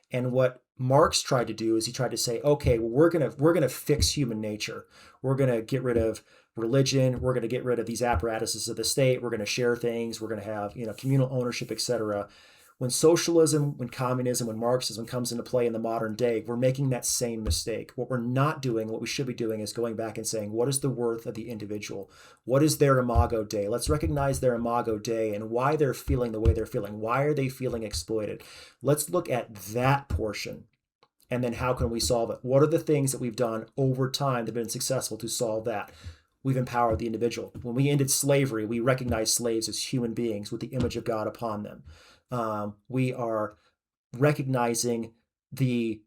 S1: And what Marx tried to do is he tried to say, okay, well, we're gonna fix human nature. We're gonna get rid of religion. We're gonna get rid of these apparatuses of the state. We're gonna share things. We're gonna have communal ownership, etc. When socialism, when communism, when Marxism comes into play in the modern day, we're making that same mistake. What we're not doing, what we should be doing, is going back and saying, what is the worth of the individual? What is their imago Dei? Let's recognize their imago Dei and why they're feeling the way they're feeling. Why are they feeling exploited? Let's look at that portion. And then how can we solve it? What are the things that we've done over time that have been successful to solve that? We've empowered the individual. When we ended slavery, we recognized slaves as human beings with the image of God upon them. We are recognizing the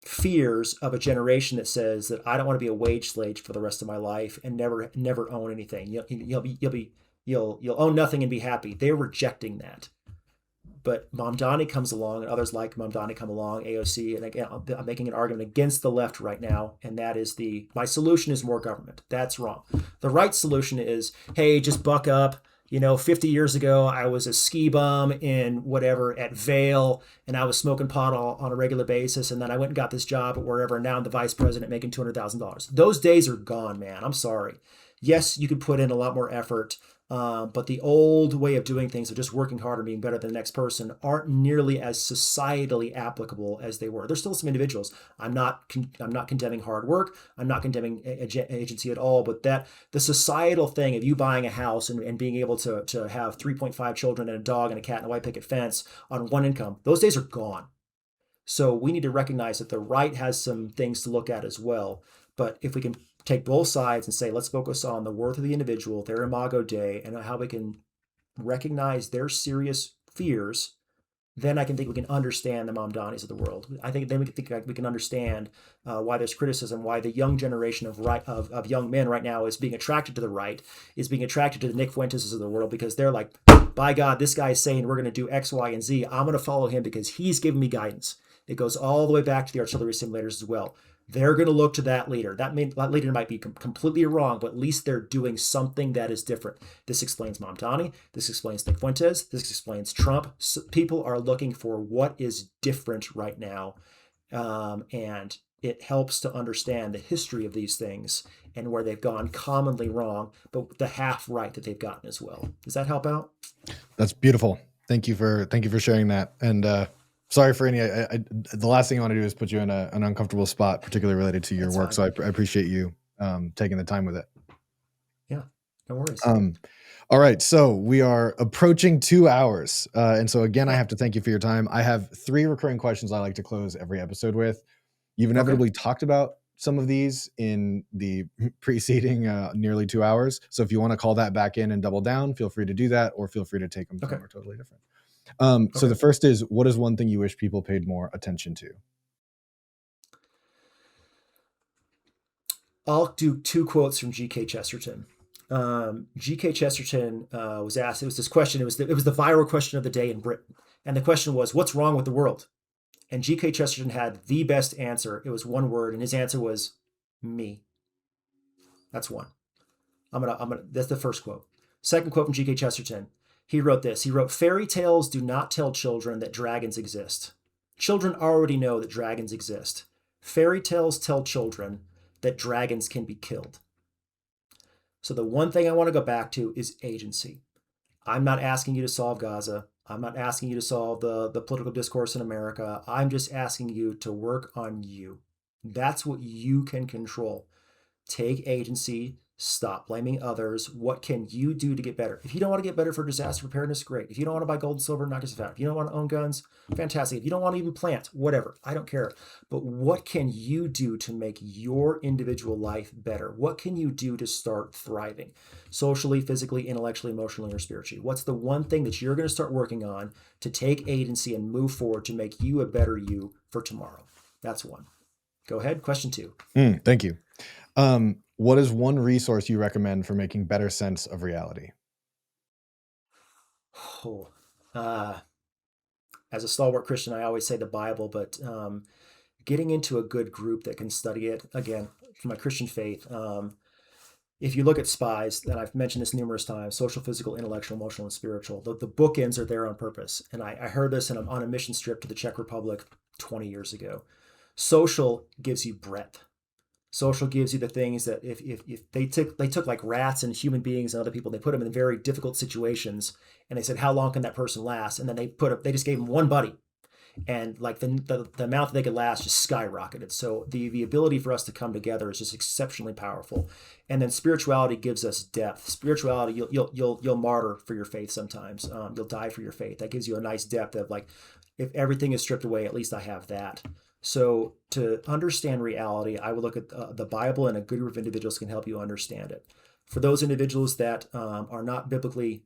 S1: fears of a generation that says that I don't want to be a wage slave for the rest of my life and never own anything. You'll own nothing and be happy. They're rejecting that. But Mamdani comes along, and others like Mamdani come along, AOC, and again, I'm making an argument against the left right now, and that is my solution is more government. That's wrong. The right solution is, hey, just buck up. 50 years ago, I was a ski bum in whatever at Vail, and I was smoking pot on a regular basis. And then I went and got this job at wherever. And now I'm the vice president making $200,000. Those days are gone, man. I'm sorry. Yes, you could put in a lot more effort. But the old way of doing things of just working hard and being better than the next person aren't nearly as societally applicable as they were. There's still some individuals. I'm not condemning hard work. I'm not condemning agency at all. But the societal thing of you buying a house and being able to have 3.5 children and a dog and a cat and a white picket fence on one income, those days are gone. So we need to recognize that the right has some things to look at as well. But if we can take both sides and say, let's focus on the worth of the individual, their imago Dei, and how we can recognize their serious fears, then I can think we can understand the Mamdanis of the world. I think then we can understand why there's criticism, why the young generation of young men right now is being attracted to the right, is being attracted to the Nick Fuenteses of the world, because they're like, by God, this guy is saying we're going to do X, Y, and Z. I'm going to follow him because he's giving me guidance. It goes all the way back to the artillery simulators as well. They're going to look to that leader. That leader might be completely wrong, but at least they're doing something that is different. This explains Mamdani. This explains Nick Fuentes. This explains Trump. So people are looking for what is different right now, and it helps to understand the history of these things and where they've gone commonly wrong, but the half right that they've gotten as well. Does that help out?
S2: That's beautiful. Thank you for sharing that. And sorry for any. The last thing I want to do is put you in an uncomfortable spot, particularly related to your
S1: That's
S2: work.
S1: fine.
S2: So I appreciate you taking the time with it.
S1: Yeah, no worries.
S2: All right, so we are approaching 2 hours, and so again, I have to thank you for your time. I have 3 recurring questions I like to close every episode with. You've inevitably talked about some of these in the preceding nearly 2 hours. So if you want to call that back in and double down, feel free to do that, or feel free to take them somewhere totally different. So the first is, what is one thing you wish people paid more attention to?
S1: I'll do 2 quotes from G.K. Chesterton. G.K. Chesterton was asked, it was this question, it was the viral question of the day in Britain. And the question was, what's wrong with the world? And G.K. Chesterton had the best answer. It was one word, and his answer was me. That's one. That's the first quote. Second quote from G.K. Chesterton. He wrote this. He wrote, "Fairy tales do not tell children that dragons exist. Children already know that dragons exist. Fairy tales tell children that dragons can be killed." So the one thing I want to go back to is agency. I'm not asking you to solve Gaza. I'm not asking you to solve the political discourse in America. I'm just asking you to work on you. That's what you can control. Take agency, Stop blaming others. What can you do to get better? If you don't want to get better for disaster preparedness, great. If you don't want to buy gold and silver, knock yourself out. If you don't want to own guns, fantastic. If you don't want to even plant, whatever, I don't care. But what can you do to make your individual life better? What can you do to start thriving socially, physically, intellectually, emotionally, or spiritually? What's the one thing that you're going to start working on to take agency and move forward to make you a better you for tomorrow? That's one. Go ahead. Question 2.
S2: Thank you. What is one resource you recommend for making better sense of reality?
S1: Oh, as a stalwart Christian, I always say the Bible, but getting into a good group that can study it, again, for my Christian faith, if you look at SPIES, and I've mentioned this numerous times, social, physical, intellectual, emotional, and spiritual, the bookends are there on purpose. And I heard this, and I'm on a mission trip to the Czech Republic 20 years ago. Social gives you breadth. Social gives you the things that if they took like rats and human beings and other people, they put them in very difficult situations, and they said, how long can that person last? And then they just gave them one buddy, and like the amount that they could last just skyrocketed. So the ability for us to come together is just exceptionally powerful. And then spirituality gives us depth. Spirituality, you'll martyr for your faith sometimes. You'll die for your faith. That gives you a nice depth of like, if everything is stripped away, at least I have that. So to understand reality, I would look at the Bible, and a good group of individuals can help you understand it. For those individuals that are not biblically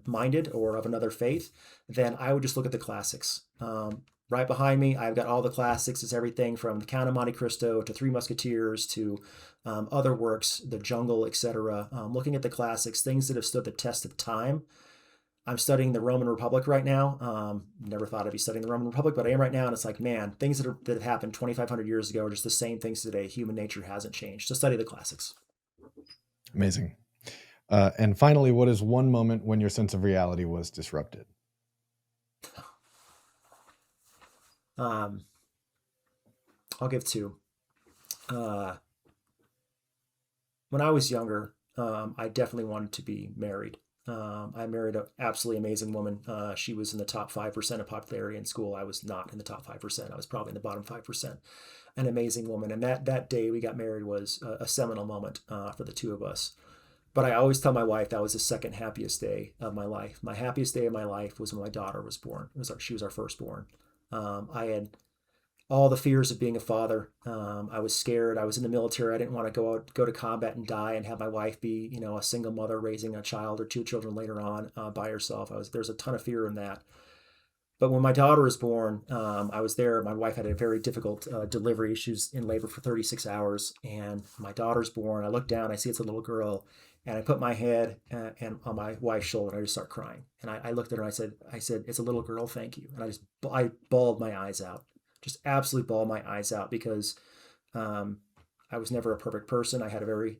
S1: minded or of another faith, then I would just look at the classics. Right behind me, I've got all the classics. It's everything from The Count of Monte Cristo to Three Musketeers to other works, The Jungle, etc. Looking at the classics, things that have stood the test of time. I'm studying the Roman Republic right now. Never thought I'd be studying the Roman Republic, but I am right now. And it's like, man, things that have happened 2,500 years ago are just the same things today. Human nature hasn't changed. So study the classics.
S2: Amazing. And finally, what is one moment when your sense of reality was disrupted?
S1: I'll give 2. When I was younger, I definitely wanted to be married. I married an absolutely amazing woman. She was in the top 5% of popularity in school. I was not in the top 5%. I was probably in the bottom 5%. An amazing woman. And that day we got married was a seminal moment for the two of us. But I always tell my wife that was the second happiest day of my life. My happiest day of my life was when my daughter was born. She was our firstborn. I had all the fears of being a father. I was scared. I was in the military. I didn't want to go to combat and die and have my wife be, a single mother raising a child or 2 children later on by herself. There's a ton of fear in that. But when my daughter was born, I was there. My wife had a very difficult delivery. She was in labor for 36 hours, and my daughter's born. I look down, I see it's a little girl, and I put my head and on my wife's shoulder, and I just start crying. And I looked at her and I said, it's a little girl, thank you. And I bawled my eyes out. Just absolutely bawled my eyes out because I was never a perfect person. I had a very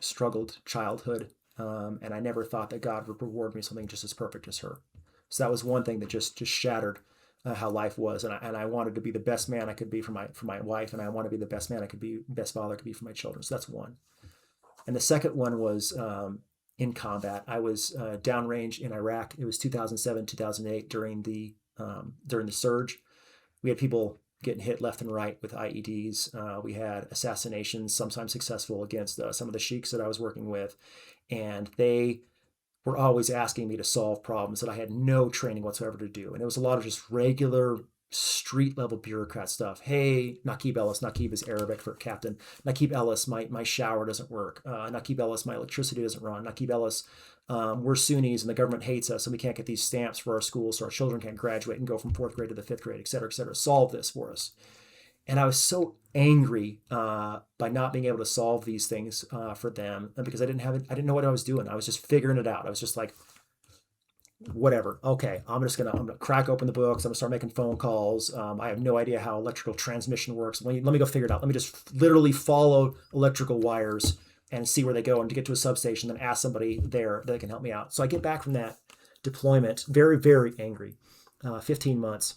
S1: struggled childhood, and I never thought that God would reward me something just as perfect as her. So that was one thing that just shattered how life was, and I wanted to be the best man I could be for my wife, and I want to be the best man I could be, best father I could be for my children. So that's one. And the second one was in combat. I was downrange in Iraq. It was 2007, 2008 during the surge. We had people getting hit left and right with IEDs. We had assassinations, sometimes successful, against some of the sheiks that I was working with. And they were always asking me to solve problems that I had no training whatsoever to do. And it was a lot of just regular street level bureaucrat stuff. Hey, Naqib Ellis, Naqib is Arabic for captain. Naqib Ellis, my shower doesn't work. Naqib Ellis, my electricity doesn't run. Naqib Ellis, we're Sunnis and the government hates us and we can't get these stamps for our schools so our children can't graduate and go from 4th grade to the 5th grade, et cetera, et cetera. Solve this for us. And I was so angry by not being able to solve these things for them because I didn't know what I was doing. I was just figuring it out. I was just like, whatever. Okay, I'm gonna crack open the books. I'm gonna start making phone calls. I have no idea how electrical transmission works. Let me go figure it out. Let me just literally follow electrical wires and see where they go, and to get to a substation, then ask somebody there that can help me out. So I get back from that deployment, very, very angry, 15 months.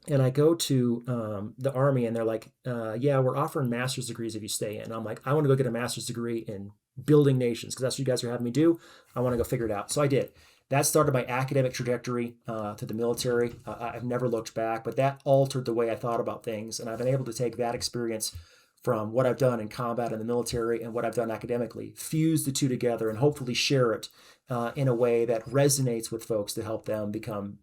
S1: And I go to the Army, and they're like, yeah, we're offering master's degrees if you stay in. And I'm like, I want to go get a master's degree in building nations because that's what you guys are having me do. I want to go figure it out. So I did. That started my academic trajectory to the military. I've never looked back, but that altered the way I thought about things. And I've been able to take that experience from what I've done in combat in the military and what I've done academically, fuse the two together and hopefully share it in a way that resonates with folks to help them become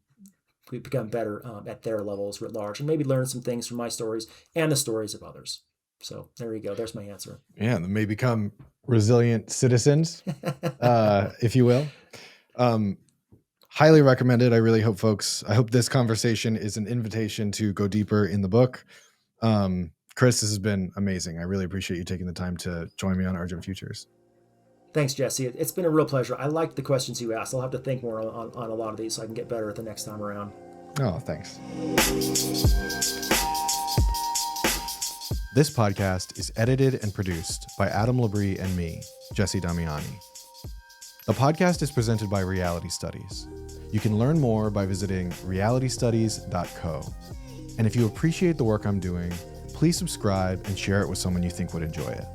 S1: better at their levels writ large, and maybe learn some things from my stories and the stories of others. So there you go. There's my answer.
S2: Yeah, they may become resilient citizens, if you will. Highly recommended. I really hope I hope this conversation is an invitation to go deeper in the book. Chris, this has been amazing. I really appreciate you taking the time to join me on Urgent Futures.
S1: Thanks, Jesse. It's been a real pleasure. I liked the questions you asked. I'll have to think more on a lot of these so I can get better at the next time around.
S2: Oh, thanks. This podcast is edited and produced by Adam Labrie and me, Jesse Damiani. The podcast is presented by Reality Studies. You can learn more by visiting realitystudies.co. And if you appreciate the work I'm doing, please subscribe and share it with someone you think would enjoy it.